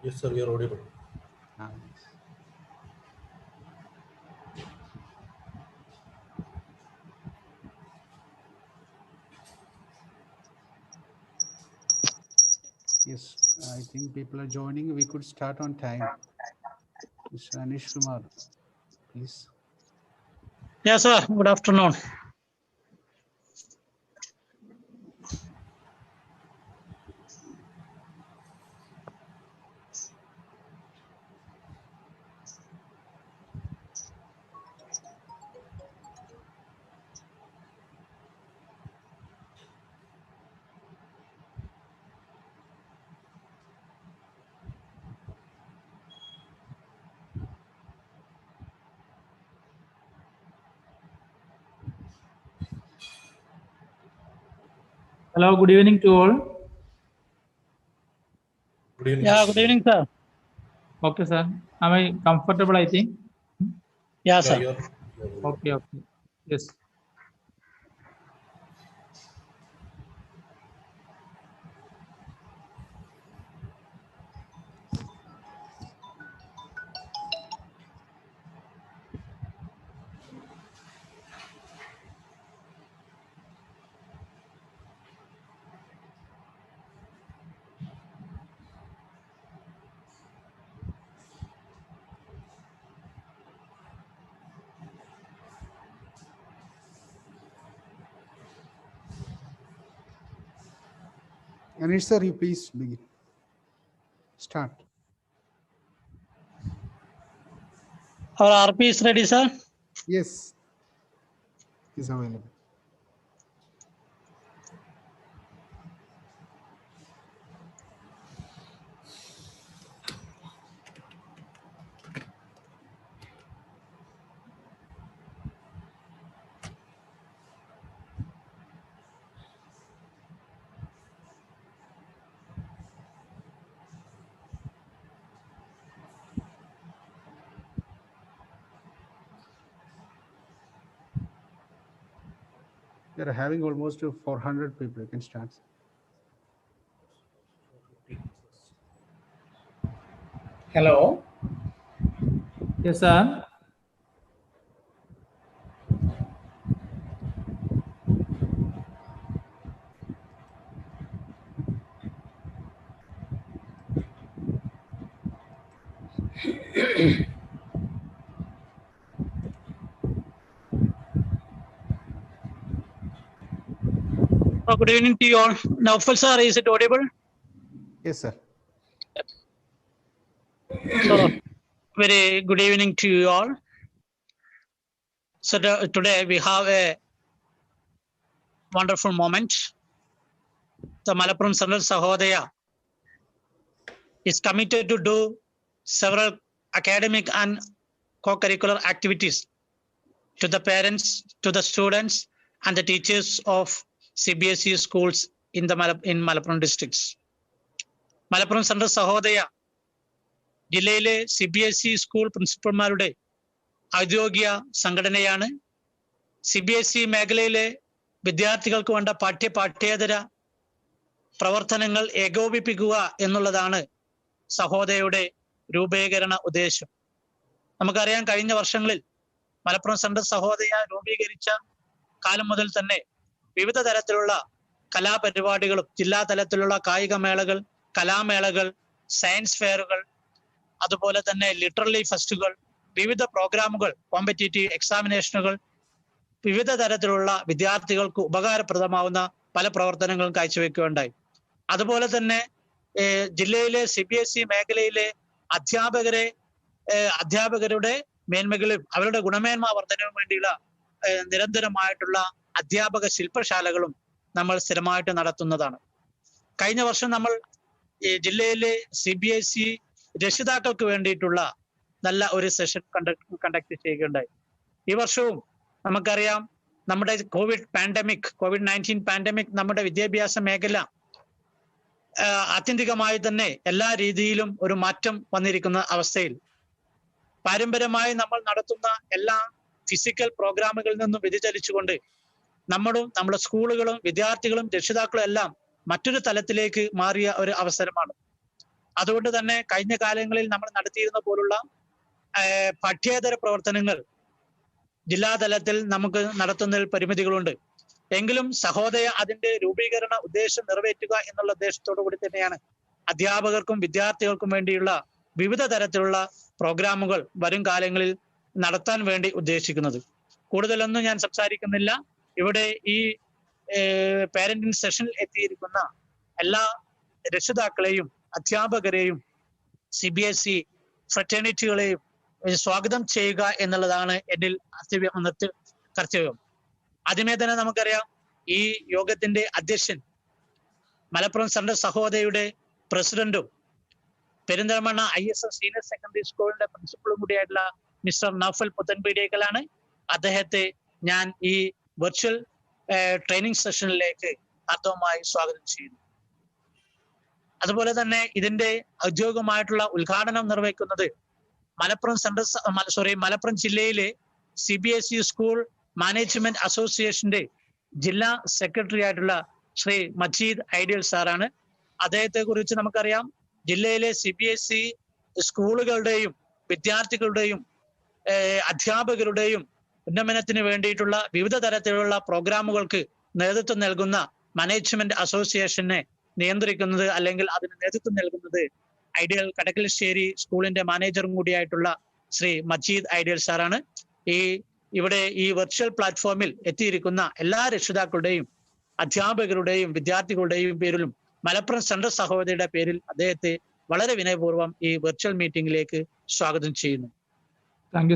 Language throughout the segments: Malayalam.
Yes, sir, we are audible. Yes, I think people are joining. We could start on time. Mr. Anish Kumar, please. Yes, sir. Good afternoon. Hello, good evening to all. Good evening. Yeah, good evening, sir. Okay, sir. Am I comfortable, I think? Yeah, Yeah, sir. you're Okay, okay. Yes. Anish sir, you please begin. Start. Our RP is ready, sir. Yes, is available. We are having almost 400 people. You can start. Hello. Yes, sir. Oh, good evening to you all. Naufal, sir, is it audible? Yes, sir. So, very good evening to you all. So, today we have a wonderful moment. The Malappuram Central Sahodaya is committed to do several academic and co-curricular activities to the parents, to the students, and the teachers of CBSE schools in Malappuram districts. Malappuram Central Sahodaya ജില്ലയിലെ CBSE സ്കൂൾ പ്രിൻസിപ്പൽമാരുടെ ഔദ്യോഗിക സംഘടനയാണ്. CBSE മേഖലയിലെ വിദ്യാർത്ഥികൾക്ക് വേണ്ട പാഠ്യേതര പ്രവർത്തനങ്ങൾ ഏകോപിപ്പിക്കുക എന്നുള്ളതാണ് സഹോദയയുടെ രൂപീകരണ ഉദ്ദേശം. നമുക്കറിയാം, കഴിഞ്ഞ വർഷങ്ങളിൽ മലപ്പുറം സെൻട്രൽ സഹോദയ രൂപീകരിച്ച കാലം മുതൽ തന്നെ വിവിധ തരത്തിലുള്ള കലാപരിപാടികളും ജില്ലാ തലത്തിലുള്ള കായിക മേളകൾ, കലാമേളകൾ, സയൻസ് ഫെയറുകൾ, അതുപോലെ തന്നെ ലിറ്റററി ഫെസ്റ്റുകൾ, വിവിധ പ്രോഗ്രാമുകൾ, കോമ്പറ്റേറ്റീവ് എക്സാമിനേഷനുകൾ, വിവിധ തരത്തിലുള്ള വിദ്യാർത്ഥികൾക്ക് ഉപകാരപ്രദമാവുന്ന പല പ്രവർത്തനങ്ങളും കാഴ്ചവെക്കുകയുണ്ടായി. അതുപോലെ തന്നെ ജില്ലയിലെ CBSE മേഖലയിലെ അധ്യാപകരുടെ മേന്മകളും അവരുടെ ഗുണമേന്മ വർധനവിന് വേണ്ടിയുള്ള നിരന്തരമായിട്ടുള്ള അധ്യാപക ശില്പശാലകളും നമ്മൾ സ്ഥിരമായിട്ട് നടത്തുന്നതാണ്. കഴിഞ്ഞ വർഷം നമ്മൾ ജില്ലയിലെ CBSE രക്ഷിതാക്കൾക്ക് വേണ്ടിയിട്ടുള്ള നല്ല ഒരു സെഷൻ കണ്ടക്ട് ചെയ്യുകയുണ്ടായി. ഈ വർഷവും നമുക്കറിയാം, നമ്മുടെ COVID-19 പാൻഡമിക് നമ്മുടെ വിദ്യാഭ്യാസ മേഖല ആത്യന്തികമായി തന്നെ എല്ലാ രീതിയിലും ഒരു മാറ്റം വന്നിരിക്കുന്ന അവസ്ഥയിൽ പാരമ്പര്യമായി നമ്മൾ നടത്തുന്ന എല്ലാ ഫിസിക്കൽ പ്രോഗ്രാമുകളിൽ നിന്നും വ്യതിചലിച്ചുകൊണ്ട് നമ്മുടെ സ്കൂളുകളും വിദ്യാർത്ഥികളും രക്ഷിതാക്കളും എല്ലാം മറ്റൊരു തലത്തിലേക്ക് മാറിയ ഒരു അവസരമാണ്. അതുകൊണ്ട് തന്നെ കഴിഞ്ഞ കാലങ്ങളിൽ നമ്മൾ നടത്തിയിരുന്ന പോലുള്ള പാഠ്യേതര പ്രവർത്തനങ്ങൾ ജില്ലാതലത്തിൽ നമുക്ക് നടത്തുന്നതിൽ പരിമിതികളുണ്ട്. എങ്കിലും സഹോദയ അതിന്റെ രൂപീകരണ ഉദ്ദേശം നിറവേറ്റുക എന്നുള്ള ഉദ്ദേശത്തോടു കൂടി തന്നെയാണ് അധ്യാപകർക്കും വിദ്യാർത്ഥികൾക്കും വേണ്ടിയുള്ള വിവിധ തരത്തിലുള്ള പ്രോഗ്രാമുകൾ വരും കാലങ്ങളിൽ നടത്താൻ വേണ്ടി ഉദ്ദേശിക്കുന്നത്. കൂടുതലൊന്നും ഞാൻ സംസാരിക്കുന്നില്ല. ഇവിടെ ഈ പാരന്റിംഗ് സെഷനിൽ എത്തിയിരിക്കുന്ന എല്ലാ രക്ഷിതാക്കളെയും അധ്യാപകരെയും CBSE ഫ്രറ്റേണിറ്റികളെയും സ്വാഗതം ചെയ്യുക എന്നുള്ളതാണ് എന്നിൽ കർത്തവ്യം. ആദ്യമേ തന്നെ നമുക്കറിയാം, ഈ യോഗത്തിന്റെ അധ്യക്ഷൻ മലപ്പുറം സെൻട്രൽ സഹോദയയുടെ പ്രസിഡന്റും പെരിന്തൽമണ്ണ ISS സീനിയർ സെക്കൻഡറി സ്കൂളിന്റെ പ്രിൻസിപ്പളും കൂടിയായിട്ടുള്ള മിസ്റ്റർ നൗഫൽ പുത്തൻപീടിയേക്കലാണ്. അദ്ദേഹത്തെ ഞാൻ ഈ വെർച്വൽ ട്രെയിനിങ് സെഷനിലേക്ക് ആർദ്രമായി സ്വാഗതം ചെയ്യുന്നു. അതുപോലെ തന്നെ ഇതിന്റെ ഔദ്യോഗികമായിട്ടുള്ള ഉദ്ഘാടനം നിർവഹിക്കുന്നത് മലപ്പുറം ജില്ലയിലെ CBSE സ്കൂൾ മാനേജ്മെന്റ് അസോസിയേഷന്റെ ജില്ലാ സെക്രട്ടറി ആയിട്ടുള്ള ശ്രീ മജീദ് ഐഡിയൽ സാറാണ്. അദ്ദേഹത്തെ കുറിച്ച് നമുക്കറിയാം, ജില്ലയിലെ CBSE സ്കൂളുകളുടെയും വിദ്യാർത്ഥികളുടെയും അധ്യാപകരുടെയും ഉന്നമനത്തിന് വേണ്ടിയിട്ടുള്ള വിവിധ തരത്തിലുള്ള പ്രോഗ്രാമുകൾക്ക് നേതൃത്വം നൽകുന്ന മാനേജ്മെന്റ് അസോസിയേഷനെ നിയന്ത്രിക്കുന്നത് അല്ലെങ്കിൽ അതിന് നേതൃത്വം നൽകുന്നത് ഐഡിയൽ കടക്കൽശ്ശേരി സ്കൂളിന്റെ മാനേജറും കൂടിയായിട്ടുള്ള ശ്രീ മജീദ് ഐഡിയൽ സാറാണ്. ഇവിടെ ഈ വെർച്വൽ പ്ലാറ്റ്ഫോമിൽ എത്തിയിരിക്കുന്ന എല്ലാ രക്ഷിതാക്കളുടെയും അധ്യാപകരുടെയും വിദ്യാർത്ഥികളുടെയും പേരിലും മലപ്പുറം സെൻട്രൽ സഹോദരിയുടെ പേരിൽ അദ്ദേഹത്തെ വളരെ വിനയപൂർവ്വം ഈ വെർച്വൽ മീറ്റിംഗിലേക്ക് സ്വാഗതം ചെയ്യുന്നു. Thank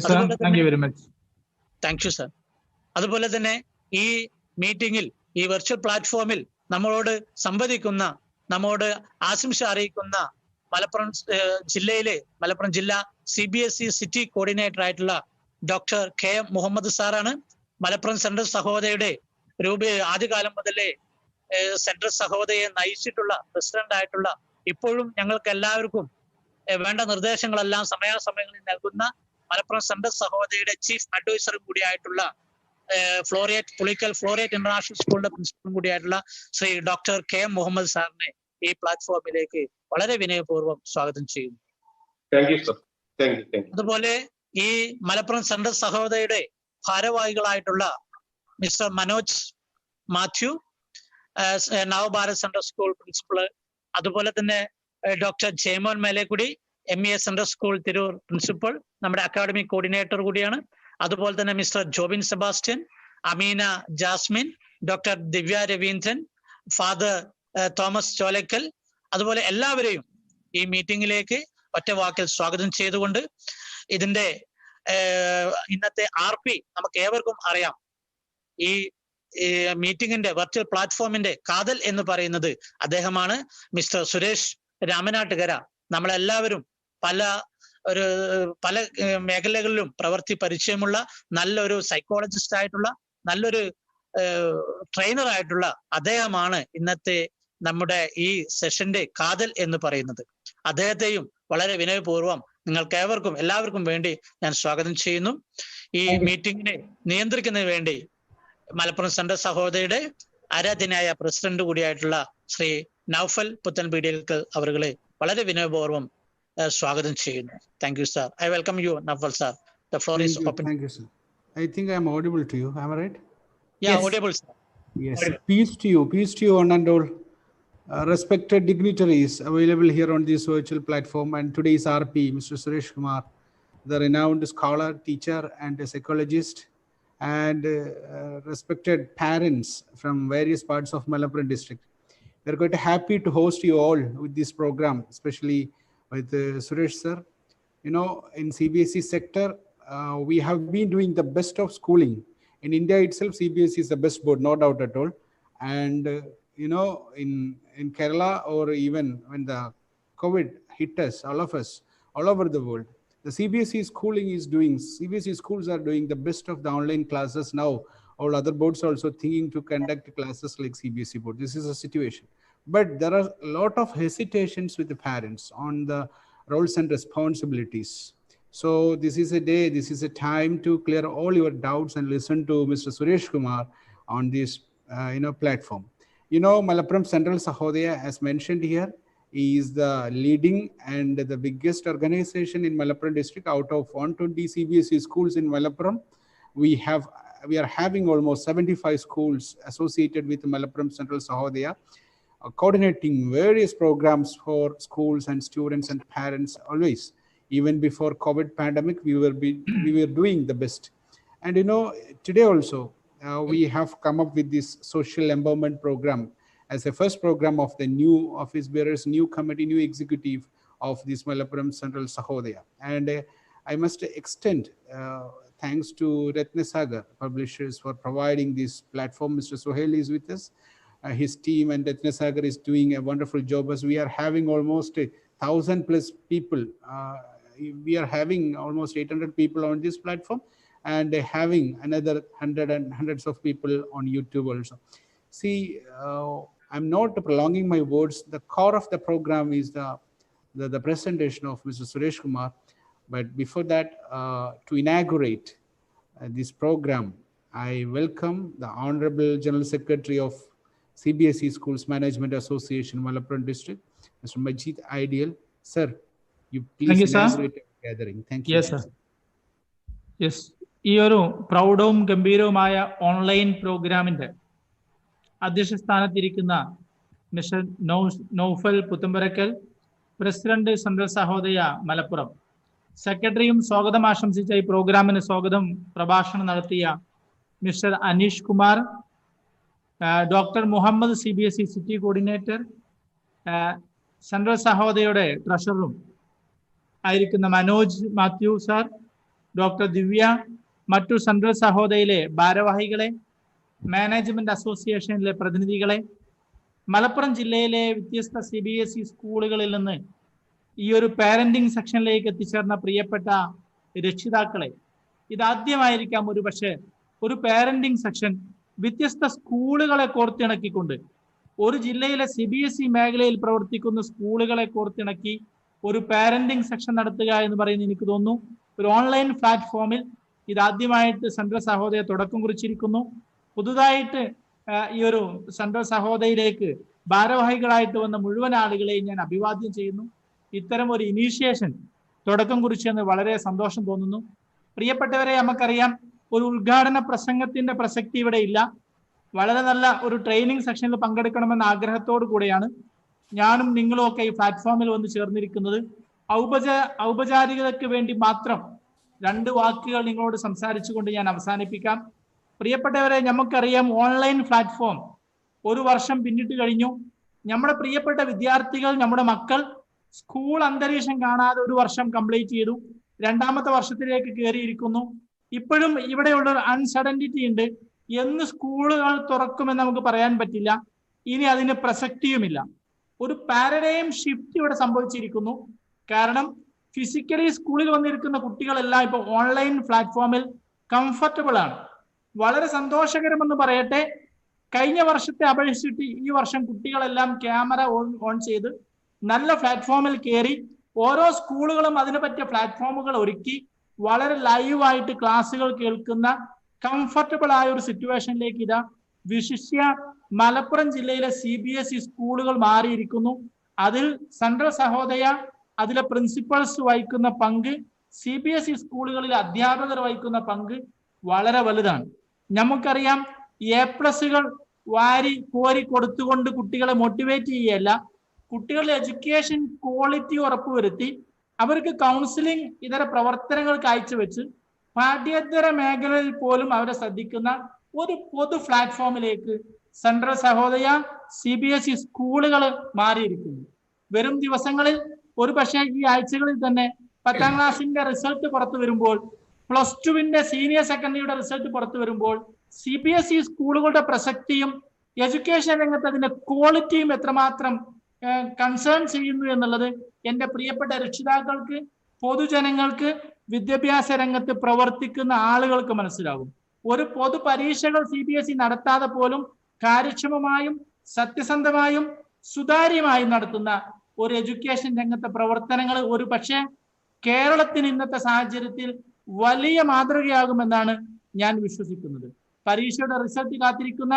you sir. അതുപോലെ തന്നെ ഈ മീറ്റിംഗിൽ, ഈ വെർച്വൽ പ്ലാറ്റ്ഫോമിൽ നമ്മളോട് സംവദിക്കുന്ന, നമ്മോട് ആശംസ അറിയിക്കുന്ന മലപ്പുറം ജില്ലാ CBSE സിറ്റി കോർഡിനേറ്റർ ആയിട്ടുള്ള ഡോക്ടർ KM മുഹമ്മദ് സാറാണ്. മലപ്പുറം സെൻട്രൽ സഹോദയയുടെ ആദ്യകാലം മുതലേ സെൻട്രൽ സഹോദയെ നയിച്ചിട്ടുള്ള പ്രസിഡന്റ് ആയിട്ടുള്ള, ഇപ്പോഴും ഞങ്ങൾക്ക് എല്ലാവർക്കും വേണ്ട നിർദ്ദേശങ്ങളെല്ലാം സമയാസമയങ്ങളിൽ നൽകുന്ന മലപ്പുറം സെൻട്രൽ സഹോദയയുടെ ചീഫ് അഡ്വൈസറും കൂടിയായിട്ടുള്ള പുളിക്കൽ ഫ്ലോറിയറ്റ് ഇന്റർനാഷണൽ സ്കൂളിന്റെ പ്രിൻസിപ്പളും കൂടിയായിട്ടുള്ള ശ്രീ ഡോക്ടർ KM മുഹമ്മദ് സാറിനെ ഈ പ്ലാറ്റ്ഫോമിലേക്ക് വളരെ വിനയപൂർവ്വം സ്വാഗതം ചെയ്യുന്നു. അതുപോലെ ഈ മലപ്പുറം സെൻട്രൽ സഹോദയയുടെ ഭാരവാഹികളായിട്ടുള്ള mister Manoj Mathew, Navabharat central school principal, അതുപോലെ തന്നെ doctor Jayamon Melekudy, MES central school Tirur principal, നമ്മുടെ അക്കാഡമിക് കോർഡിനേറ്റർ കൂടിയാണ്. അതുപോലെ തന്നെ mister Jobin Sebastian, Ameena Jasmine, doctor Divya Raveendran, father Thomas Cholakkal, അതുപോലെ എല്ലാവരെയും ഈ മീറ്റിംഗിലേക്ക് ഒറ്റ വാക്കിൽ സ്വാഗതം ചെയ്തുകൊണ്ട്, ഇതിന്റെ ഇന്നത്തെ RP നമുക്ക് ഏവർക്കും അറിയാം. ഈ മീറ്റിംഗിന്റെ വെർച്വൽ പ്ലാറ്റ്ഫോമിന്റെ കാതൽ എന്ന് പറയുന്നത് അദ്ദേഹമാണ്, മിസ്റ്റർ സുരേഷ് രാമനാട്ടുകര. നമ്മളെല്ലാവരും പല മേഖലകളിലും പ്രവൃത്തി പരിചയമുള്ള നല്ലൊരു സൈക്കോളജിസ്റ്റ് ആയിട്ടുള്ള, നല്ലൊരു ട്രെയിനർ ആയിട്ടുള്ള അദ്ദേഹമാണ് ഇന്നത്തെ നമ്മുടെ ഈ സെഷന്റെ കാതൽ എന്ന് പറയുന്നത്. അദ്ദേഹത്തെയും വളരെ വിനയപൂർവ്വം നിങ്ങൾക്ക് ഏവർക്കും എല്ലാവർക്കും വേണ്ടി ഞാൻ സ്വാഗതം ചെയ്യുന്നു. ഈ മീറ്റിംഗിനെ നിയന്ത്രിക്കുന്നതിന് വേണ്ടി മലപ്പുറം സെൻട്രൽ സഹോദരിയുടെ ആരാധ്യനായ പ്രസിഡന്റ് കൂടിയായിട്ടുള്ള ശ്രീ നൗഫൽ പുത്തൻപീടിയേക്കൽ അവരുകളെ വളരെ വിനയപൂർവ്വം സ്വാഗതം ചെയ്യുന്നു. Thank you sir. I welcome you Naufal sir. The floor is open. Thank you, sir. I think I am audible to you. Am I right? Yeah, Yes. audible, sir. Yes. Peace to you, one and all. Respected dignitaries available here on this virtual platform, and today's RP, Mr. Suresh Kumar, the renowned scholar, teacher, and a psychologist, and respected parents from various parts of Malappuram district. We are quite happy to host you all with this program, especially with Suresh sir. You know, in CBSE sector, we have been doing the best of schooling. In India itself, CBSE is the best board, no doubt at all. And you know, in Kerala, or even when the COVID hit us, all over the world, the CBSE schools are doing the best of the online classes now. All other boards are also thinking to conduct classes like CBSE board. This is a situation. But there are a lot of hesitations with the parents on the roles and responsibilities. So this is a time to clear all your doubts and listen to Mr. Suresh Kumar on this platform. You know, Malappuram Central Sahodaya, as mentioned here, is the leading and the biggest organization in Malappuram district. Out of 120 CBSE schools in Malappuram, we are having almost 75 schools associated with Malappuram Central Sahodaya, coordinating various programs for schools and students and parents always. Even before COVID pandemic, we were doing the best. And today also, we have come up with this social empowerment program as a first program of the new office bearers, new committee, new executive of this Malappuram Central Sahodaya. And I must extend thanks to Ratnasagar Publishers for providing this platform. Mr. Sohail is with us. His team and Ratnasagar is doing a wonderful job, as we are having almost 1,000+ people. We are having almost 800 people on this platform, and having another hundreds of people on YouTube also. See, I'm not prolonging my words. The core of the program is the presentation of Mr. Suresh Kumar. But before that, to inaugurate this program, I welcome the Honorable General Secretary of CBSE Schools Management Association, Malappuram District, Mr. Majid Ideal. Sir, you please inaugurate the gathering. Thank you. Yes, sir. Yes. ഈ ഒരു പ്രൗഢവും ഗംഭീരവുമായ ഓൺലൈൻ പ്രോഗ്രാമിന്റെ അധ്യക്ഷ സ്ഥാനത്തിരിക്കുന്ന mister Noufal Puthamparakkal, president central Sahodaya Malappuram, സെക്രട്ടറിയും സ്വാഗതം ആശംസിച്ച ഈ പ്രോഗ്രാമിന് സ്വാഗതം പ്രഭാഷണം നടത്തിയ mister Aneesh Kumar, doctor Muhammad CBSE city coordinator, central സഹോദയയുടെ ട്രഷററും ആയിരിക്കുന്ന Manoj Mathew sir, doctor Divya, മറ്റു സെൻട്രൽ സഹോദയയിലെ ഭാരവാഹികളെ, മാനേജ്മെന്റ് അസോസിയേഷനിലെ പ്രതിനിധികളെ, മലപ്പുറം ജില്ലയിലെ വ്യത്യസ്ത CBSE സ്കൂളുകളിൽ നിന്ന് ഈ ഒരു പാരന്റിംഗ് സെക്ഷനിലേക്ക് എത്തിച്ചേർന്ന പ്രിയപ്പെട്ട രക്ഷിതാക്കളെ, ഇതാദ്യമായിരിക്കാം ഒരു പക്ഷേ ഒരു പാരന്റിംഗ് സെക്ഷൻ വ്യത്യസ്ത സ്കൂളുകളെ കോർത്തിണക്കിക്കൊണ്ട്, ഒരു ജില്ലയിലെ CBSE മേഖലയിൽ പ്രവർത്തിക്കുന്ന സ്കൂളുകളെ കോർത്തിണക്കി ഒരു പാരന്റിംഗ് സെക്ഷൻ നടത്തുക എന്ന് പറയുന്നത് എനിക്ക് തോന്നുന്നു ഒരു ഓൺലൈൻ പ്ലാറ്റ്ഫോമിൽ ഇതാദ്യമായിട്ട് സെൻട്രൽ സഹോദയ തുടക്കം കുറിച്ചിരിക്കുന്നു. പുതുതായിട്ട് ഈ ഒരു സെൻട്രൽ സഹോദയയിലേക്ക് ഭാരവാഹികളായിട്ട് വന്ന മുഴുവൻ ആളുകളെയും ഞാൻ അഭിവാദ്യം ചെയ്യുന്നു. ഇത്തരം ഒരു ഇനീഷ്യേഷൻ തുടക്കം കുറിച്ചെന്ന് വളരെ സന്തോഷം തോന്നുന്നു. പ്രിയപ്പെട്ടവരെ, നമുക്കറിയാം ഒരു ഉദ്ഘാടന പ്രസംഗത്തിന്റെ പ്രസക്തി ഇവിടെ ഇല്ല. വളരെ നല്ല ഒരു ട്രെയിനിങ് സെക്ഷനിൽ പങ്കെടുക്കണമെന്ന ആഗ്രഹത്തോടു കൂടെയാണ് ഞാനും നിങ്ങളും ഒക്കെ ഈ പ്ലാറ്റ്ഫോമിൽ വന്ന് ചേർന്നിരിക്കുന്നത്. ഔപചാരികതയ്ക്ക് വേണ്ടി മാത്രം 2 വാക്കുകൾ നിങ്ങളോട് സംസാരിച്ചുകൊണ്ട് ഞാൻ അവസാനിപ്പിക്കാം. പ്രിയപ്പെട്ടവരെ, നമുക്കറിയാം ഓൺലൈൻ പ്ലാറ്റ്ഫോം 1 വർഷം പിന്നിട്ട് കഴിഞ്ഞു. നമ്മുടെ പ്രിയപ്പെട്ട വിദ്യാർത്ഥികൾ, നമ്മുടെ മക്കൾ സ്കൂൾ അന്തരീക്ഷം കാണാതെ 1 വർഷം കംപ്ലീറ്റ് ചെയ്തു. 2ാമത്തെ വർഷത്തിലേക്ക് കയറിയിരിക്കുന്നു. ഇപ്പോഴും ഇവിടെയുള്ള ഒരു അൺസർട്ടനിറ്റി ഉണ്ട്. എന്ന് സ്കൂളുകൾ തുറക്കുമെന്ന് നമുക്ക് പറയാൻ പറ്റില്ല. ഇനി അതിന് പ്രസക്തിയുമില്ല. ഒരു പാരഡൈം ഷിഫ്റ്റ് ഇവിടെ സംഭവിച്ചിരിക്കുന്നു. കാരണം ഫിസിക്കലി സ്കൂളിൽ വന്നിരിക്കുന്ന കുട്ടികളെല്ലാം ഇപ്പോൾ ഓൺലൈൻ പ്ലാറ്റ്ഫോമിൽ കംഫർട്ടബിൾ ആണ്. വളരെ സന്തോഷകരമെന്ന് പറയട്ടെ, കഴിഞ്ഞ വർഷത്തെ അപേക്ഷിച്ചിട്ട് ഈ വർഷം കുട്ടികളെല്ലാം ക്യാമറ ഓൺ ചെയ്ത് നല്ല പ്ലാറ്റ്ഫോമിൽ കയറി ഓരോ സ്കൂളുകളും അതിനെ പറ്റിയ പ്ലാറ്റ്ഫോമുകൾ ഒരുക്കി വളരെ ലൈവായിട്ട് ക്ലാസ്സുകൾ കേൾക്കുന്ന കംഫർട്ടബിൾ ആയ ഒരു സിറ്റുവേഷനിലേക്ക് ഇതാ വിശിഷ്യ മലപ്പുറം ജില്ലയിലെ CBSE സ്കൂളുകൾ മാറിയിരിക്കുന്നു. അതിൽ സെൻട്രൽ സഹോദയ, അതിലെ പ്രിൻസിപ്പൽസ് വഹിക്കുന്ന പങ്ക്, CBSE സ്കൂളുകളിലെ അധ്യാപകർ വഹിക്കുന്ന പങ്ക് വളരെ വലുതാണ്. നമുക്കറിയാം, A+കൾ വാരി കോരി കൊടുത്തുകൊണ്ട് കുട്ടികളെ മോട്ടിവേറ്റ് ചെയ്യല്ല, കുട്ടികളുടെ എഡ്യൂക്കേഷൻ ക്വാളിറ്റി ഉറപ്പുവരുത്തി അവർക്ക് കൗൺസിലിംഗ് ഇതര പ്രവർത്തനങ്ങൾ കാഴ്ചവെച്ച് പാഠ്യേതര മേഖലയിൽ പോലും അവരെ ശ്രദ്ധിക്കുന്ന ഒരു പൊതു പ്ലാറ്റ്ഫോമിലേക്ക് സെൻട്രൽ സഹോദയ CBSE സ്കൂളുകൾ മാറിയിരിക്കുന്നു. വരും ദിവസങ്ങളിൽ, ഒരു പക്ഷേ ഈ ആഴ്ചകളിൽ തന്നെ 10ാം ക്ലാസിന്റെ റിസൾട്ട് പുറത്തു വരുമ്പോൾ, +2വിന്റെ സീനിയർ സെക്കൻഡറിയുടെ റിസൾട്ട് പുറത്തു വരുമ്പോൾ CBSE സ്കൂളുകളുടെ പ്രസക്തിയും എഡ്യൂക്കേഷൻ രംഗത്ത് അതിന്റെ ക്വാളിറ്റിയും എത്രമാത്രം കൺസേൺ ചെയ്യുന്നു എന്നുള്ളത് എൻ്റെ പ്രിയപ്പെട്ട രക്ഷിതാക്കൾക്ക്, പൊതുജനങ്ങൾക്ക്, വിദ്യാഭ്യാസ രംഗത്ത് പ്രവർത്തിക്കുന്ന ആളുകൾക്ക് മനസ്സിലാകും. ഒരു പൊതു പരീക്ഷകൾ CBSE നടത്താതെ പോലും കാര്യക്ഷമമായും സത്യസന്ധമായും സുതാര്യമായും നടത്തുന്ന ഒരു എഡ്യൂക്കേഷൻ രംഗത്തെ പ്രവർത്തനങ്ങൾ ഒരു പക്ഷേ കേരളത്തിന് ഇന്നത്തെ സാഹചര്യത്തിൽ വലിയ മാതൃകയാകുമെന്നാണ് ഞാൻ വിശ്വസിക്കുന്നത്. പരീക്ഷയുടെ റിസൾട്ട് കാത്തിരിക്കുന്ന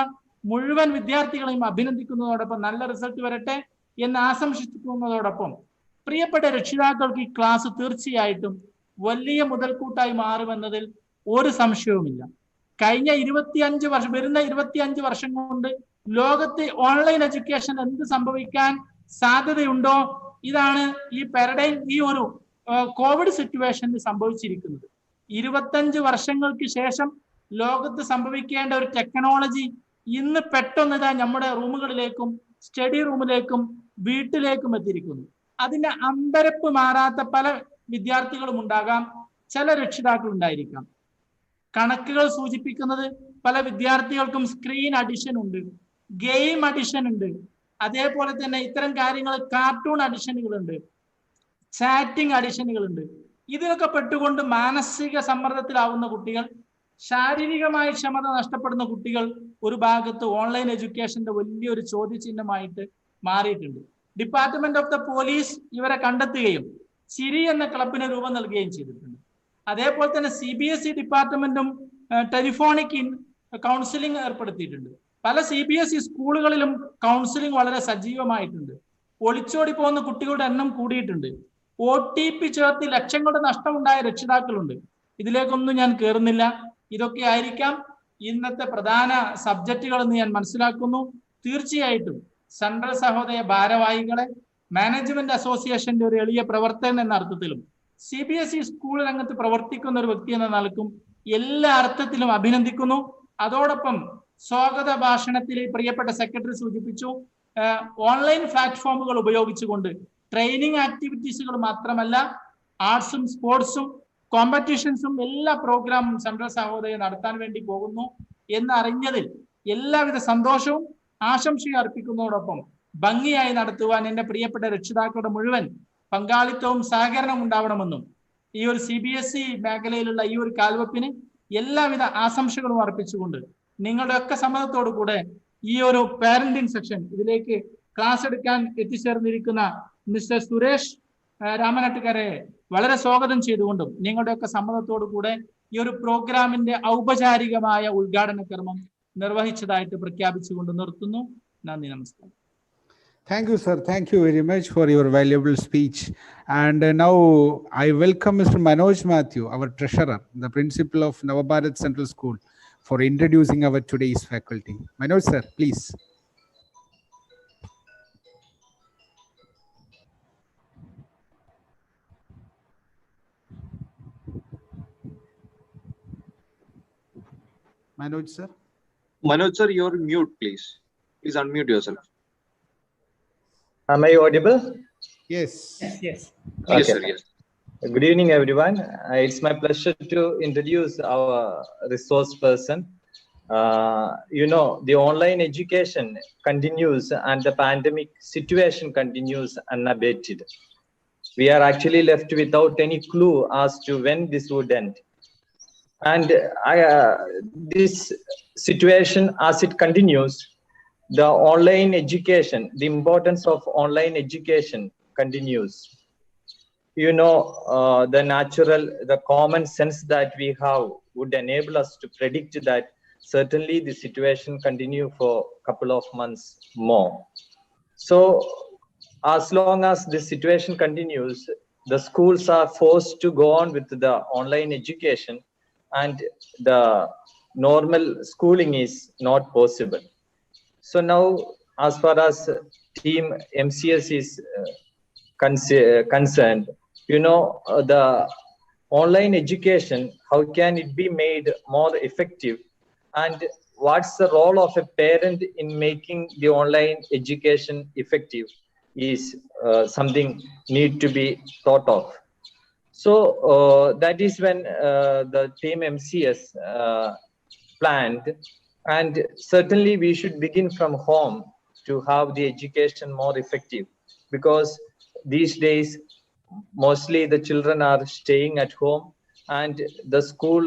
മുഴുവൻ വിദ്യാർത്ഥികളെയും അഭിനന്ദിക്കുന്നതോടൊപ്പം നല്ല റിസൾട്ട് വരട്ടെ. എന്ന് ആശംസിക്കുന്നതോടൊപ്പം പ്രിയപ്പെട്ട രക്ഷിതാക്കൾക്ക് ഈ ക്ലാസ് തീർച്ചയായിട്ടും വലിയ മുതൽക്കൂട്ടായി മാറുമെന്നതിൽ ഒരു സംശയവുമില്ല. കഴിഞ്ഞ 25 വർഷം, വരുന്ന 25 വർഷം കൊണ്ട് ലോകത്ത് ഓൺലൈൻ എഡ്യൂക്കേഷൻ എന്ത് സംഭവിക്കാൻ സാധ്യതയുണ്ടോ, ഇതാണ് ഈ പാരഡൈം, ഈ ഒരു കോവിഡ് സിറ്റുവേഷനിൽ സംഭവിച്ചിരിക്കുന്നത്. 25 വർഷങ്ങൾക്ക് ശേഷം ലോകത്ത് സംഭവിക്കേണ്ട ഒരു ടെക്നോളജി ഇന്ന് പെട്ടെന്ന് നമ്മുടെ റൂമുകളിലേക്കും സ്റ്റഡി റൂമിലേക്കും വീട്ടിലേക്കും എത്തിയിരിക്കുന്നു. അതിന്റെ അമ്പരപ്പ് മാറാത്ത പല വിദ്യാർത്ഥികളും ഉണ്ടാകാം, ചില രക്ഷിതാക്കൾ ഉണ്ടായിരിക്കാം. കണക്കുകൾ സൂചിപ്പിക്കുന്നത് പല വിദ്യാർത്ഥികൾക്കും സ്ക്രീൻ അഡിഷൻ ഉണ്ട്, ഗെയിം അഡിഷൻ ഉണ്ട്, അതേപോലെ തന്നെ ഇത്തരം കാര്യങ്ങൾ കാർട്ടൂൺ അഡിഷനുകളുണ്ട്, ചാറ്റിംഗ് അഡിഷനുകളുണ്ട്. ഇതിലൊക്കെ പെട്ടുകൊണ്ട് മാനസിക സമ്മർദ്ദത്തിലാവുന്ന കുട്ടികൾ, ശാരീരികമായ ക്ഷമത നഷ്ടപ്പെടുന്ന കുട്ടികൾ ഒരു ഭാഗത്ത് ഓൺലൈൻ എഡ്യൂക്കേഷന്റെ വലിയൊരു ചോദ്യചിഹ്നമായിട്ട് മാറിയിട്ടുണ്ട്. ഡിപ്പാർട്ട്മെന്റ് ഓഫ് ദ പോലീസ് ഇവരെ കണ്ടെത്തുകയും ചിരി എന്ന ക്ലബിന് രൂപം നൽകുകയും ചെയ്തിട്ടുണ്ട്. അതേപോലെ തന്നെ CBSE ഡിപ്പാർട്ട്മെന്റും ടെലിഫോണിക് കൗൺസിലിംഗ് ഏർപ്പെടുത്തിയിട്ടുണ്ട്. പല CBSE സ്കൂളുകളിലും കൗൺസിലിംഗ് വളരെ സജീവമായിട്ടുണ്ട്. ഒളിച്ചോടി പോകുന്ന കുട്ടികളുടെ എണ്ണം കൂടിയിട്ടുണ്ട്. OTP ചേർത്ത് ലക്ഷങ്ങളുടെ നഷ്ടമുണ്ടായ രക്ഷിതാക്കളുണ്ട്. ഇതിലേക്കൊന്നും ഞാൻ കയറുന്നില്ല. ഇതൊക്കെ ആയിരിക്കാം ഇന്നത്തെ പ്രധാന സബ്ജക്റ്റുകൾ എന്ന് ഞാൻ മനസ്സിലാക്കുന്നു. തീർച്ചയായിട്ടും സെൻട്രൽ സഹോദയ ഭാരവാഹികളെ, മാനേജ്മെന്റ് അസോസിയേഷന്റെ ഒരു എളിയ പ്രവർത്തകൻ എന്ന അർത്ഥത്തിലും CBSE സ്കൂൾ രംഗത്ത് പ്രവർത്തിക്കുന്ന ഒരു വ്യക്തി എന്ന നിലക്കും എല്ലാ അർത്ഥത്തിലും അഭിനന്ദിക്കുന്നു. അതോടൊപ്പം സ്വാഗത ഭാഷണത്തിൽ പ്രിയപ്പെട്ട സെക്രട്ടറി സൂചിപ്പിച്ചു, ഓൺലൈൻ പ്ലാറ്റ്ഫോമുകൾ ഉപയോഗിച്ചുകൊണ്ട് ട്രെയിനിങ് ആക്ടിവിറ്റീസുകൾ മാത്രമല്ല ആർട്സും സ്പോർട്സും കോമ്പറ്റീഷൻസും എല്ലാ പ്രോഗ്രാമും സെൻട്രൽ സഹോദയ നടത്താൻ വേണ്ടി പോകുന്നു എന്നറിഞ്ഞതിൽ എല്ലാവിധ സന്തോഷവും ആശംസയും അർപ്പിക്കുന്നതോടൊപ്പം ഭംഗിയായി നടത്തുവാൻ എൻ്റെ പ്രിയപ്പെട്ട രക്ഷിതാക്കളുടെ മുഴുവൻ പങ്കാളിത്തവും സഹകരണവും ഉണ്ടാവണമെന്നും ഈ ഒരു CBSE മേഖലയിലുള്ള ഈ ഒരു കാൽവെപ്പിന് എല്ലാവിധ ആശംസകളും അർപ്പിച്ചുകൊണ്ട് നിങ്ങളുടെയൊക്കെ സമ്മതത്തോടു കൂടെ ഈ ഒരു പാരന്റിംഗ് സെക്ഷൻ ഇതിലേക്ക് ക്ലാസ് എടുക്കാൻ എത്തിച്ചേർന്നിരിക്കുന്ന മിസ്റ്റർ സുരേഷ് രാമനാട്ടുകരെ വളരെ സ്വാഗതം ചെയ്തുകൊണ്ടും നിങ്ങളുടെയൊക്കെ സമ്മതത്തോടു കൂടെ ഈ ഒരു പ്രോഗ്രാമിന്റെ ഔപചാരികമായ ഉദ്ഘാടന കർമ്മം നിർവഹിച്ചതായിട്ട് പ്രഖ്യാപിച്ചുകൊണ്ട് നിർത്തുന്നു. നന്ദി, നമസ്കാരം. Thank you, sir. Thank you very much for your valuable speech. And now I welcome Mr. Manoj Mathew, our treasurer, the principal of Navabharat Central School, for introducing our today's faculty. Manoj sir, please. Manoj sir. Manoj sir, you're mute, please. Please unmute yourself. Am I audible? Yes. Yes. Yes, Okay. sir. Yes. Good evening, everyone. It's my pleasure to introduce our resource person. The online education continues and the pandemic situation continues unabated. We are actually left without any clue as to when this would end. And this situation, as it continues, the online education, the importance of online education continues. The common sense that we have would enable us to predict that certainly the situation continue for a couple of months more. So as long as this situation continues, the schools are forced to go on with the online education and the normal schooling is not possible. So now, as far as team MCS is concerned, the online education, how can it be made more effective? And what's the role of a parent in making the online education effective is something need to be thought of. So that is when the team MCS planned. And certainly we should begin from home to have the education more effective, because these days mostly the children are staying at home and the school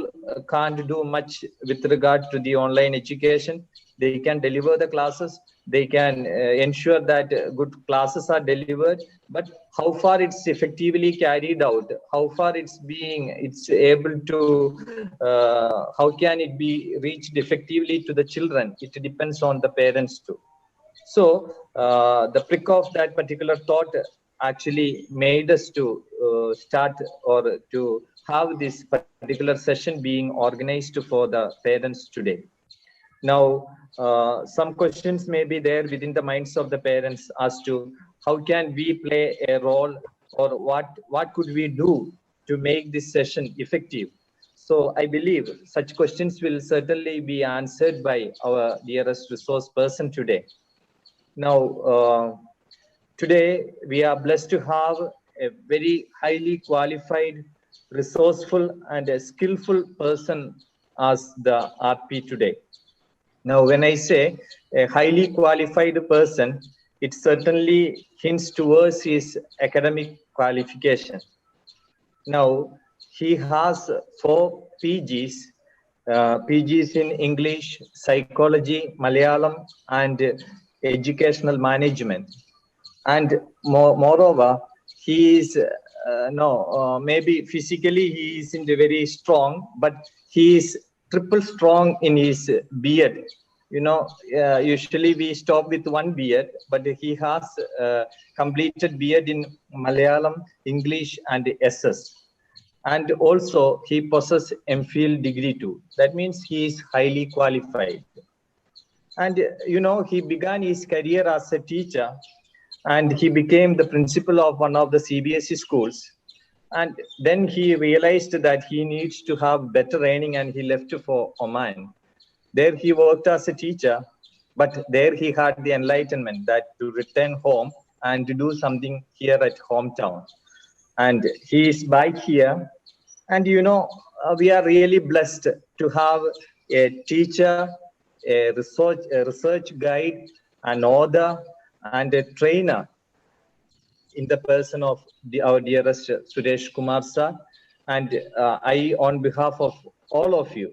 can't do much with regard to the online education. They can deliver the classes, they can ensure that good classes are delivered, but how far it's effectively carried out, how far it's able to, how can it be reached effectively to the children, it depends on the parents too. So the prick of that particular thought actually made us to start or to have this particular session being organized for the parents today. Now, some questions may be there within the minds of the parents as to how can we play a role, or what could we do to make this session effective. So I believe such questions will certainly be answered by our dearest resource person today. Now, today we are blessed to have a very highly qualified, resourceful, and a skillful person as the RP today. Now, when I say a highly qualified person, it certainly hints towards his academic qualification. Now, he has 4 PGs, PGs in English, psychology, Malayalam, and educational management. And moreover, he is maybe physically he isn't very strong, but he is triple strong in his beard. Usually we stop with one beard, but he has completed beard in Malayalam, English, and SS. And also he possesses MPhil degree too. That means he is highly qualified. And he began his career as a teacher, and he became the principal of one of the CBSE schools. And then he realized that he needs to have better training, and he left for Oman. There he worked as a teacher, but there he had the enlightenment that to return home and to do something here at hometown. And he is back here. And we are really blessed to have a teacher, a research guide, an author, and a trainer in the person of our dearest Suresh Kumar sir. And I, on behalf of all of you,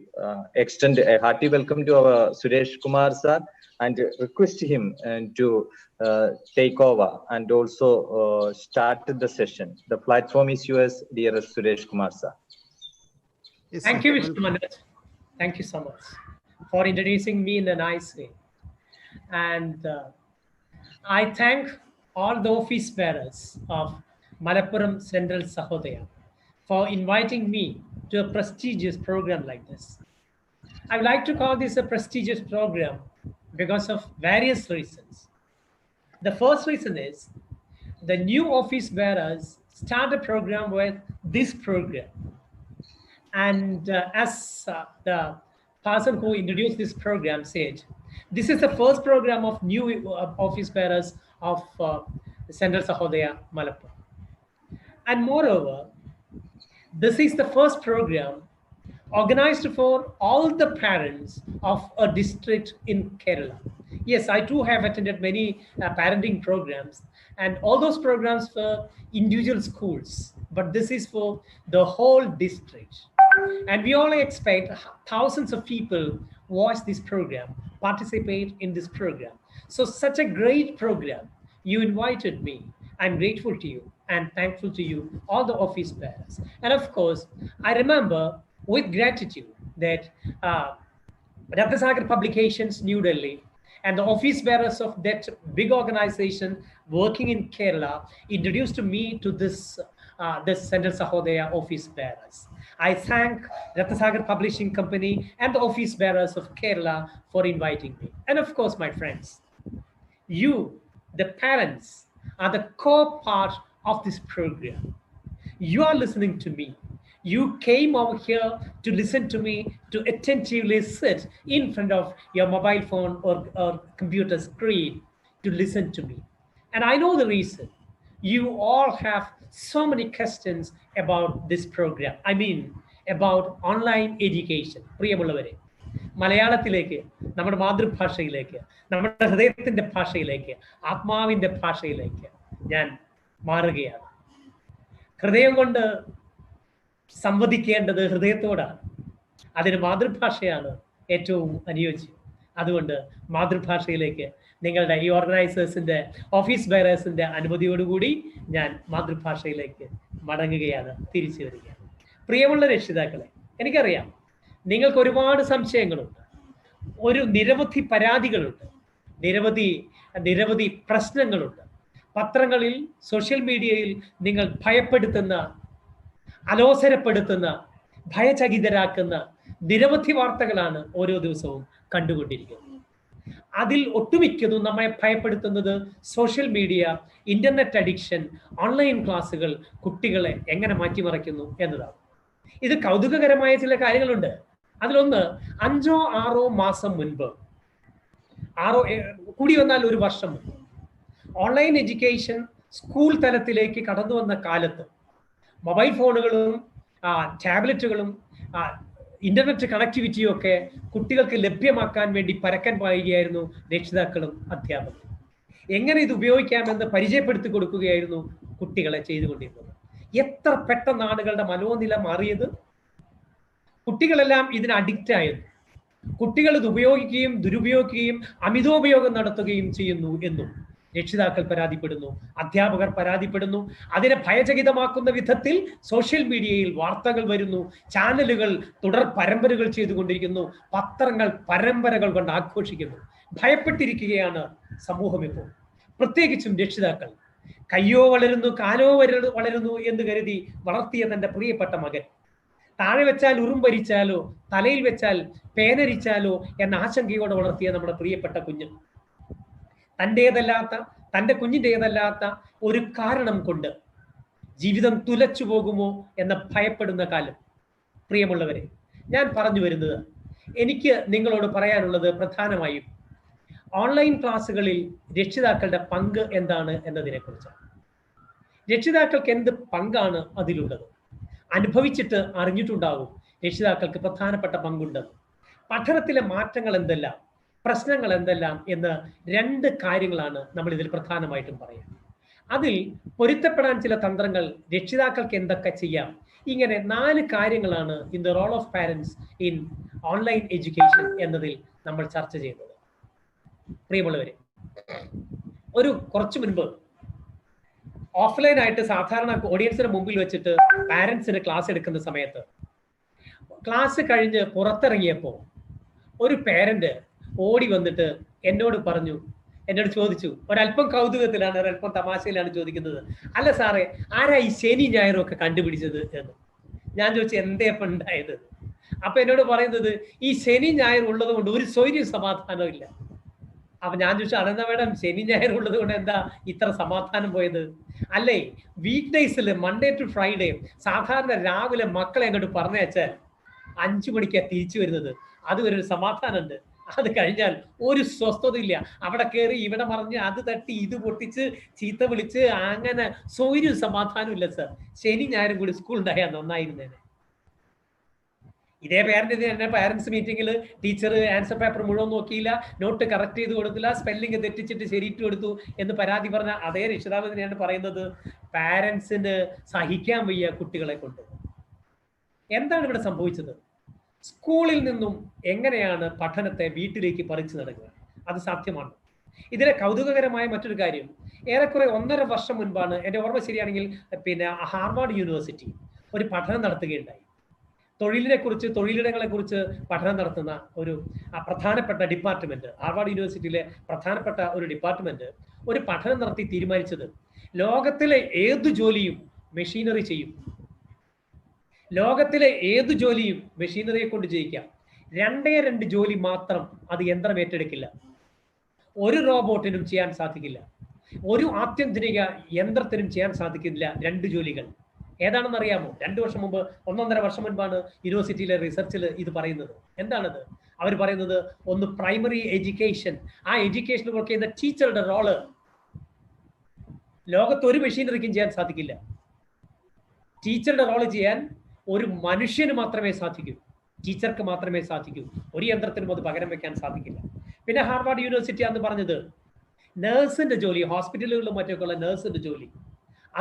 extend a hearty welcome to our Suresh Kumar sir, and request him to take over and also start the session. The platform is yours, dearest Suresh Kumar sir. Yes, Thank you, Mr. Manoj. Thank you so much for introducing me in a nice way. And I thank all the office bearers of Malappuram Central Sahodaya for inviting me to a prestigious program like this. I would like to call this a prestigious program because of various reasons. The first reason is the new office bearers start a program with this program. And as the person who introduced this program said, this is the first program of new office bearers of Central Sahodaya Malappuram. And moreover, this is the first program organized for all the parents of a district in Kerala. Yes, I too have attended many parenting programs, and all those programs for individual schools, but this is for the whole district. And we all expect thousands of people watch this program, participate in this program. So such a great program, you invited me. I'm grateful to you and thankful to you, all the office bearers. And of course, I remember with gratitude that Ratnasagar Publications, New Delhi, and the office bearers of that big organization working in Kerala introduced me to this Central Sahodaya office bearers. I thank Ratnasagar Publishing Company and the office bearers of Kerala for inviting me. And of course, my friends, you, the parents, are the core part of this program. You are listening to me. You came over here to listen to me, to attentively sit in front of your mobile phone or computer screen to listen to me. And I know the reason. You all have so many questions about this program. I mean, about online education. പ്രിയമുള്ളവരെ, മലയാളത്തിലേക്ക്, നമ്മുടെ മാതൃഭാഷയിലേക്ക്, നമ്മുടെ ഹൃദയത്തിന്റെ ഭാഷയിലേക്ക്, ആത്മാവിന്റെ ഭാഷയിലേക്ക് ഞാൻ മാറുകയാണ്. ഹൃദയം കൊണ്ട് സംവദിക്കേണ്ടത് ഹൃദയത്തോടാണ്. അതിന് മാതൃഭാഷയാണ് ഏറ്റവും അനുയോജ്യം. അതുകൊണ്ട് മാതൃഭാഷയിലേക്ക് നിങ്ങളുടെ ഈ ഓർഗനൈസേഴ്സിന്റെ ഓഫീസ് ബെയറേഴ്സിന്റെ അനുമതിയോടുകൂടി ഞാൻ മാതൃഭാഷയിലേക്ക് മടങ്ങുകയാണ്, തിരിച്ചു വരികയാണ്. പ്രിയമുള്ള രക്ഷിതാക്കളെ, എനിക്കറിയാം നിങ്ങൾക്ക് ഒരുപാട് സംശയങ്ങളുണ്ട്, ഒരു നിരവധി പരാതികളുണ്ട്. നിരവധി പ്രശ്നങ്ങളുണ്ട്. പത്രങ്ങളിൽ, സോഷ്യൽ മീഡിയയിൽ നിങ്ങൾ ഭയപ്പെടുത്തുന്ന, അലോസരപ്പെടുത്തുന്ന, ഭയചകിതരാക്കുന്ന നിരവധി വാർത്തകളാണ് ഓരോ ദിവസവും കണ്ടുകൊണ്ടിരിക്കുന്നത്. അതിൽ ഒട്ടുമിക്കതും നമ്മെ ഭയപ്പെടുത്തുന്നത് social media, internet addiction, online ക്ലാസ്സുകൾ കുട്ടികളെ എങ്ങനെ മാറ്റിമറിക്കുന്നു എന്നതാണ്. ഇത് കൗതുകകരമായ ചില കാര്യങ്ങളുണ്ട്. അതിലൊന്ന്, 5-6 മാസം മുൻപ്, കൂടി വന്നാൽ 1 വർഷം മുൻപ്, ഓൺലൈൻ എഡ്യൂക്കേഷൻ സ്കൂൾ തലത്തിലേക്ക് കടന്നു വന്ന കാലത്ത് മൊബൈൽ ഫോണുകളും ടാബ്ലറ്റുകളും ഇന്റർനെറ്റ് കണക്ടിവിറ്റിയും ഒക്കെ കുട്ടികൾക്ക് ലഭ്യമാക്കാൻ വേണ്ടി പരക്കം പായുകയായിരുന്നു രക്ഷിതാക്കളും അധ്യാപകരും. എങ്ങനെ ഇത് ഉപയോഗിക്കാമെന്ന് പരിചയപ്പെടുത്തി കൊടുക്കുകയായിരുന്നു കുട്ടികളെ ചെയ്തുകൊണ്ടിരുന്നത്. എത്ര പെട്ടെന്ന് ആളുകളുടെ മനോനില മാറിയത്! കുട്ടികളെല്ലാം ഇതിന് അഡിക്റ്റ് ആയത്. കുട്ടികൾ ഇത് ഉപയോഗിക്കുകയും ദുരുപയോഗിക്കുകയും അമിതോപയോഗം നടത്തുകയും ചെയ്യുന്നു എന്നും രക്ഷിതാക്കൾ പരാതിപ്പെടുന്നു, അധ്യാപകർ പരാതിപ്പെടുന്നു. അതിനെ ഭയചകിതമാക്കുന്ന വിധത്തിൽ സോഷ്യൽ മീഡിയയിൽ വാർത്തകൾ വരുന്നു, ചാനലുകൾ തുടർ പരമ്പരകൾ ചെയ്തുകൊണ്ടിരിക്കുന്നു, പത്രങ്ങൾ പരമ്പരകൾ കൊണ്ട് ആഘോഷിക്കുന്നു. ഭയപ്പെട്ടിരിക്കുകയാണ് സമൂഹം ഇപ്പോൾ, പ്രത്യേകിച്ചും രക്ഷിതാക്കൾ. കയ്യോ വളരുന്നു, കാലോ വളരുന്നു എന്ന് കരുതി വളർത്തിയ തന്റെ പ്രിയപ്പെട്ട മകൻ താഴെ വെച്ചാൽ ഉറുമ്പരിച്ചാലോ തലയിൽ വെച്ചാൽ പേനരിച്ചാലോ എന്ന ആശങ്കയോടെ വളർത്തിയ നമ്മുടെ പ്രിയപ്പെട്ട കുഞ്ഞ് തൻ്റെ കുഞ്ഞിൻ്റെതല്ലാത്ത ഒരു കാരണം കൊണ്ട് ജീവിതം തുലച്ചു പോകുമോ എന്ന ഭയപ്പെടുന്ന കാലം. പ്രിയമുള്ളവരെ, ഞാൻ പറഞ്ഞു വരുന്നത്, എനിക്ക് നിങ്ങളോട് പറയാനുള്ളത് പ്രധാനമായും ഓൺലൈൻ ക്ലാസ്സുകളിൽ രക്ഷിതാക്കളുടെ പങ്ക് എന്താണ് എന്നതിനെക്കുറിച്ചാണ്. രക്ഷിതാക്കൾക്ക് എന്ത് പങ്കാണ് അതിലുള്ളത്? അനുഭവിച്ചിട്ട് അറിഞ്ഞിട്ടുണ്ടാകും രക്ഷിതാക്കൾക്ക് പ്രധാനപ്പെട്ട പങ്കുണ്ട്. പഠനത്തിലെ മാറ്റങ്ങൾ എന്തെല്ലാം, പ്രശ്നങ്ങൾ എന്തെല്ലാം എന്ന് 2 കാര്യങ്ങളാണ് നമ്മൾ ഇതിൽ പ്രധാനമായിട്ടും പറയാം. അതിൽ പൊരുത്തപ്പെടാൻ ചില തന്ത്രങ്ങൾ രക്ഷിതാക്കൾക്ക് എന്തൊക്കെ ചെയ്യാം, ഇങ്ങനെ 4 കാര്യങ്ങളാണ് in the role of parents in online education എന്നതിൽ നമ്മൾ ചർച്ച ചെയ്യുന്നത്. പ്രിയമുള്ളവരെ, കുറച്ചു മുൻപ് ഓഫ്ലൈൻ ആയിട്ട് സാധാരണ ഓഡിയൻസിന് മുമ്പിൽ വെച്ചിട്ട് പാരന്റ്സിന് ക്ലാസ് എടുക്കുന്ന സമയത്ത്, ക്ലാസ് കഴിഞ്ഞ് പുറത്തിറങ്ങിയപ്പോൾ ഒരു പേരന്റ് ഓടി വന്നിട്ട് എന്നോട് ചോദിച്ചു, ഒരല്പം കൗതുകത്തിലാണ്, ഒരല്പം തമാശയിലാണ് ചോദിക്കുന്നത്, അല്ല സാറേ, ആരാ ഈ ശനി ഞായറും ഒക്കെ കണ്ടുപിടിച്ചത് എന്ന്. ഞാൻ ചോദിച്ചു, എന്തേ അപ്പം ഉണ്ടായത്? അപ്പൊ എന്നോട് പറയുന്നത്, ഈ ശനി ഞായർ ഉള്ളത് കൊണ്ട് ഒരു സ്വൈര്യം സമാധാനം ഇല്ല. അപ്പൊ ഞാൻ ചോദിച്ചു, അതെന്താ മേഡം, ശനി ഞായർ ഉള്ളത് കൊണ്ട് എന്താ ഇത്ര സമാധാനം പോയത്? അല്ലേ, വീക്ക് ഡേയ്സിൽ മൺഡേ ടു ഫ്രൈഡേ സാധാരണ രാവിലെ മക്കളെ അങ്ങോട്ട് പറഞ്ഞയച്ചാൽ 5 മണിക്കാണ് തിരിച്ചു വരുന്നത്. അതുവരെ ഒരു സമാധാനമുണ്ട്. അത് കഴിഞ്ഞാൽ ഒരു സ്വസ്ഥതയില്ല. അവിടെ കയറി ഇവിടെ മറിഞ്ഞ് അത് തട്ടി ഇത് പൊട്ടിച്ച് ചീത്ത വിളിച്ച് അങ്ങനെ സ്വൈര്യം സമാധാനം ഇല്ല സർ. ശനി ഞായറും കൂടി സ്കൂൾ ഉണ്ടായാൽ നന്നായിരുന്നേനെ. ഇതേ പാരന്റ്സ് മീറ്റിംഗിൽ ടീച്ചർ ആൻസർ പേപ്പർ മുഴുവൻ നോക്കിയില്ല, നോട്ട് കറക്റ്റ് ചെയ്ത് കൊടുത്തില്ല, സ്പെല്ലിംഗ് തെറ്റിച്ചിട്ട് ശരിയിട്ട് കൊടുത്തു എന്ന് പരാതി പറഞ്ഞ അതേ രക്ഷിതാവ് തന്നെയാണ് പറയുന്നത്, പാരന്റ്സിന് സഹിക്കാൻ വയ്യ കുട്ടികളെ കൊണ്ട്. എന്താണ് ഇവിടെ സംഭവിച്ചത്? സ്കൂളിൽ നിന്നും എങ്ങനെയാണ് പഠനത്തെ വീട്ടിലേക്ക് പറിച്ചു നടക്കുക? അത് സാധ്യമാണ്. ഇതിലെ കൗതുകകരമായ മറ്റൊരു കാര്യം, ഏറെക്കുറെ 1.5 വർഷം മുൻപാണ്, എൻ്റെ ഓർമ്മ ശരിയാണെങ്കിൽ, ഹാർവാർഡ് യൂണിവേഴ്സിറ്റി ഒരു പഠനം നടത്തുകയുണ്ടായി. തൊഴിലിടങ്ങളെ കുറിച്ച് പഠനം നടത്തുന്ന ഒരു പ്രധാനപ്പെട്ട ഡിപ്പാർട്ട്മെന്റ്, ഹാർവാർഡ് യൂണിവേഴ്സിറ്റിയിലെ പ്രധാനപ്പെട്ട ഒരു ഡിപ്പാർട്ട്മെന്റ് ഒരു പഠനം നടത്തി തീരുമാനിച്ചത്, ലോകത്തിലെ ഏതു ജോലിയും മെഷീനറി ചെയ്യും. ലോകത്തിലെ ഏതു ജോലിയും മെഷീനറിയെ കൊണ്ട് ചെയ്യിക്കാം. 2 ജോലി മാത്രം അത് യന്ത്രം ഏറ്റെടുക്കില്ല. ഒരു റോബോട്ടിനും ചെയ്യാൻ സാധിക്കില്ല, ഒരു ആത്യന്തിക യന്ത്രത്തിനും ചെയ്യാൻ സാധിക്കില്ല 2 ജോലികൾ. ഏതാണെന്ന് അറിയാമോ? 2 വർഷം മുമ്പ്, 1.5 വർഷം മുൻപാണ് യൂണിവേഴ്സിറ്റിയിലെ റിസർച്ചിൽ ഇത് പറയുന്നത്. എന്താണത്? അവർ പറയുന്നത്, ഒന്ന് പ്രൈമറി എഡ്യൂക്കേഷൻ, ആ എഡ്യൂക്കേഷനിൽ വർക്ക് ചെയ്യുന്ന ടീച്ചറുടെ റോള് ലോകത്ത് ഒരു മെഷീനറിക്കും ചെയ്യാൻ സാധിക്കില്ല. ടീച്ചറുടെ റോള് ചെയ്യാൻ ഒരു മനുഷ്യന് മാത്രമേ സാധിക്കൂ, ടീച്ചർക്ക് മാത്രമേ സാധിക്കൂ. ഒരു യന്ത്രത്തിനും അത് പകരം വെക്കാൻ സാധിക്കില്ല. പിന്നെ ഹാർവാർഡ് യൂണിവേഴ്സിറ്റി അന്ന് പറഞ്ഞത്, നേഴ്സിന്റെ ജോലി, ഹോസ്പിറ്റലുകളിലും മറ്റൊക്കെ ഉള്ള നേഴ്സിന്റെ ജോലി,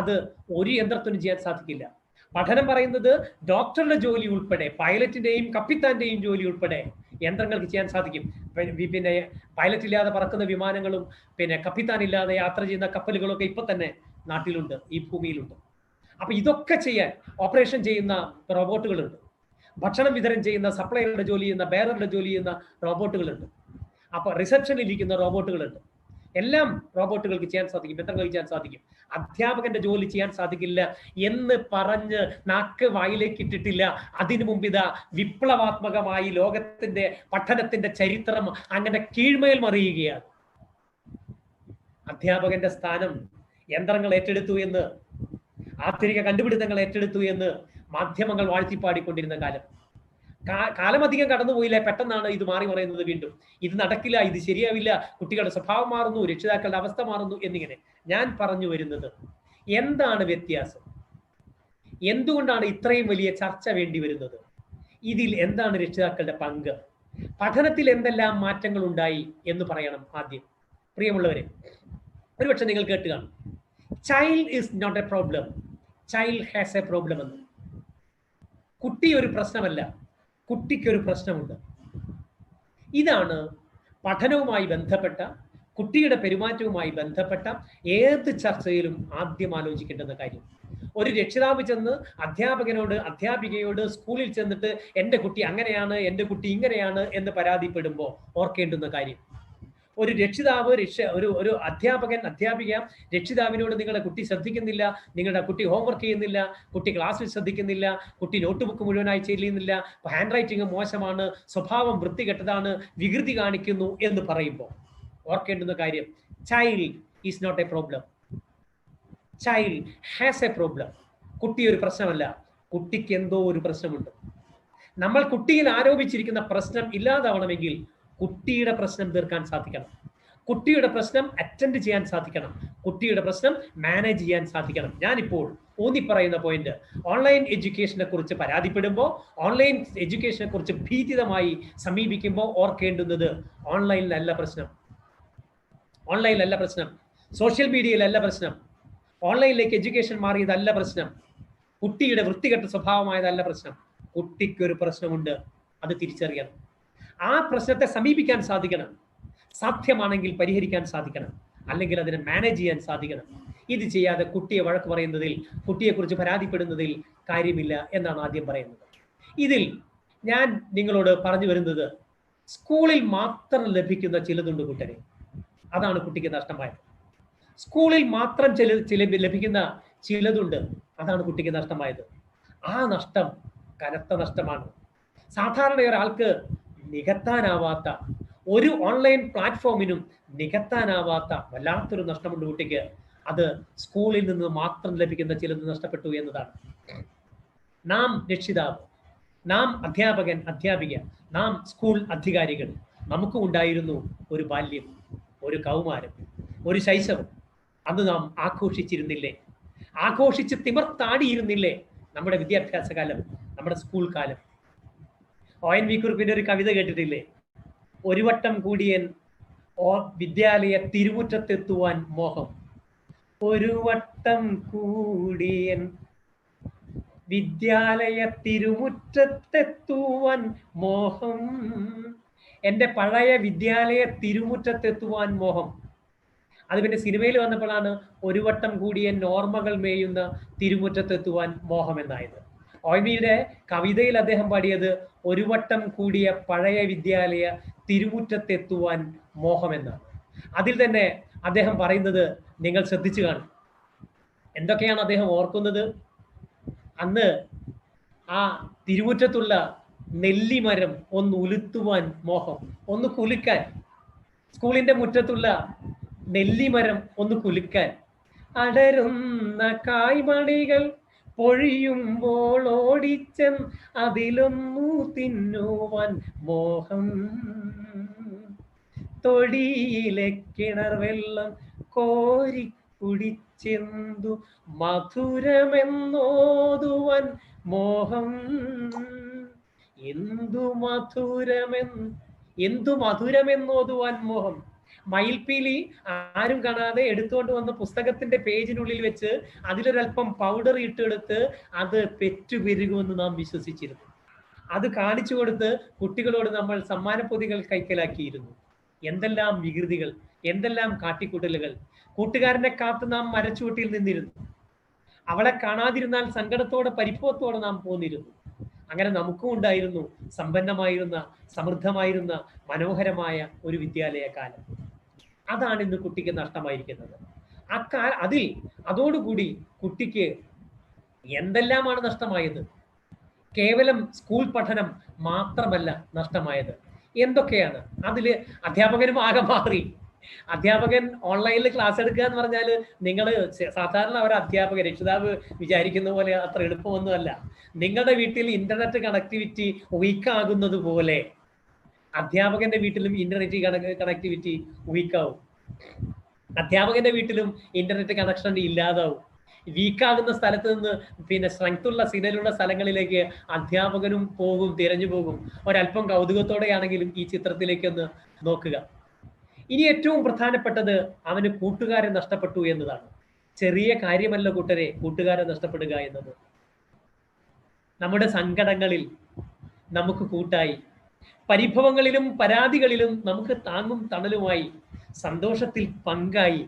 അത് ഒരു യന്ത്രത്തിനും ചെയ്യാൻ സാധിക്കില്ല. പഠനം പറയുന്നത് ഡോക്ടറുടെ ജോലി ഉൾപ്പെടെ, പൈലറ്റിന്റെയും കപ്പിത്താന്റെയും ജോലി ഉൾപ്പെടെ യന്ത്രങ്ങൾക്ക് ചെയ്യാൻ സാധിക്കും. പിന്നെ പൈലറ്റ് ഇല്ലാതെ പറക്കുന്ന വിമാനങ്ങളും കപ്പിത്താൻ ഇല്ലാതെ യാത്ര ചെയ്യുന്ന കപ്പലുകളൊക്കെ ഇപ്പൊ തന്നെ നാട്ടിലുണ്ട്, ഈ ഭൂമിയിലുണ്ട്. അപ്പൊ ഇതൊക്കെ ചെയ്യാൻ ഓപ്പറേഷൻ ചെയ്യുന്ന റോബോട്ടുകളുണ്ട്, ഭക്ഷണം വിതരണം ചെയ്യുന്ന സപ്ലൈകളുടെ ജോലി ചെയ്യുന്ന, ബെയറുടെ ജോലി ചെയ്യുന്ന റോബോട്ടുകളുണ്ട്. അപ്പൊ റിസപ്ഷനിൽ ഇരിക്കുന്ന റോബോട്ടുകളുണ്ട്. എല്ലാം റോബോട്ടുകൾക്ക് ചെയ്യാൻ സാധിക്കും, യന്ത്രങ്ങൾക്ക് ചെയ്യാൻ സാധിക്കും. അധ്യാപകന്റെ ജോലി ചെയ്യാൻ സാധിക്കില്ല എന്ന് പറഞ്ഞ് നാക്ക് വായിലേക്ക് ഇട്ടിട്ടില്ല. അതിനു മുമ്പ് ഇതാ വിപ്ലവാത്മകമായി ലോകത്തിന്റെ പഠനത്തിന്റെ ചരിത്രം അങ്ങനെ കീഴ്മേൽ മറിയുകയാണ്. അധ്യാപകന്റെ സ്ഥാനം യന്ത്രങ്ങൾ ഏറ്റെടുത്തു എന്ന്, ആധുനിക കണ്ടുപിടുത്തങ്ങൾ ഏറ്റെടുത്തു എന്ന് മാധ്യമങ്ങൾ വാഴ്ത്തിപ്പാടിക്കൊണ്ടിരുന്ന കാലം. കാലം അധികം കടന്നുപോയില്ല, പെട്ടെന്നാണ് ഇത് മാറി പറയുന്നത്. വീണ്ടും ഇത് നടക്കില്ല, ഇത് ശരിയാവില്ല, കുട്ടികളുടെ സ്വഭാവം മാറുന്നു, രക്ഷിതാക്കളുടെ അവസ്ഥ മാറുന്നു എന്നിങ്ങനെ. ഞാൻ പറഞ്ഞു വരുന്നത്, എന്താണ് വ്യത്യാസം? എന്തുകൊണ്ടാണ് ഇത്രയും വലിയ ചർച്ച വേണ്ടി വരുന്നത്? ഇതിൽ എന്താണ് രക്ഷിതാക്കളുടെ പങ്ക്? പഠനത്തിൽ എന്തെല്ലാം മാറ്റങ്ങൾ ഉണ്ടായി എന്ന് പറയണം ആദ്യം. പ്രിയമുള്ളവരെ, ഒരുപക്ഷെ നിങ്ങൾ കേട്ട് കാണും, child is not a problem, child has a problem എന്ന്. കുട്ടി ഒരു പ്രശ്നമല്ല, കുട്ടിക്കൊരു പ്രശ്നമുണ്ട്. ഇതാണ് പഠനവുമായി ബന്ധപ്പെട്ട, കുട്ടിയുടെ പെരുമാറ്റവുമായി ബന്ധപ്പെട്ട ഏത് ചർച്ചയിലും ആദ്യം ആലോചിക്കേണ്ടുന്ന കാര്യം. ഒരു രക്ഷിതാവ് ചെന്ന് അധ്യാപകനോട്, അധ്യാപികയോട് സ്കൂളിൽ ചെന്നിട്ട് എൻ്റെ കുട്ടി അങ്ങനെയാണ്, എൻ്റെ കുട്ടി ഇങ്ങനെയാണ് എന്ന് പരാതിപ്പെടുമ്പോൾ ഓർക്കേണ്ടുന്ന കാര്യം, ഒരു രക്ഷിതാവ് ഒരു അധ്യാപകൻ, അധ്യാപിക രക്ഷിതാവിനോട് നിങ്ങളുടെ കുട്ടി ശ്രദ്ധിക്കുന്നില്ല, നിങ്ങളുടെ കുട്ടി ഹോംവർക്ക് ചെയ്യുന്നില്ല, കുട്ടി ക്ലാസ്സിൽ ശ്രദ്ധിക്കുന്നില്ല, കുട്ടി നോട്ട് ബുക്ക് മുഴുവനായി ചെയ്യുന്നില്ല, ഹാൻഡ് റൈറ്റിംഗ് മോശമാണ്, സ്വഭാവം വൃത്തികെട്ടതാണ്, വികൃതി കാണിക്കുന്നു എന്ന് പറയുമ്പോൾ ഓർക്കേണ്ടുന്ന കാര്യം, child is not a problem, child has a problem. കുട്ടി ഒരു പ്രശ്നമല്ല, കുട്ടിക്ക് എന്തോ ഒരു പ്രശ്നമുണ്ട്. നമ്മൾ കുട്ടിയിൽ ആരോപിച്ചിരിക്കുന്ന പ്രശ്നം ഇല്ലാതാവണമെങ്കിൽ കുട്ടിയുടെ പ്രശ്നം തീർക്കാൻ സാധിക്കണം, കുട്ടിയുടെ പ്രശ്നം അറ്റൻഡ് ചെയ്യാൻ സാധിക്കണം, കുട്ടിയുടെ പ്രശ്നം മാനേജ് ചെയ്യാൻ സാധിക്കണം. ഞാനിപ്പോൾ ഊന്നി പറയുന്ന പോയിന്റ്, ഓൺലൈൻ എഡ്യൂക്കേഷനെ കുറിച്ച് പരാതിപ്പെടുമ്പോൾ, ഓൺലൈൻ എഡ്യൂക്കേഷനെ കുറിച്ച് ഭീതിതമായി സമീപിക്കുമ്പോൾ ഓർക്കേണ്ടുന്നത്, ഓൺലൈനിലല്ല പ്രശ്നം, ഓൺലൈനിലല്ല പ്രശ്നം, സോഷ്യൽ മീഡിയയിലല്ല പ്രശ്നം, ഓൺലൈനിലേക്ക് എഡ്യൂക്കേഷൻ മാറിയതല്ല പ്രശ്നം, കുട്ടിയുടെ വൃത്തികെട്ട സ്വഭാവമായതല്ല പ്രശ്നം. കുട്ടിക്കൊരു പ്രശ്നമുണ്ട്, അത് തിരിച്ചറിയണം. ആ പ്രശ്നത്തെ സമീപിക്കാൻ സാധിക്കണം, സാധ്യമാണെങ്കിൽ പരിഹരിക്കാൻ സാധിക്കണം, അല്ലെങ്കിൽ അതിനെ മാനേജ് ചെയ്യാൻ സാധിക്കണം. ഇത് ചെയ്യാതെ കുട്ടിയെ വഴക്ക് പറയുന്നതിൽ, കുട്ടിയെക്കുറിച്ച് പരാതിപ്പെടുന്നതിൽ കാര്യമില്ല എന്നാണ് ആദ്യം പറയുന്നത്. ഇതിൽ ഞാൻ നിങ്ങളോട് പറഞ്ഞു വരുന്നത്, സ്കൂളിൽ മാത്രം ലഭിക്കുന്ന ചിലതുണ്ട് കൂട്ടരെ, അതാണ് കുട്ടിക്ക് നഷ്ടമായത്. സ്കൂളിൽ മാത്രം ലഭിക്കുന്ന ചിലതുണ്ട്, അതാണ് കുട്ടിക്ക് നഷ്ടമായത്. ആ നഷ്ടം കനത്ത നഷ്ടമാണ്. സാധാരണ ഒരാൾക്ക് നികത്താനാവാത്ത, ഒരു ഓൺലൈൻ പ്ലാറ്റ്ഫോമിനും നികത്താനാവാത്ത വല്ലാത്തൊരു നഷ്ടമുണ്ട് കുട്ടിക്ക്. അത് സ്കൂളിൽ നിന്ന് മാത്രം ലഭിക്കുന്ന ചിലത് നഷ്ടപ്പെട്ടു എന്നതാണ്. നാം രക്ഷിതാവ്, നാം അധ്യാപകൻ, അധ്യാപിക, നാം സ്കൂൾ അധികാരികൾ, നമുക്ക് ഉണ്ടായിരുന്നു ഒരു ബാല്യം, ഒരു കൗമാരം, ഒരു ശൈശവം. അന്ന് നാം ആഘോഷിച്ചിരുന്നില്ലേ? ആഘോഷിച്ച് തിമിർത്താടിയിരുന്നില്ലേ നമ്മുടെ വിദ്യാഭ്യാസ കാലം, നമ്മുടെ സ്കൂൾ കാലം? ONV കുറുപ്പിന്റെ ഒരു കവിത കേട്ടിട്ടില്ലേ? ഒരു വട്ടം കൂടിയൻ വിദ്യാലയ തിരുമുറ്റത്തെത്തുവാൻ മോഹം, ഒരു വട്ടം കൂടിയൻ വിദ്യാലയ തിരുമുറ്റത്തെത്തുവാൻ മോഹം, എൻ്റെ പഴയ വിദ്യാലയ തിരുമുറ്റത്തെത്തുവാൻ മോഹം. അത് പിന്നെ സിനിമയിൽ വന്നപ്പോഴാണ് ഒരു വട്ടം കൂടിയൻ ഓർമ്മകൾ മേയുന്ന തിരുമുറ്റത്തെത്തുവാൻ മോഹം എന്നായത്. ONVയുടെ കവിതയിൽ അദ്ദേഹം പാടിയത് ഒരു വട്ടം കൂടിയ പഴയ വിദ്യാലയ തിരുമുറ്റത്തെത്തുവാൻ മോഹമെന്നാണ്. അതിൽ തന്നെ അദ്ദേഹം പറയുന്നത് നിങ്ങൾ ശ്രദ്ധിച്ചു കാണും. എന്തൊക്കെയാണ് അദ്ദേഹം ഓർക്കുന്നത്? അന്ന് ആ തിരുമുറ്റത്തുള്ള നെല്ലിമരം ഒന്ന് ഉലുത്തുവാൻ മോഹം, ഒന്ന് കുലുക്കാൻ. സ്കൂളിന്റെ മുറ്റത്തുള്ള നെല്ലിമരം ഒന്ന് കുലുക്കാൻ. അടരുന്ന കായ്മണികൾ പൊഴിയുമ്പോൾ ഓടിച്ചൻ അതിലൊന്നു തിന്നുവാൻ മോഹം, തൊടിയിലെ കിണർ വെള്ളം കോരി കുടിച്ചെന്തു മധുരമെന്നോതുവാൻ മോഹം, എന്തു മധുരമെന്നോതുവാൻ മോഹം. മയിൽപ്പീലി ആരും കാണാതെ എടുത്തുകൊണ്ട് വന്ന പുസ്തകത്തിന്റെ പേജിനുള്ളിൽ വെച്ച് അതിലൊരൽപ്പം പൗഡർ ഇട്ടെടുത്ത് അത് പെറ്റുപെരുകുമെന്ന് നാം വിശ്വസിച്ചിരുന്നു. അത് കാണിച്ചു കൊടുത്ത് കുട്ടികളോട് നമ്മൾ സമ്മാനപ്പൊതികൾ കൈക്കലാക്കിയിരുന്നു. എന്തെല്ലാം വികൃതികൾ, എന്തെല്ലാം കാട്ടിക്കൂട്ടലുകൾ. കൂട്ടുകാരനെ കാത്ത് നാം മരച്ചുവട്ടിൽ നിന്നിരുന്നു. അവളെ കാണാതിരുന്നാൽ സങ്കടത്തോടെ പരിഭവത്തോടെ നാം പോന്നിരുന്നു. അങ്ങനെ നമുക്കും ഉണ്ടായിരുന്നു സമ്പന്നമായിരുന്ന, സമൃദ്ധമായിരുന്ന, മനോഹരമായ ഒരു വിദ്യാലയ കാലം. അതാണ് ഇന്ന് കുട്ടിക്ക് നഷ്ടമായിരിക്കുന്നത്. അതോടുകൂടി കുട്ടിക്ക് എന്തെല്ലാമാണ് നഷ്ടമായത്? കേവലം സ്കൂൾ പഠനം മാത്രമല്ല നഷ്ടമായത്. എന്തൊക്കെയാണ്? അതില് അധ്യാപകനും ആകെ മാറി. അധ്യാപകൻ ഓൺലൈനിൽ ക്ലാസ് എടുക്കുക എന്ന് പറഞ്ഞാൽ നിങ്ങൾ സാധാരണ ഒരു അധ്യാപകൻ, രക്ഷിതാവ് വിചാരിക്കുന്ന പോലെ അത്ര എളുപ്പമൊന്നുമല്ല. നിങ്ങളുടെ വീട്ടിൽ ഇന്റർനെറ്റ് കണക്ടിവിറ്റി വീക്കാകുന്നത് പോലെ അധ്യാപകന്റെ വീട്ടിലും ഇന്റർനെറ്റ് കണക്ടിവിറ്റി വീക്കാവും. അധ്യാപകന്റെ വീട്ടിലും ഇന്റർനെറ്റ് കണക്ഷൻ ഇല്ലാതാവും. വീക്കാകുന്ന സ്ഥലത്ത് നിന്ന് സ്ട്രെങ്ത് ഉള്ള സിഗ്നലുള്ള സ്ഥലങ്ങളിലേക്ക് അധ്യാപകനും പോകും, തിരഞ്ഞു പോകും. ഒരല്പം കൗതുകത്തോടെയാണെങ്കിലും ഈ ചിത്രത്തിലേക്ക് ഒന്ന് നോക്കുക. ഇനി ഏറ്റവും പ്രധാനപ്പെട്ടത് അവന് കൂട്ടുകാരെ നഷ്ടപ്പെട്ടു എന്നതാണ്. ചെറിയ കാര്യമല്ല കൂട്ടരെ കൂട്ടുകാരെ നഷ്ടപ്പെടുക എന്നത്. നമ്മുടെ സങ്കടങ്ങളിൽ നമുക്ക് കൂട്ടായി, പരിഭവങ്ങളിലും പരാതികളിലും നമുക്ക് താങ്ങും തണലുമായി, സന്തോഷത്തിൽ പങ്കായി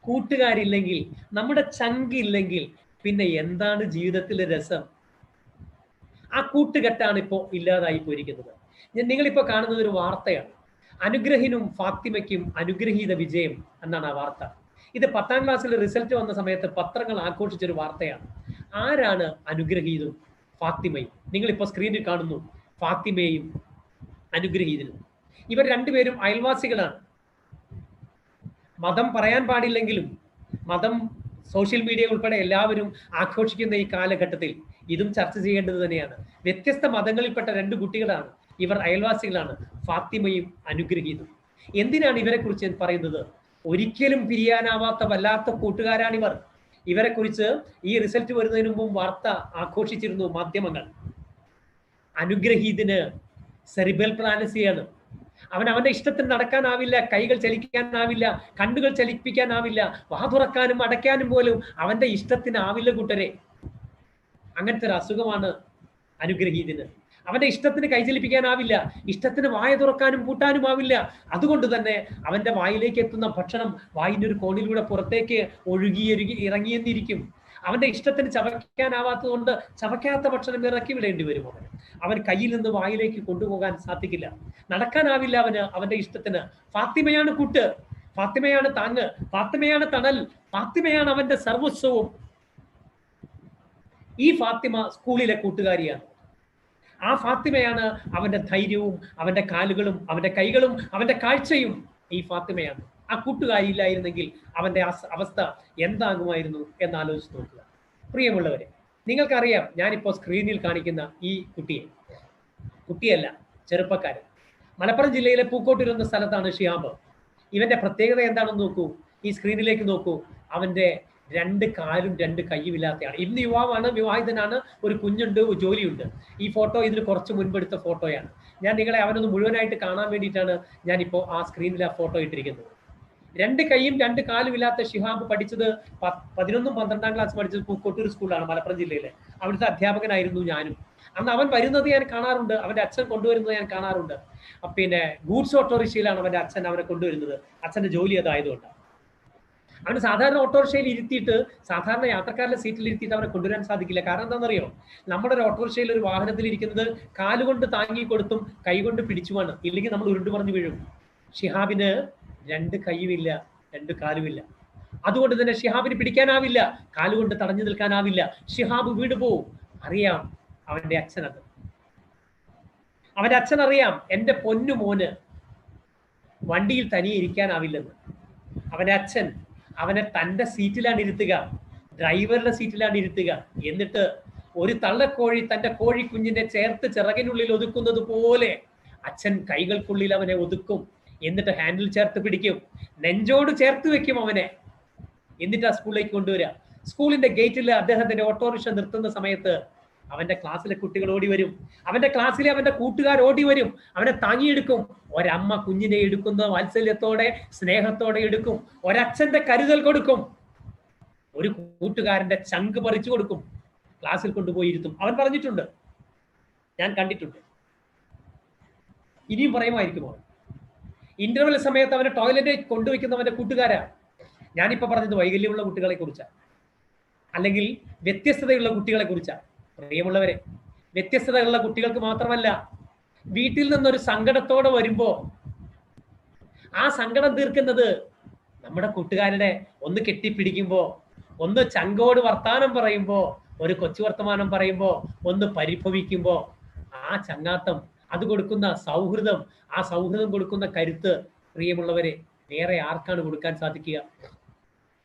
കൂട്ടുകാരില്ലെങ്കിൽ, നമ്മുടെ ചങ്കില്ലെങ്കിൽ പിന്നെ എന്താണ് ജീവിതത്തിലെ രസം? ആ കൂട്ടുകെട്ടാണ് ഇപ്പോൾ ഇല്ലാതായി പോയിരിക്കുന്നത്. നിങ്ങളിപ്പോൾ കാണുന്നത് ഒരു വാർത്തയാണ്. അനുഗ്രഹിനും ഫാത്തിമയ്ക്കും അനുഗ്രഹീത വിജയം എന്നാണ് ആ വാർത്ത. ഇത് 10ാം ക്ലാസ്സിൽ റിസൾട്ട് വന്ന സമയത്ത് പത്രങ്ങൾ ആഘോഷിച്ചൊരു വാർത്തയാണ്. ആരാണ് അനുഗ്രഹീതും ഫാത്തിമയും? നിങ്ങളിപ്പോൾ സ്ക്രീനിൽ കാണുന്നു ഫാത്തിമയും അനുഗ്രഹീതനും. ഇവർ രണ്ടുപേരും അയൽവാസികളാണ്. മതം പറയാൻ പാടില്ലെങ്കിലും മതം സോഷ്യൽ മീഡിയ ഉൾപ്പെടെ എല്ലാവരും ആഘോഷിക്കുന്ന ഈ കാലഘട്ടത്തിൽ ഇതും ചർച്ച ചെയ്യേണ്ടത് തന്നെയാണ്. വ്യത്യസ്ത മതങ്ങളിൽപ്പെട്ട രണ്ട് കുട്ടികളാണ് ഇവർ, അയൽവാസികളാണ്, ഫാത്തിമയും അനുഗ്രഹീതും. എന്തിനാണ് ഇവരെ കുറിച്ച് ഞാൻ പറയുന്നത്? ഒരിക്കലും പിരിയാനാവാത്ത വല്ലാത്ത കൂട്ടുകാരാണിവർ. ഇവരെ കുറിച്ച് ഈ റിസൾട്ട് വരുന്നതിന് മുമ്പും വാർത്ത ആഘോഷിച്ചിരുന്നു മാധ്യമങ്ങൾ. അനുഗ്രഹീതിന് സെറിബ്രൽ പാരലിസിയാണ്. അവന്റെ ഇഷ്ടത്തിന് നടക്കാനാവില്ല, കൈകൾ ചലിക്കാനാവില്ല, കണ്ണുകൾ ചലിപ്പിക്കാനാവില്ല, വാ തുറക്കാനും അടയ്ക്കാനും പോലും അവന്റെ ഇഷ്ടത്തിനാവില്ല കൂട്ടരെ. അങ്ങനത്തെ ഒരു അസുഖമാണ് അനുഗ്രഹീതിന്. അവന്റെ ഇഷ്ടത്തിന് കൈ ചലിപ്പിക്കാനാവില്ല, ഇഷ്ടത്തിന് വായ തുറക്കാനും പൂട്ടാനും ആവില്ല. അതുകൊണ്ട് തന്നെ അവന്റെ വായിലേക്ക് എത്തുന്ന ഭക്ഷണം വായിന്റെ ഒരു കോണിലൂടെ പുറത്തേക്ക് ഒഴുകി ഇറങ്ങിയെന്നിരിക്കും. അവന്റെ ഇഷ്ടത്തിന് ചവയ്ക്കാനാവാത്തത് കൊണ്ട് ചവയ്ക്കാത്ത ഭക്ഷണം ഇറക്കി വിടേണ്ടി വരും. അവൻ കയ്യിൽ നിന്ന് വായിലേക്ക് കൊണ്ടുപോകാൻ സാധിക്കില്ല, നടക്കാനാവില്ല അവന് അവന്റെ ഇഷ്ടത്തിന്. ഫാത്തിമയാണ് കൂട്ട്, ഫാത്തിമയാണ് താങ്ങ്, ഫാത്തിമയാണ് തണൽ, ഫാത്തിമയാണ് അവന്റെ സർവസ്വവും. ഈ ഫാത്തിമ സ്കൂളിലെ കൂട്ടുകാരിയാണ്. ആ ഫാത്തിമയാണ് അവന്റെ ധൈര്യവും അവന്റെ കാലുകളും അവന്റെ കൈകളും അവന്റെ കാഴ്ചയും. ഈ ഫാത്തിമയാണ്. ആ കൂട്ടുകാരി ഇല്ലായിരുന്നെങ്കിൽ അവന്റെ അവസ്ഥ എന്താകുമായിരുന്നു എന്നാലോചിച്ച് നോക്കുക. പ്രിയമുള്ളവരെ, നിങ്ങൾക്കറിയാം ഞാനിപ്പോൾ സ്ക്രീനിൽ കാണിക്കുന്ന ഈ കുട്ടിയല്ല, ചെറുപ്പക്കാരൻ. മലപ്പുറം ജില്ലയിലെ പൂക്കോട്ടൂർ എന്ന സ്ഥലത്താണ് ഷിഹാബ്. ഇവന്റെ പ്രത്യേകത എന്താണെന്ന് നോക്കൂ, ഈ സ്ക്രീനിലേക്ക് നോക്കൂ. അവന്റെ 2 കാലും 2 കൈയും ഇല്ലാത്തയാണ്. ഇന്ന് യുവാവാണ്, വിവാഹിതനാണ്, ഒരു കുഞ്ഞുണ്ട്, ജോലിയുണ്ട്. ഈ ഫോട്ടോ ഇതിന് കുറച്ച് മുൻപെടുത്ത ഫോട്ടോയാണ്. ഞാൻ നിങ്ങളെ അവനൊന്ന് മുഴുവനായിട്ട് കാണാൻ വേണ്ടിയിട്ടാണ് ഞാനിപ്പോൾ ആ സ്ക്രീനിൽ ആ ഫോട്ടോ ഇട്ടിരിക്കുന്നത്. 2 കൈയും 2 കാലും ഇല്ലാത്ത ഷിഹാബ് പഠിച്ചത് 11ഉം 12ാം ക്ലാസ് പഠിച്ചത് പൂക്കോട്ടൂർ സ്കൂളാണ്, മലപ്പുറം ജില്ലയിലെ. അവിടുത്തെ അധ്യാപകനായിരുന്നു ഞാനും. അന്ന് അവൻ വരുന്നത് ഞാൻ കാണാറുണ്ട്, അവന്റെ അച്ഛൻ കൊണ്ടുവരുന്നത് ഞാൻ കാണാറുണ്ട്. ഗൂഡ്സ് ഓട്ടോറിക്ഷയിലാണ് അവന്റെ അച്ഛൻ അവനെ കൊണ്ടുവരുന്നത്. അച്ഛന്റെ ജോലി അതായതുകൊണ്ട് അവന് സാധാരണ ഓട്ടോറിക്ഷയിൽ ഇരുത്തിയിട്ട്, സാധാരണ യാത്രക്കാരുടെ സീറ്റിൽ ഇരുത്തിയിട്ട് അവനെ കൊണ്ടുവരാൻ സാധിക്കില്ല. കാരണം എന്താണെന്നറിയോ? നമ്മുടെ ഒരു ഓട്ടോറിക്ഷയിൽ ഒരു വാഹനത്തിൽ ഇരിക്കുന്നത് കാലുകൊണ്ട് താങ്ങി കൊടുത്തും കൈകൊണ്ട് പിടിച്ചുമാണ്, ഇല്ലെങ്കിൽ നമ്മൾ ഉരുണ്ടു പറഞ്ഞു വീഴും. ഷിഹാബിന് 2 കൈയുമില്ല, 2 കാലുമില്ല. അതുകൊണ്ട് തന്നെ ഷിഹാബിന് പിടിക്കാനാവില്ല, കാലുകൊണ്ട് തടഞ്ഞു നിൽക്കാനാവില്ല. ഷിഹാബ് വീട് പോവും. അറിയാം അവന്റെ അച്ഛനത്. അവന്റെ അച്ഛൻ അറിയാം എന്റെ പൊന്നു മോന് വണ്ടിയിൽ തനിയെ ഇരിക്കാനാവില്ലെന്ന്. അവന്റെ അച്ഛൻ അവനെ തന്റെ സീറ്റിലാണ് ഇരുത്തുക, ഡ്രൈവറുടെ സീറ്റിലാണ് ഇരുത്തുക. എന്നിട്ട് ഒരു തള്ളക്കോഴി തന്റെ കോഴിക്കുഞ്ഞിനെ ചേർത്ത് ചിറകിനുള്ളിൽ ഒതുക്കുന്നത് പോലെ അച്ഛൻ കൈകൾക്കുള്ളിൽ അവനെ ഒതുക്കും. എന്നിട്ട് ഹാൻഡിൽ ചേർത്ത് പിടിക്കും, നെഞ്ചോട് ചേർത്ത് വെക്കും അവനെ. എന്നിട്ട് ആ സ്കൂളിലേക്ക് കൊണ്ടുവരിക. സ്കൂളിന്റെ ഗേറ്റിൽ അദ്ദേഹത്തിന്റെ ഓട്ടോറിക്ഷ നിർത്തുന്ന സമയത്ത് അവന്റെ ക്ലാസ്സിലെ കുട്ടികൾ ഓടി വരും, അവന്റെ ക്ലാസ്സിലെ അവന്റെ കൂട്ടുകാർ ഓടി വരും, അവനെ താങ്ങിയെടുക്കും. ഒരമ്മ കുഞ്ഞിനെ എടുക്കുന്ന വാത്സല്യത്തോടെ സ്നേഹത്തോടെ എടുക്കും, ഒരച്ഛന്റെ കരുതൽ കൊടുക്കും, ഒരു കൂട്ടുകാരന്റെ ചങ്ക് പറിച്ചു കൊടുക്കും, ക്ലാസ്സിൽ കൊണ്ടുപോയി ഇരുത്തും. അവൻ പറഞ്ഞിട്ടുണ്ട്, ഞാൻ കണ്ടിട്ടുണ്ട്, ഇനിയും പറയുമായിരിക്കും. അവൻ ഇന്റർവെൽ സമയത്ത് അവനെ ടോയ്ലറ്റിൽ കൊണ്ടുവയ്ക്കുന്നവന്റെ കൂട്ടുകാരാ. ഞാനിപ്പോ പറഞ്ഞത് വൈകല്യമുള്ള കുട്ടികളെ കുറിച്ചാണ്, അല്ലെങ്കിൽ വ്യത്യസ്തതയുള്ള കുട്ടികളെ കുറിച്ചാണ്. പ്രിയമുള്ളവരെ, വ്യത്യസ്തതകളുള്ള കുട്ടികൾക്ക് മാത്രമല്ല, വീട്ടിൽ നിന്നൊരു സങ്കടത്തോടെ വരുമ്പോ ആ സങ്കടം തീർക്കുന്നത് നമ്മുടെ കൂട്ടുകാരുടെ ഒന്ന് കെട്ടിപ്പിടിക്കുമ്പോ, ഒന്ന് ചങ്കോട് വർത്താനം പറയുമ്പോ, ഒരു കൊച്ചു വർത്തമാനം പറയുമ്പോ, ഒന്ന് പരിഭവിക്കുമ്പോ, ആ ചങ്ങാത്തം, അത് കൊടുക്കുന്ന സൗഹൃദം, ആ സൗഹൃദം കൊടുക്കുന്ന കരുത്ത്, പ്രിയമുള്ളവരെ, വേറെ ആർക്കാണ് കൊടുക്കാൻ സാധിക്കുക?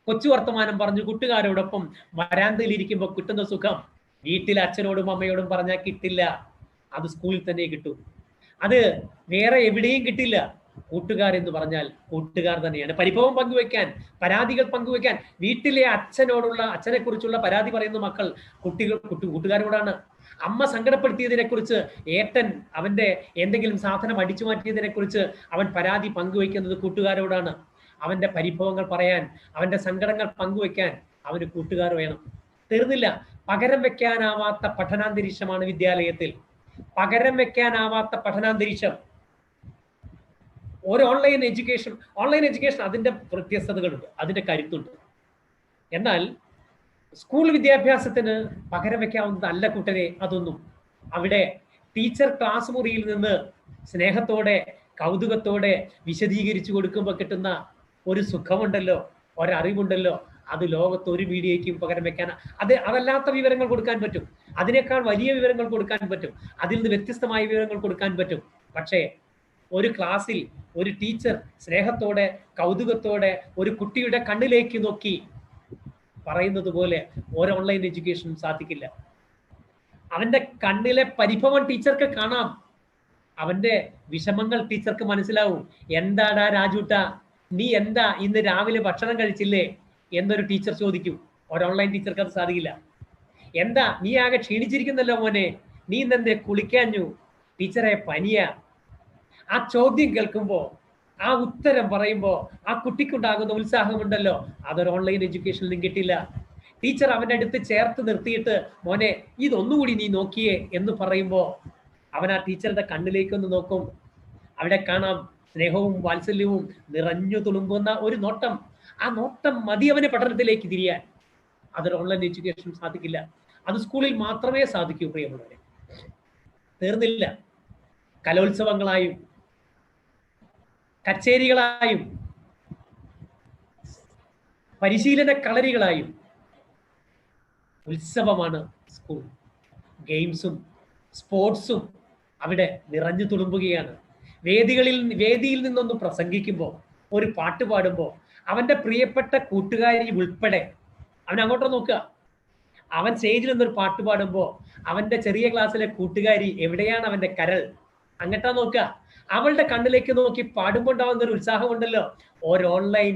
കൊച്ചു വർത്തമാനം പറഞ്ഞു കൂട്ടുകാരോടൊപ്പം വരാന്തയിൽ ഇരിക്കുമ്പോൾ കിട്ടുന്ന സുഖം വീട്ടിൽ അച്ഛനോടും അമ്മയോടും പറഞ്ഞാൽ കിട്ടില്ല. അത് സ്കൂളിൽ തന്നെ കിട്ടും. അത് വേറെ എവിടെയും കിട്ടില്ല. കൂട്ടുകാർ എന്ന് പറഞ്ഞാൽ കൂട്ടുകാർ തന്നെയാണ്. പരിഭവം പങ്കുവെക്കാൻ, പരാതികൾ പങ്കുവെക്കാൻ, വീട്ടിലെ അച്ഛനെ കുറിച്ചുള്ള പരാതി പറയുന്ന മക്കൾ കൂട്ടുകാരോടാണ്. അമ്മ സങ്കടപ്പെടുത്തിയതിനെ കുറിച്ച്, ഏട്ടൻ അവന്റെ എന്തെങ്കിലും സാധനം അടിച്ചു മാറ്റിയതിനെ കുറിച്ച് അവൻ പരാതി പങ്കുവെക്കുന്നത് കൂട്ടുകാരോടാണ്. അവന്റെ പരിഭവങ്ങൾ പറയാൻ, അവന്റെ സങ്കടങ്ങൾ പങ്കുവെക്കാൻ അവന് കൂട്ടുകാർ വേണം. തീർന്നില്ല. പകരം വെക്കാനാവാത്ത പഠനാന്തരീക്ഷമാണ് വിദ്യാലയത്തിൽ. പകരം വെക്കാനാവാത്ത പഠനാന്തരീക്ഷം. ഒരു ഓൺലൈൻ എഡ്യൂക്കേഷൻ അതിന്റെ വ്യത്യസ്തതകളുണ്ട്, അതിന്റെ കരുത്തുണ്ട്. എന്നാൽ സ്കൂൾ വിദ്യാഭ്യാസത്തിന് പകരം വെക്കാവുന്നതല്ല കൂട്ടരെ അതൊന്നും. അവിടെ ടീച്ചർ ക്ലാസ് മുറിയിൽ നിന്ന് സ്നേഹത്തോടെ കൗതുകത്തോടെ വിശദീകരിച്ചു കൊടുക്കുമ്പോൾ കിട്ടുന്ന ഒരു സുഖമുണ്ടല്ലോ, ഒരറിവുണ്ടല്ലോ, അത് ലോകത്ത് ഒരു മീഡിയയ്ക്കും പകരം വെക്കാൻ, അതല്ലാത്ത വിവരങ്ങൾ കൊടുക്കാൻ പറ്റും. അതിനേക്കാൾ വലിയ വിവരങ്ങൾ കൊടുക്കാൻ പറ്റും. അതിൽ നിന്ന് വ്യത്യസ്തമായ വിവരങ്ങൾ കൊടുക്കാൻ പറ്റും. പക്ഷേ ഒരു ക്ലാസ്സിൽ ഒരു ടീച്ചർ സ്നേഹത്തോടെ കൗതുകത്തോടെ ഒരു കുട്ടിയുടെ കണ്ണിലേക്ക് നോക്കി പറയുന്നത് പോലെ ഒരു ഓൺലൈൻ എഡ്യൂക്കേഷനും സാധിക്കില്ല. അവന്റെ കണ്ണിലെ പരിഭവം ടീച്ചർക്ക് കാണാം, അവന്റെ വിഷമങ്ങൾ ടീച്ചർക്ക് മനസ്സിലാവും. എന്താടാ രാജൂട്ട, നീ എന്താ ഇന്ന് രാവിലെ ഭക്ഷണം കഴിച്ചില്ലേ എന്നൊരു ടീച്ചർ ചോദിക്കും. ഒരു ഓൺലൈൻ ടീച്ചർക്ക് അത് സാധിക്കില്ല. എന്താ നീ ആകെ ക്ഷീണിച്ചിരിക്കുന്നല്ലോ മോനെ, നീ ഇന്നെന്തേ കുളിക്കാഞ്ഞു? ടീച്ചറെ പനിയാ. ആ ചോദ്യം കേൾക്കുമ്പോ, ആ ഉത്തരം പറയുമ്പോ ആ കുട്ടിക്കുണ്ടാകുന്ന ഉത്സാഹമുണ്ടല്ലോ, അതൊരു ഓൺലൈൻ എഡ്യൂക്കേഷനിലും കിട്ടില്ല. ടീച്ചർ അവന്റെ അടുത്ത് ചേർത്ത് നിർത്തിയിട്ട് മോനെ ഇതൊന്നുകൂടി നീ നോക്കിയേ എന്ന് പറയുമ്പോ അവൻ ആ ടീച്ചറുടെ കണ്ണിലേക്കൊന്ന് നോക്കും. അവിടെ കാണാം സ്നേഹവും വാത്സല്യവും നിറഞ്ഞു തുളുമ്പുന്ന ഒരു നോട്ടം. ആ നോട്ടം മതി അവനെ പഠനത്തിലേക്ക് തിരിയാൻ. അതൊരു ഓൺലൈൻ എഡ്യൂക്കേഷൻ സാധിക്കില്ല. അത് സ്കൂളിൽ മാത്രമേ സാധിക്കൂ പ്രിയമുള്ളവരെ. തീർന്നില്ല. കലോത്സവങ്ങളായും കച്ചേരികളായും പരിശീലന കളരികളായും ഉത്സവമാണ് സ്കൂൾ. ഗെയിംസും സ്പോർട്സും അവിടെ നിറഞ്ഞു തുളുമ്പുകയാണ്. വേദിയിൽ നിന്നൊന്ന് പ്രസംഗിക്കുമ്പോൾ, ഒരു പാട്ട് പാടുമ്പോൾ അവന്റെ പ്രിയപ്പെട്ട കൂട്ടുകാരി ഉൾപ്പെടെ അവൻ അങ്ങോട്ട് നോക്കുക. അവൻ സ്റ്റേജിൽ നിന്നൊരു പാട്ട് പാടുമ്പോൾ അവന്റെ ചെറിയ ക്ലാസ്സിലെ കൂട്ടുകാരി എവിടെയാണ് അവന്റെ കരൾ, അങ്ങട്ടാ നോക്കുക. അവളുടെ കണ്ണിലേക്ക് നോക്കി പാടുമ്പോൾ ഉണ്ടാവുന്ന ഒരു ഉത്സാഹമുണ്ടല്ലോ, ഒരു ഓൺലൈൻ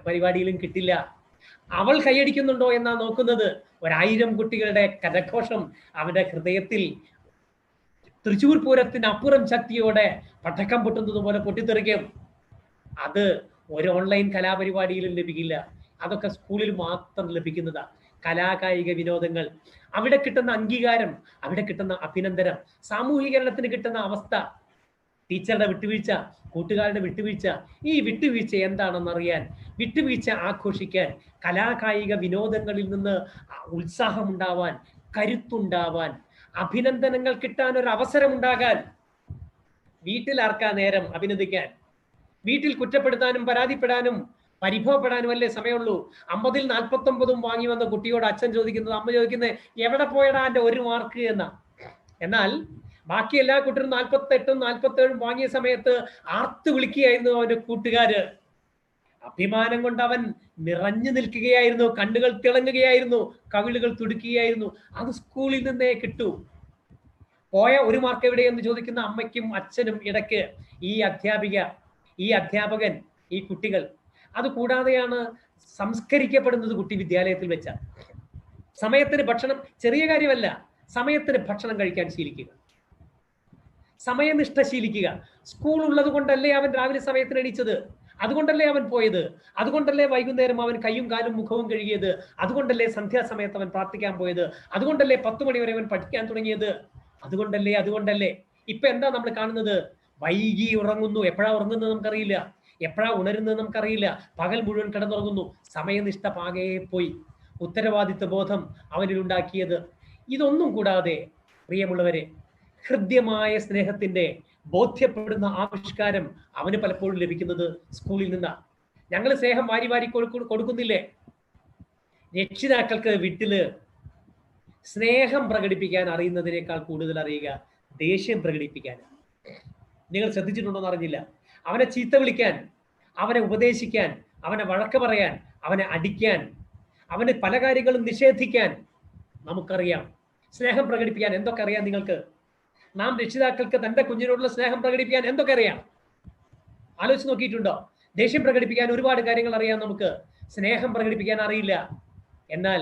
പരിപാടിയിലും കിട്ടില്ല. അവൾ കൈയടിക്കുന്നുണ്ടോ എന്നാ നോക്കുന്നത്. 1000 കുട്ടികളുടെ കരഘോഷം അവന്റെ ഹൃദയത്തിൽ തൃശ്ശൂർ പൂരത്തിന് അപ്പുറം ശക്തിയോടെ പടക്കം പൊട്ടുന്നത് പോലെ പൊട്ടിത്തെറിക്കും. അത് ഒരു ഓൺലൈൻ കലാപരിപാടിയിലും ലഭിക്കില്ല. അതൊക്കെ സ്കൂളിൽ മാത്രം ലഭിക്കുന്നതാ. കലാകായിക വിനോദങ്ങൾ, അവിടെ കിട്ടുന്ന അംഗീകാരം, അവിടെ കിട്ടുന്ന അഭിനന്ദനം, സാമൂഹീകരണത്തിന് കിട്ടുന്ന അവസ്ഥ, ടീച്ചറുടെ വിട്ടുവീഴ്ച, കൂട്ടുകാരുടെ വിട്ടുവീഴ്ച, ഈ വിട്ടുവീഴ്ച എന്താണെന്നറിയാൻ, വിട്ടുവീഴ്ച ആഘോഷിക്കാൻ, കലാകായിക വിനോദങ്ങളിൽ നിന്ന് ഉത്സാഹമുണ്ടാവാൻ, കരുത്തുണ്ടാവാൻ, അഭിനന്ദനങ്ങൾ കിട്ടാൻ ഒരു അവസരമുണ്ടാകാൻ. വീട്ടിൽ ആർക്കാ നേരം അഭിനന്ദിക്കാൻ? വീട്ടിൽ കുറ്റപ്പെടുത്താനും പരാതിപ്പെടാനും പരിഭവപ്പെടാനും അല്ലേ സമയമുള്ളൂ. 50-ൽ 49 വാങ്ങി വന്ന കുട്ടിയോട് അച്ഛൻ ചോദിക്കുന്നത്, അമ്മ ചോദിക്കുന്നത്, എവിടെ പോയടാ എൻ്റെ 1 മാർക്ക് എന്നാ. എന്നാൽ ബാക്കി എല്ലാ കുട്ടികളും 48-ഉം 47-ഉം വാങ്ങിയ സമയത്ത് ആർത്ത് വിളിക്കുകയായിരുന്നു അവന്റെ കൂട്ടുകാര്. അഭിമാനം കൊണ്ട് അവൻ നിറഞ്ഞു നിൽക്കുകയായിരുന്നു, കണ്ണുകൾ തിളങ്ങുകയായിരുന്നു, കവിളുകൾ തുടിക്കുകയായിരുന്നു. അത് സ്കൂളിൽ നിന്നേ കിട്ടൂ. പോയ 1 മാർക്ക് എവിടെയെന്ന് ചോദിക്കുന്ന അമ്മയ്ക്കും അച്ഛനും ഇടയ്ക്ക് ഈ അധ്യാപിക, ഈ അധ്യാപകൻ, ഈ കുട്ടികൾ. അത് കൂടാതെയാണ് സംസ്കരിക്കപ്പെടുന്നത് കുട്ടി വിദ്യാലയത്തിൽ വെച്ച. സമയത്തിന് ഭക്ഷണം, ചെറിയ കാര്യമല്ല, സമയത്തിന് ഭക്ഷണം കഴിക്കാൻ ശീലിക്കുക, സമയനിഷ്ഠ ശീലിക്കുക. സ്കൂൾ ഉള്ളത് കൊണ്ടല്ലേ അവൻ രാവിലെ സമയത്തിന് എണീച്ചത്, അതുകൊണ്ടല്ലേ അവൻ പോയത്, അതുകൊണ്ടല്ലേ വൈകുന്നേരം അവൻ കയ്യും കാലും മുഖവും കഴുകിയത്, അതുകൊണ്ടല്ലേ സന്ധ്യാസമയത്ത് അവൻ പ്രാർത്ഥിക്കാൻ പോയത്, അതുകൊണ്ടല്ലേ 10 മണി വരെ അവൻ പഠിക്കാൻ തുടങ്ങിയത്, അതുകൊണ്ടല്ലേ. ഇപ്പൊ എന്താ നമ്മൾ കാണുന്നത്? വൈകി ഉറങ്ങുന്നു. എപ്പോഴാ ഉറങ്ങുന്നത് നമുക്കറിയില്ല, എപ്പോഴാ ഉണരുന്നത് നമുക്കറിയില്ല. പകൽ മുഴുവൻ കിടന്നുറങ്ങുന്നു. സമയനിഷ്ഠ പാകെ പോയി. ഉത്തരവാദിത്വ ബോധം അവനിലുണ്ടാക്കിയത്. ഇതൊന്നും കൂടാതെ പ്രിയമുള്ളവരെ, ഹൃദ്യമായ സ്നേഹത്തിന്റെ ബോധ്യപ്പെടുന്ന ആവിഷ്കാരം അവന് പലപ്പോഴും ലഭിക്കുന്നത് സ്കൂളിൽ നിന്നാണ്. ഞങ്ങൾ സ്നേഹം വാരി വാരി കൊടുക്കുന്നില്ലേ? രക്ഷിതാക്കൾക്ക് വീട്ടില് സ്നേഹം പ്രകടിപ്പിക്കാൻ അറിയുന്നതിനേക്കാൾ കൂടുതൽ അറിയുക ദേഷ്യം പ്രകടിപ്പിക്കാൻ. നിങ്ങൾ ശ്രദ്ധിച്ചിട്ടുണ്ടോ എന്ന് അറിഞ്ഞില്ല. അവനെ ചീത്ത വിളിക്കാൻ, അവനെ ഉപദേശിക്കാൻ, അവനെ വഴക്ക് പറയാൻ, അവനെ അടിക്കാൻ, അവന് പല കാര്യങ്ങളും നിഷേധിക്കാൻ നമുക്കറിയാം. സ്നേഹം പ്രകടിപ്പിക്കാൻ എന്തൊക്കെ അറിയാം നിങ്ങൾക്ക്? നാം രക്ഷിതാക്കൾക്ക് തന്റെ കുഞ്ഞിനോടുള്ള സ്നേഹം പ്രകടിപ്പിക്കാൻ എന്തൊക്കെ അറിയാം? ആലോചിച്ച് നോക്കിയിട്ടുണ്ടോ? ദേഷ്യം പ്രകടിപ്പിക്കാൻ ഒരുപാട് കാര്യങ്ങൾ അറിയാം നമുക്ക്. സ്നേഹം പ്രകടിപ്പിക്കാൻ അറിയില്ല. എന്നാൽ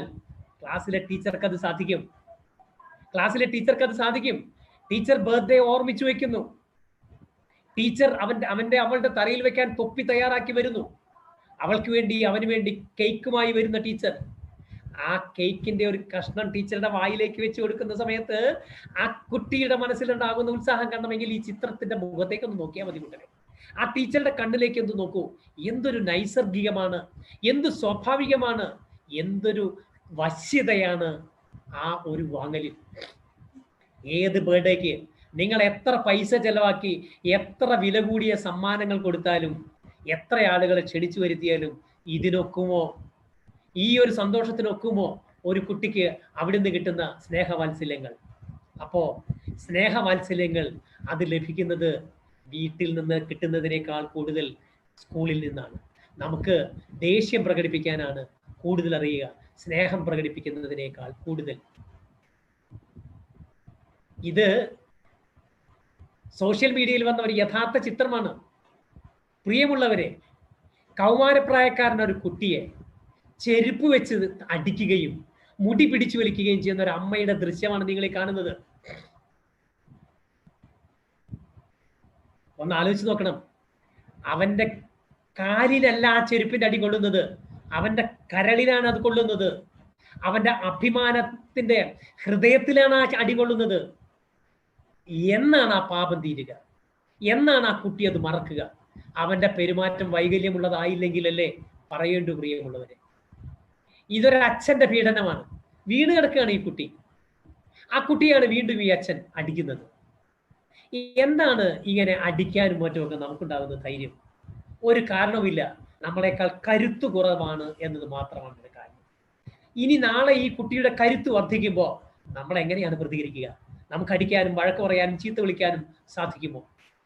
ക്ലാസ്സിലെ ടീച്ചർക്ക് അത് സാധിക്കും. ടീച്ചർ ബർത്ത്ഡേ ഓർമ്മിച്ചു വെക്കുന്നു. ടീച്ചർ അവളുടെ തറയിൽ വെക്കാൻ തൊപ്പി തയ്യാറാക്കി വരുന്നു. അവൾക്ക് വേണ്ടി, അവന് വേണ്ടി കേക്കുമായി വരുന്ന ടീച്ചർ. ആ കേക്കിന്റെ ഒരു കഷ്ണം ടീച്ചറുടെ വായിലേക്ക് വെച്ച് കൊടുക്കുന്ന സമയത്ത് ആ കുട്ടിയുടെ മനസ്സിലുണ്ടാകുന്ന ഉത്സാഹം കാണണമെങ്കിൽ ഈ ചിത്രത്തിന്റെ മുഖത്തേക്ക് ഒന്ന് നോക്കിയാൽ മതി കൂട്ടരെ. ആ ടീച്ചറുടെ കണ്ണിലേക്ക് ഒന്ന് നോക്കൂ. എന്തൊരു നൈസർഗികമാണ്, എന്ത് സ്വാഭാവികമാണ്, എന്തൊരു വശ്യതയാണ് ആ ഒരു വാങ്ങലിൽ. ഏത് ബർത്ത്ഡേക്ക് നിങ്ങൾ എത്ര പൈസ ചെലവാക്കി, എത്ര വില കൂടിയ സമ്മാനങ്ങൾ കൊടുത്താലും, എത്ര ആളുകളെ ക്ഷണിച്ചു വരുത്തിയാലും ഇതിനൊക്കുമോ? ഈ ഒരു സന്തോഷത്തിനൊക്കുമോ ഒരു കുട്ടിക്ക് അവിടുന്ന് കിട്ടുന്ന സ്നേഹവാത്സല്യങ്ങൾ? അപ്പോ സ്നേഹവാത്സല്യങ്ങൾ അത് ലഭിക്കുന്നത് വീട്ടിൽ നിന്ന് കിട്ടുന്നതിനേക്കാൾ കൂടുതൽ സ്കൂളിൽ നിന്നാണ്. നമുക്ക് ദേഷ്യം പ്രകടിപ്പിക്കാനാണ് കൂടുതൽ അറിയുക, സ്നേഹം പ്രകടിപ്പിക്കുന്നതിനേക്കാൾ കൂടുതൽ. ഇത് സോഷ്യൽ മീഡിയയിൽ വന്ന ഒരു യഥാർത്ഥ ചിത്രമാണ്. പ്രിയമുള്ളവരെ, കൗമാരപ്രായക്കാരൻ ഒരു കുട്ടിയെ ചെരുപ്പ് വെച്ച് അടിക്കുകയും മുടി പിടിച്ചു വലിക്കുകയും ചെയ്യുന്ന ഒരു അമ്മയുടെ ദൃശ്യമാണ് നിങ്ങൾ ഈ കാണുന്നത്. ഒന്ന് ആലോചിച്ച് നോക്കണം. അവന്റെ കാലിലല്ല ആ ചെരുപ്പിന്റെ അടി കൊള്ളുന്നത്, അവന്റെ കരളിലാണ് അത് കൊള്ളുന്നത്. അവന്റെ അഭിമാനത്തിന്റെ ഹൃദയത്തിലാണ് ആ അടി കൊള്ളുന്നത്. എന്നാണ് ആ പാപം തീരുക? എന്നാണ് ആ കുട്ടി അത് മറക്കുക? അവന്റെ പെരുമാറ്റം വൈകല്യമുള്ളതായില്ലെങ്കിലല്ലേ പറയേണ്ടു. പ്രിയമുള്ളവരെ, ഇതൊരു അച്ഛന്റെ പീഡനമാണ്. വീണ് കിടക്കുകയാണ് ഈ കുട്ടി. ആ കുട്ടിയാണ് വീണ്ടും ഈ അച്ഛൻ അടിക്കുന്നത്. എന്താണ് ഇങ്ങനെ അടിക്കാനും മറ്റുമൊക്കെ നമുക്കുണ്ടാകുന്ന ധൈര്യം? ഒരു കാരണവുമില്ല. നമ്മളെക്കാൾ കരുത്ത് കുറവാണ് എന്നത് മാത്രമാണ് ഒരു കാര്യം. ഇനി നാളെ ഈ കുട്ടിയുടെ കരുത്ത് വർദ്ധിക്കുമ്പോൾ നമ്മൾ എങ്ങനെയാണ് പ്രതികരിക്കുക? നമുക്ക് അടിക്കാനും വഴക്ക് പറയാനും ചീത്ത വിളിക്കാനും സാധിക്കുമോ?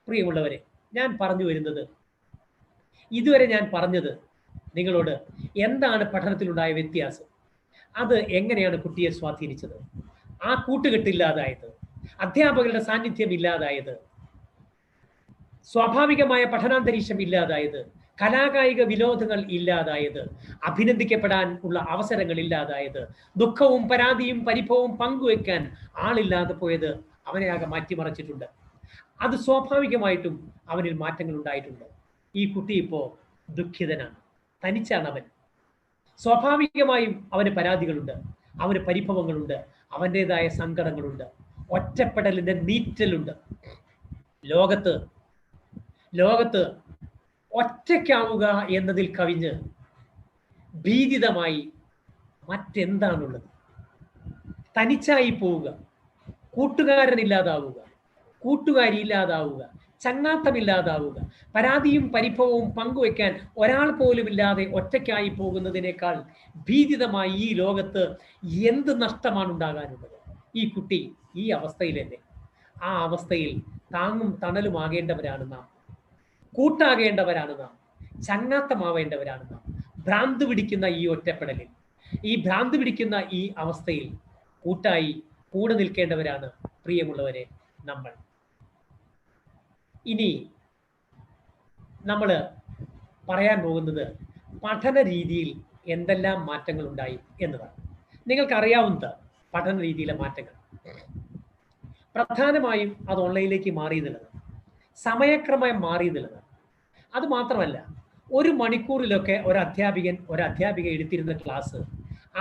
പ്രിയമുള്ളവരെ, ഞാൻ പറഞ്ഞു വരുന്നത്, ഇതുവരെ ഞാൻ പറഞ്ഞത് നിങ്ങളോട് എന്താണ് പഠനത്തിലുണ്ടായ വ്യത്യാസം, അത് എങ്ങനെയാണ് കുട്ടിയെ സ്വാധീനിച്ചത്, ആ കൂട്ടുകെട്ടില്ലാതായത്, അധ്യാപകരുടെ സാന്നിധ്യം ഇല്ലാതായത്, സ്വാഭാവികമായ പഠനാന്തരീക്ഷം ഇല്ലാതായത്, കലാകായിക വിനോദങ്ങൾ ഇല്ലാതായത്, അഭിനന്ദിക്കപ്പെടാൻ ഉള്ള അവസരങ്ങൾ ഇല്ലാതായത്, ദുഃഖവും പരാതിയും പരിഭവവും പങ്കുവെക്കാൻ ആളില്ലാതെ പോയത് അവനെ ആകെ മാറ്റിമറിച്ചിട്ടുണ്ട്. അത് സ്വാഭാവികമായിട്ടും അവനിൽ മാറ്റങ്ങൾ ഉണ്ടായിട്ടുണ്ട്. ഈ കുട്ടി ഇപ്പോ ദുഃഖിതനാണ്, തനിച്ചാണ് അവൻ. സ്വാഭാവികമായും അവന് പരാതികളുണ്ട്, അവന് പരിഭവങ്ങളുണ്ട്, അവൻ്റെതായ സങ്കടങ്ങളുണ്ട്, ഒറ്റപ്പെടലിന്റെ നീറ്റലുണ്ട്. ലോകത്ത് ഒറ്റയ്ക്കാവുക എന്നതിൽ കവിഞ്ഞ് ഭീതിതമായി മറ്റെന്താണുള്ളത്? തനിച്ചായി പോവുക, കൂട്ടുകാരനില്ലാതാവുക, കൂട്ടുകാരി ഇല്ലാതാവുക, ചങ്ങാത്തമില്ലാതാവുക, പരാതിയും പരിഭവവും പങ്കുവെക്കാൻ ഒരാൾ പോലും ഇല്ലാതെ ഒറ്റയ്ക്കായി പോകുന്നതിനേക്കാൾ ഭീതിതമായി ഈ ലോകത്ത് എന്ത് നഷ്ടമാണ് ഉണ്ടാകാനുള്ളത്? ഈ കുട്ടി ഈ അവസ്ഥയിലല്ലേ? ആ അവസ്ഥയിൽ താങ്ങും തണലുമാകേണ്ടവരാണ് നാം, കൂട്ടാകേണ്ടവരാണ് നാം, ചങ്ങാത്തമാവേണ്ടവരാണ് നാം. ഭ്രാന്ത് പിടിക്കുന്ന ഈ ഒറ്റപ്പെടലിൽ, ഈ ഭ്രാന്ത് പിടിക്കുന്ന ഈ അവസ്ഥയിൽ കൂട്ടായി കൂടെ നിൽക്കേണ്ടവരാണ് പ്രിയമുള്ളവരെ നമ്മൾ. ഇനി നമ്മൾ പറയാൻ പോകുന്നത് പഠന രീതിയിൽ എന്തെല്ലാം മാറ്റങ്ങൾ ഉണ്ടായി എന്നതാണ്. നിങ്ങൾക്കറിയാവുന്ന പഠന രീതിയിലെ മാറ്റങ്ങൾ പ്രധാനമായും അത് ഓൺലൈനിലേക്ക് മാറി എന്നുള്ളതാണ്, സമയക്രമം മാറി എന്നുള്ളതാണ്. അത് മാത്രമല്ല, ഒരു മണിക്കൂറിലൊക്കെ ഒരു അധ്യാപിക എടുത്തിരുന്ന ക്ലാസ്,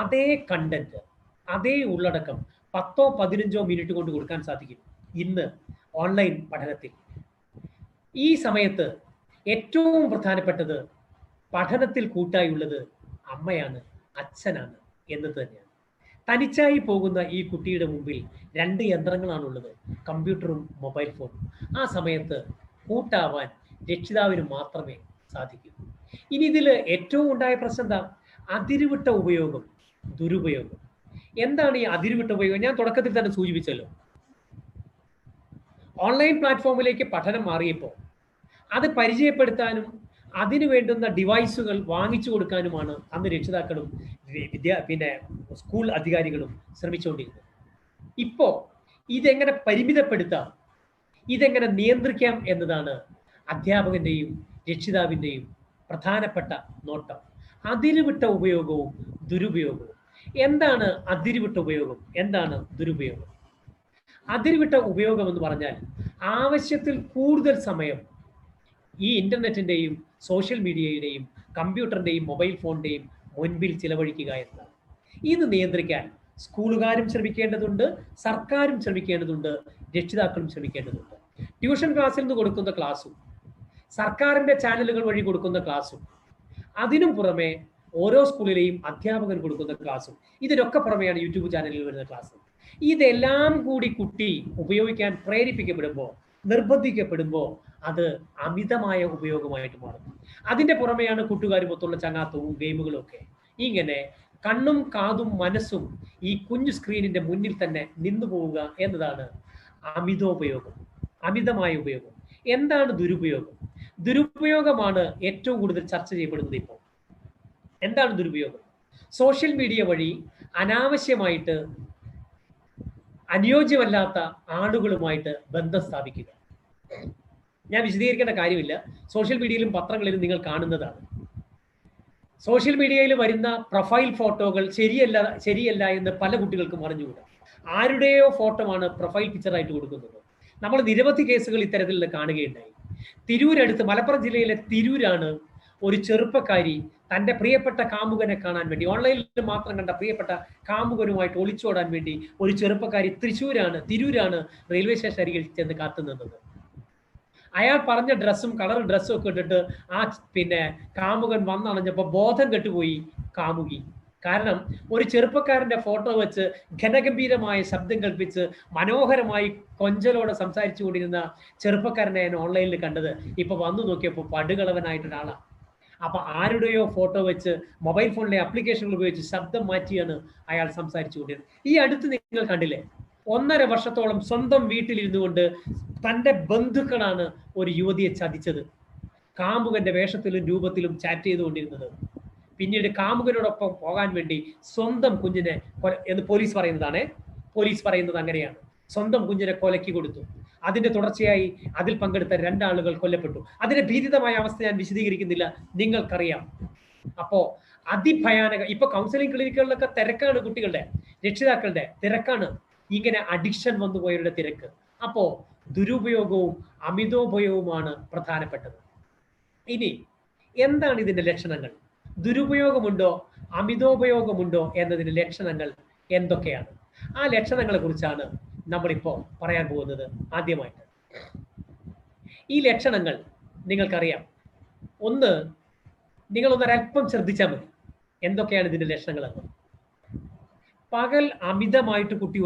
അതേ കണ്ടന്റ്, അതേ ഉള്ളടക്കം 10-15 മിനിറ്റ് കൊണ്ട് കൊടുക്കാൻ സാധിക്കും ഇന്ന് ഓൺലൈൻ പഠനത്തിൽ. ഈ സമയത്ത് ഏറ്റവും പ്രധാനപ്പെട്ടത് പഠനത്തിൽ കൂട്ടായുള്ളത് അമ്മയാണ്, അച്ഛനാണ് എന്നത് തന്നെയാണ്. തനിച്ചായി പോകുന്ന ഈ കുട്ടിയുടെ മുമ്പിൽ 2 യന്ത്രങ്ങളാണുള്ളത്, കമ്പ്യൂട്ടറും മൊബൈൽ ഫോണും. ആ സമയത്ത് കൂട്ടാവാൻ രക്ഷിതാവിന് മാത്രമേ സാധിക്കൂ. ഇനി ഇതിൽ ഏറ്റവും ഉണ്ടായ പ്രശ്നം എന്താ? അതിരുവിട്ട ഉപയോഗം, ദുരുപയോഗം. എന്താണ് ഈ അതിരുവിട്ട ഉപയോഗം? ഞാൻ തുടക്കത്തിൽ തന്നെ സൂചിപ്പിച്ചല്ലോ. ഓൺലൈൻ പ്ലാറ്റ്ഫോമിലേക്ക് പഠനം മാറിയപ്പോൾ അത് പരിചയപ്പെടുത്താനും അതിനു വേണ്ടുന്ന ഡിവൈസുകൾ വാങ്ങിച്ചു കൊടുക്കാനുമാണ് അന്ന് രക്ഷിതാക്കളും സ്കൂൾ അധികാരികളും ശ്രമിച്ചുകൊണ്ടിരുന്നത്. ഇപ്പോൾ ഇതെങ്ങനെ പരിമിതപ്പെടുത്താം, ഇതെങ്ങനെ നിയന്ത്രിക്കാം എന്നതാണ് അധ്യാപകന്റെയും രക്ഷിതാവിൻ്റെയും പ്രധാനപ്പെട്ട നോട്ടം. അതിരുവിട്ട ഉപയോഗവും ദുരുപയോഗവും. എന്താണ് അതിരുവിട്ട ഉപയോഗം? എന്താണ് ദുരുപയോഗം? അതിരുവിട്ട ഉപയോഗം എന്ന് പറഞ്ഞാൽ ആവശ്യത്തിൽ കൂടുതൽ സമയം ഈ ഇന്റർനെറ്റിന്റെയും സോഷ്യൽ മീഡിയയുടെയും കമ്പ്യൂട്ടറിന്റെയും മൊബൈൽ ഫോണിന്റെയും മുൻപിൽ ചിലവഴിക്കുക എന്നതാണ്. ഇത് നിയന്ത്രിക്കാൻ സ്കൂളുകാരും ശ്രമിക്കേണ്ടതുണ്ട്, സർക്കാരും ശ്രമിക്കേണ്ടതുണ്ട്, രക്ഷിതാക്കളും ശ്രമിക്കേണ്ടതുണ്ട്. ട്യൂഷൻ ക്ലാസ്സിൽ നിന്ന് കൊടുക്കുന്ന ക്ലാസ്സും സർക്കാരിന്റെ ചാനലുകൾ വഴി കൊടുക്കുന്ന ക്ലാസ്സും അതിനും പുറമെ ഓരോ സ്കൂളിലെയും അധ്യാപകൻ കൊടുക്കുന്ന ക്ലാസ്സും ഇതിനൊക്കെ പുറമെയാണ് യൂട്യൂബ് ചാനലിൽ വരുന്ന ക്ലാസ്. ഇതെല്ലാം കൂടി കുട്ടി ഉപയോഗിക്കാൻ പ്രേരിപ്പിക്കപ്പെടുമ്പോൾ, നിർബന്ധിക്കപ്പെടുമ്പോൾ അത് അമിതമായ ഉപയോഗമായിട്ട് മാറും. അതിന്റെ പുറമെയാണ് കൂട്ടുകാരുമൊത്തുള്ള ചങ്ങാത്തവും ഗെയിമുകളും ഒക്കെ. ഇങ്ങനെ കണ്ണും കാതും മനസ്സും ഈ കുഞ്ഞു സ്ക്രീനിന്റെ മുന്നിൽ തന്നെ നിന്നു പോവുക എന്നതാണ് അമിതോപയോഗം, അമിതമായ ഉപയോഗം. എന്താണ് ദുരുപയോഗം? ദുരുപയോഗമാണ് ഏറ്റവും കൂടുതൽ ചർച്ച ചെയ്യപ്പെടുന്നത് ഇപ്പോൾ. എന്താണ് ദുരുപയോഗം? സോഷ്യൽ മീഡിയ വഴി അനാവശ്യമായിട്ട് അനുയോജ്യമല്ലാത്ത ആളുകളുമായിട്ട് ബന്ധം സ്ഥാപിക്കുക. ഞാൻ വിശദീകരിക്കേണ്ട കാര്യമില്ല, സോഷ്യൽ മീഡിയയിലും പത്രങ്ങളിലും നിങ്ങൾ കാണുന്നതാണ്. സോഷ്യൽ മീഡിയയിൽ വരുന്ന പ്രൊഫൈൽ ഫോട്ടോകൾ ശരിയല്ല എന്ന് പല കുട്ടികൾക്കും അറിഞ്ഞുകൂടാ. ആരുടെയോ ഫോട്ടോമാണ് പ്രൊഫൈൽ പിക്ചറായിട്ട് കൊടുക്കുന്നത്. നമ്മൾ നിരവധി കേസുകൾ ഇത്തരത്തിൽ കാണുകയുണ്ടായി. തിരൂരടുത്ത്, മലപ്പുറം ജില്ലയിലെ തിരൂരാണ് ഒരു ചെറുപ്പക്കാരി തൻ്റെ പ്രിയപ്പെട്ട കാമുകനെ കാണാൻ വേണ്ടി, ഓൺലൈനിൽ മാത്രം കണ്ട പ്രിയപ്പെട്ട കാമുകനുമായിട്ട് ഒളിച്ചോടാൻ വേണ്ടി ഒരു ചെറുപ്പക്കാരി തിരൂരാണ് റെയിൽവേ സ്റ്റേഷൻ അരികിൽ ചെന്ന് കാത്തുനിന്നത്. അയാൾ പറഞ്ഞ ഡ്രസ്സും കളർ ഡ്രസ്സും ഒക്കെ ഇട്ടിട്ട് ആ കാമുകൻ വന്നണഞ്ഞപ്പോൾ ബോധം കെട്ടുപോയി കാമുകി. കാരണം ഒരു ചെറുപ്പക്കാരന്റെ ഫോട്ടോ വെച്ച് ഘനഗംഭീരമായ ശബ്ദം കൽപ്പിച്ച് മനോഹരമായി കൊഞ്ചലോടെ സംസാരിച്ചു കൊണ്ടിരുന്ന ചെറുപ്പക്കാരനെ ഞാൻ ഓൺലൈനിൽ കണ്ടത് ഇപ്പൊ വന്നു നോക്കിയപ്പോൾ പടുകളവനായിട്ടൊരാളാണ്. അപ്പൊ ആരുടെയോ ഫോട്ടോ വെച്ച് മൊബൈൽ ഫോണിലെ ആപ്ലിക്കേഷനുകൾ ഉപയോഗിച്ച് ശബ്ദം മാറ്റിയാണ് അയാൾ സംസാരിച്ചു കൊണ്ടിരുന്നത്. ഈ അടുത്ത് നിങ്ങൾ കണ്ടില്ലേ, 1.5 വർഷത്തോളം സ്വന്തം വീട്ടിലിരുന്നു കൊണ്ട് തൻ്റെ ബന്ധുക്കളാണ് ഒരു യുവതിയെ ചതിച്ചത്. കാമുകന്റെ വേഷത്തിലും രൂപത്തിലും ചാറ്റ് ചെയ്തുകൊണ്ടിരുന്നത്. പിന്നീട് കാമുകനോടൊപ്പം പോകാൻ വേണ്ടി സ്വന്തം കുഞ്ഞിനെ എന്ന് പോലീസ് പറയുന്നത് അങ്ങനെയാണ്, സ്വന്തം കുഞ്ഞിനെ കൊലക്കി കൊടുത്തു. അതിന്റെ തുടർച്ചയായി അതിൽ പങ്കെടുത്ത 2 ആളുകൾ കൊല്ലപ്പെട്ടു. അതിന്റെ ഭീതിതമായ അവസ്ഥ ഞാൻ വിശദീകരിക്കുന്നില്ല, നിങ്ങൾക്കറിയാം. അപ്പോ അതിഭയാനക, ഇപ്പൊ കൗൺസിലിംഗ് ക്ലിനിക്കുകളിലൊക്കെ തിരക്കാണ്, കുട്ടികളുടെ രക്ഷിതാക്കളുടെ തിരക്കാണ്, ഇങ്ങനെ അഡിക്ഷൻ വന്നുപോയവരുടെ തിരക്ക്. അപ്പോ ദുരുപയോഗവും അമിതോപയോഗവുമാണ് പ്രധാനപ്പെട്ടത്. ഇനി എന്താണ് ഇതിന്റെ ലക്ഷണങ്ങൾ? ദുരുപയോഗമുണ്ടോ അമിതോപയോഗമുണ്ടോ എന്നതിന്റെ ലക്ഷണങ്ങൾ എന്തൊക്കെയാണ്? ആ ലക്ഷണങ്ങളെ കുറിച്ചാണ് നമ്മളിപ്പോൾ പറയാൻ പോകുന്നത്. ആദ്യമായിട്ട് ഈ ലക്ഷണങ്ങൾ നിങ്ങൾക്കറിയാം. ഒന്ന്, നിങ്ങളൊന്നൊരൽപ്പം ശ്രദ്ധിച്ചാൽ മതി എന്തൊക്കെയാണ് ഇതിന്റെ ലക്ഷണങ്ങളെന്ന്. പകൽ അമിതമായിട്ട് കുട്ടി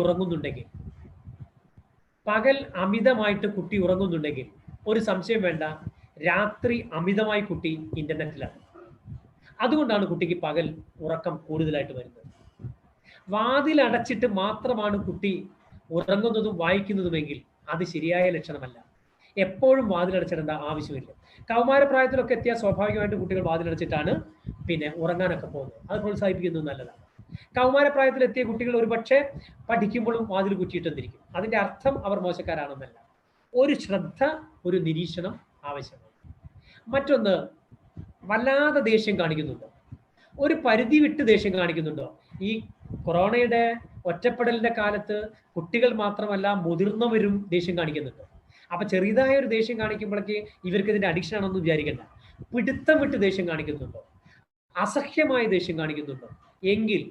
ഉറങ്ങുന്നുണ്ടെങ്കിൽ ഒരു സംശയം വേണ്ട, രാത്രി അമിതമായി കുട്ടി ഇന്റർനെറ്റിലാണ്. അതുകൊണ്ടാണ് കുട്ടിക്ക് പകൽ ഉറക്കം കൂടുതലായിട്ട് വരുന്നത്. വാതിലടച്ചിട്ട് മാത്രമാണ് കുട്ടി ഉറങ്ങുന്നതും വായിക്കുന്നതുമെങ്കിൽ അത് ശരിയായ ലക്ഷണമല്ല. എപ്പോഴും വാതിലടച്ചിടേണ്ട ആവശ്യമില്ല. കൗമാരപ്രായത്തിലൊക്കെ എത്തിയാൽ സ്വാഭാവികമായിട്ട് കുട്ടികൾ വാതിലടച്ചിട്ടാണ് ഉറങ്ങാനൊക്കെ പോകുന്നത്. അത് പ്രോത്സാഹിപ്പിക്കുന്നത് നല്ലതാണ്. കൗമാരപ്രായത്തിലെത്തിയ കുട്ടികൾ ഒരുപക്ഷെ പഠിക്കുമ്പോഴും വാതിൽ കുറ്റിയിട്ടെന്നിരിക്കും. അതിന്റെ അർത്ഥം അവർ മോശക്കാരാണെന്നല്ല. ഒരു ശ്രദ്ധ, ഒരു നിരീക്ഷണം ആവശ്യമാണ്. മറ്റൊന്ന്, വല്ലാതെ ദേഷ്യം കാണിക്കുന്നുണ്ടോ? ഒരു പരിധി വിട്ട് ദേഷ്യം കാണിക്കുന്നുണ്ടോ? ഈ കൊറോണയുടെ ഒറ്റപ്പെടലിന്റെ കാലത്ത് കുട്ടികൾ മാത്രമല്ല മുതിർന്നവരും ദേഷ്യം കാണിക്കുന്നുണ്ട്. അപ്പൊ ചെറിയതായ ഒരു ദേഷ്യം കാണിക്കുമ്പോഴേക്ക് ഇവർക്ക് ഇതിന്റെ അഡിക്ഷൻ ആണെന്ന് വിചാരിക്കണ്ട. പിടുത്തം വിട്ട് ദേഷ്യം കാണിക്കുന്നുണ്ടോ, അസഹ്യമായ ദേഷ്യം കാണിക്കുന്നുണ്ടോ എങ്കിൽ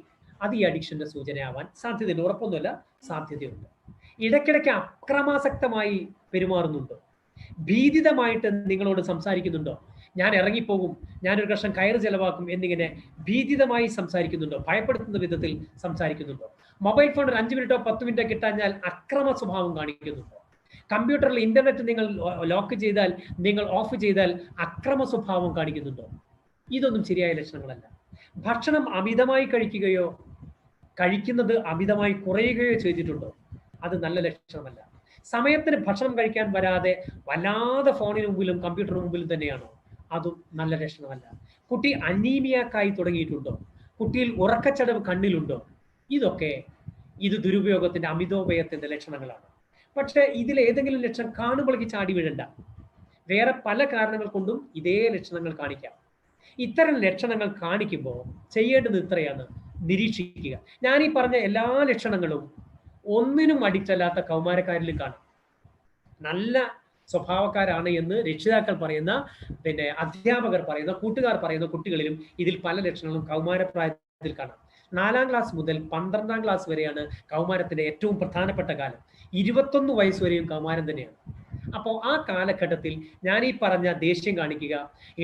അത് ഈ അഡിക്ഷന്റെ സൂചനയാവാൻ സാധ്യതയുണ്ട്. ഉറപ്പൊന്നുമല്ല, സാധ്യതയുണ്ട്. ഇടയ്ക്കിടയ്ക്ക് അക്രമാസക്തമായി പെരുമാറുന്നുണ്ടോ? ഭീതിതമായിട്ട് നിങ്ങളോട് സംസാരിക്കുന്നുണ്ടോ? ഞാൻ ഇറങ്ങിപ്പോകും, ഞാനൊരു കഷ്ണം കയറ് ചെലവാക്കും എന്നിങ്ങനെ ഭീതിതമായി സംസാരിക്കുന്നുണ്ടോ? ഭയപ്പെടുത്തുന്ന വിധത്തിൽ സംസാരിക്കുന്നുണ്ടോ? മൊബൈൽ ഫോൺ ഒരു 5 മിനിറ്റോ 10 മിനിറ്റോ കിട്ടാഞ്ഞാൽ അക്രമ സ്വഭാവം കാണിക്കുന്നുണ്ടോ? കമ്പ്യൂട്ടറിൽ ഇന്റർനെറ്റ് നിങ്ങൾ ലോക്ക് ചെയ്താൽ, നിങ്ങൾ ഓഫ് ചെയ്താൽ അക്രമ സ്വഭാവം കാണിക്കുന്നുണ്ടോ? ഇതൊന്നും ശരിയായ ലക്ഷണങ്ങളല്ല. ഭക്ഷണം അമിതമായി കഴിക്കുകയോ കഴിക്കുന്നത് അമിതമായി കുറയുകയോ ചെയ്തിട്ടുണ്ടോ? അത് നല്ല ലക്ഷണമല്ല. സമയത്തിന് ഭക്ഷണം കഴിക്കാൻ വരാതെ വല്ലാതെ ഫോണിന് മുമ്പിലും കമ്പ്യൂട്ടറിന് മുമ്പിലും തന്നെയാണോ? അതും നല്ല ലക്ഷണമല്ല. കുട്ടി അനീമിയാക്കായി തുടങ്ങിയിട്ടുണ്ടോ? കുട്ടിയിൽ ഉറക്കച്ചടവ് കണ്ണിലുണ്ടോ? ഇതൊക്കെ ദുരുപയോഗത്തിന്റെ, അമിതോപയോഗത്തിന്റെ ലക്ഷണങ്ങളാണ്. പക്ഷെ ഇതിൽ ഏതെങ്കിലും ലക്ഷണം കാണുമ്പോഴേക്ക് ചാടി വീഴണ്ട. വേറെ പല കാരണങ്ങൾ കൊണ്ടും ഇതേ ലക്ഷണങ്ങൾ കാണിക്കാം. ഇത്തരം ലക്ഷണങ്ങൾ കാണിക്കുമ്പോൾ ചെയ്യേണ്ടത് ഇത്രയാണ്: നിരീക്ഷിക്കുക. ഞാൻ ഈ പറഞ്ഞ എല്ലാ ലക്ഷണങ്ങളും ഒന്നിനും അഡിക്റ്റല്ലാത്ത കൗമാരക്കാരിലും കാണാം. നല്ല സ്വഭാവക്കാരാണ് എന്ന് രക്ഷിതാക്കൾ പറയുന്ന, അധ്യാപകർ പറയുന്ന, കൂട്ടുകാർ പറയുന്ന കുട്ടികളിലും ഇതിൽ പല ലക്ഷണങ്ങളും കൗമാരപ്രായത്തിൽ കാണാം. 4ാം ക്ലാസ് മുതൽ 12ാം ക്ലാസ് വരെയാണ് കൗമാരത്തിന്റെ ഏറ്റവും പ്രധാനപ്പെട്ട കാലം. 21 വയസ്സ് വരെയും കൗമാരം തന്നെയാണ്. അപ്പോൾ ആ കാലഘട്ടത്തിൽ ഞാൻ ഈ പറഞ്ഞ ദേഷ്യം കാണിക്കുക,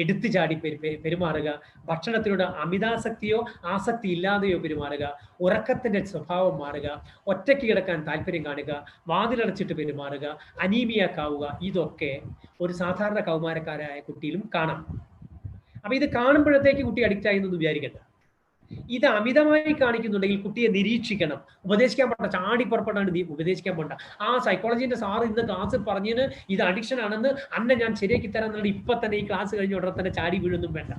എടുത്തു ചാടി പെരുമാറുക, ഭക്ഷണത്തിനോട് അമിതാസക്തിയോ ആസക്തി ഇല്ലാതെയോ പെരുമാറുക, ഉറക്കത്തിന്റെ സ്വഭാവം മാറുക, ഒറ്റയ്ക്ക് കിടക്കാൻ താല്പര്യം കാണുക, വാതിലടച്ചിട്ട് പെരുമാറുക, അനീമിയാക്കാവുക, ഇതൊക്കെ ഒരു സാധാരണ കൗമാരക്കാരായ കുട്ടിയിലും കാണാം. അപ്പൊ ഇത് കാണുമ്പോഴത്തേക്ക് കുട്ടി അഡിക്റ്റ് ആയി എന്നൊന്നും വിചാരിക്കണ്ട. ഇത് അമിതമായി കാണിക്കുന്നുണ്ടെങ്കിൽ കുട്ടിയെ നിരീക്ഷിക്കണം. ഉപദേശിക്കാൻ പോണ്ട, ചാടി പുറപ്പെടാണ് ഉപദേശിക്കാൻ പോണ്ട. ആ സൈക്കോളജിന്റെ സാറ് ഇന്ന് ക്ലാസ്സിൽ പറഞ്ഞതിന് ഇത് അഡിക്ഷൻ ആണെന്ന് അന്നെ ഞാൻ ശരിയാക്കി തരാൻ എന്നുള്ളത് ഇപ്പൊ തന്നെ ഈ ക്ലാസ് കഴിഞ്ഞ ഉടനെ തന്നെ ചാടി വീഴൊന്നും വേണ്ട.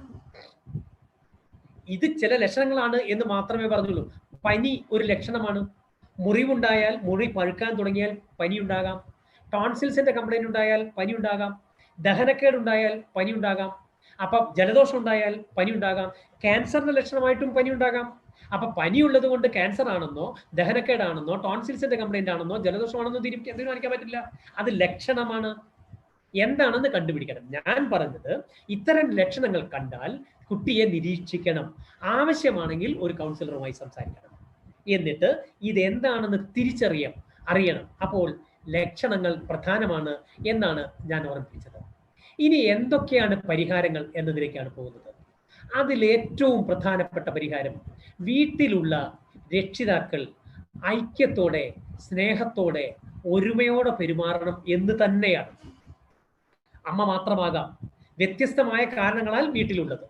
ഇത് ചില ലക്ഷണങ്ങളാണ് എന്ന് മാത്രമേ പറഞ്ഞുള്ളൂ. പനി ഒരു ലക്ഷണമാണ്. മുറിവുണ്ടായാൽ, മുറി പഴുക്കാൻ തുടങ്ങിയാൽ പനി ഉണ്ടാകാം. ടോൺസിൽസിന്റെ കംപ്ലൈന്റ് ഉണ്ടായാൽ പനി ഉണ്ടാകാം. ദഹനക്കേടുണ്ടായാൽ പനി ഉണ്ടാകാം. അപ്പൊ ജലദോഷം ഉണ്ടായാൽ പനി ഉണ്ടാകാം. ക്യാൻസറിന്റെ ലക്ഷണമായിട്ടും പനി ഉണ്ടാകാം. അപ്പൊ പനി ഉള്ളത് കൊണ്ട് ക്യാൻസർ ആണെന്നോ, ദഹനക്കേടാണെന്നോ, ടോൺസിൽസിന്റെ കംപ്ലൈന്റ് ആണെന്നോ, ജലദോഷമാണെന്നോ തീരുമാനിക്കാൻ പറ്റില്ല. അത് ലക്ഷണമാണ്. എന്താണെന്ന് കണ്ടുപിടിക്കണം. ഞാൻ പറഞ്ഞത് ഇത്തരം ലക്ഷണങ്ങൾ കണ്ടാൽ കുട്ടിയെ നിരീക്ഷിക്കണം. ആവശ്യമാണെങ്കിൽ ഒരു കൗൺസിലറുമായി സംസാരിക്കണം. എന്നിട്ട് ഇതെന്താണെന്ന് അറിയണം. അപ്പോൾ ലക്ഷണങ്ങൾ പ്രധാനമാണ് എന്നാണ് ഞാൻ ഓർമ്മിപ്പിച്ചത്. ഇനി എന്തൊക്കെയാണ് പരിഹാരങ്ങൾ എന്നതിലേക്കാണ് പോകുന്നത്. അതിൽ ഏറ്റവും പ്രധാനപ്പെട്ട പരിഹാരം വീട്ടിലുള്ള രക്ഷിതാക്കൾ ഐക്യത്തോടെ, സ്നേഹത്തോടെ, ഒരുമയോടെ പെരുമാറണം എന്ന് തന്നെയാണ്. അമ്മ മാത്രമാകാം, വ്യത്യസ്തമായ കാരണങ്ങളാൽ വീട്ടിലുള്ളത്.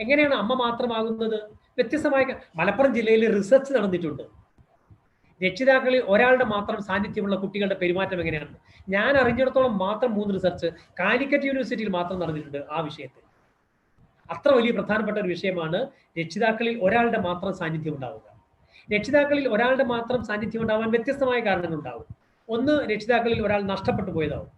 എങ്ങനെയാണ് അമ്മ മാത്രമാകുന്നത്? വ്യത്യസ്തമായ മലപ്പുറം ജില്ലയിൽ റിസർച്ച് നടന്നിട്ടുണ്ട്. രക്ഷിതാക്കളിൽ ഒരാളുടെ മാത്രം സാന്നിധ്യമുള്ള കുട്ടികളുടെ പെരുമാറ്റം എങ്ങനെയാണ്? ഞാൻ അറിഞ്ഞിടത്തോളം മാത്രം 3 റിസർച്ച് കാലിക്കറ്റ് യൂണിവേഴ്സിറ്റിയിൽ മാത്രം നടന്നിട്ടുണ്ട് ആ വിഷയത്തിൽ. അത്ര വലിയ പ്രധാനപ്പെട്ട ഒരു വിഷയമാണ് രക്ഷിതാക്കളിൽ ഒരാളുടെ മാത്രം സാന്നിധ്യം ഉണ്ടാവുക. രക്ഷിതാക്കളിൽ ഒരാളുടെ മാത്രം സാന്നിധ്യം ഉണ്ടാവാൻ വ്യത്യസ്തമായ കാരണങ്ങൾ ഉണ്ടാവും. ഒന്ന്, രക്ഷിതാക്കളിൽ ഒരാൾ നഷ്ടപ്പെട്ടു പോയതാവും,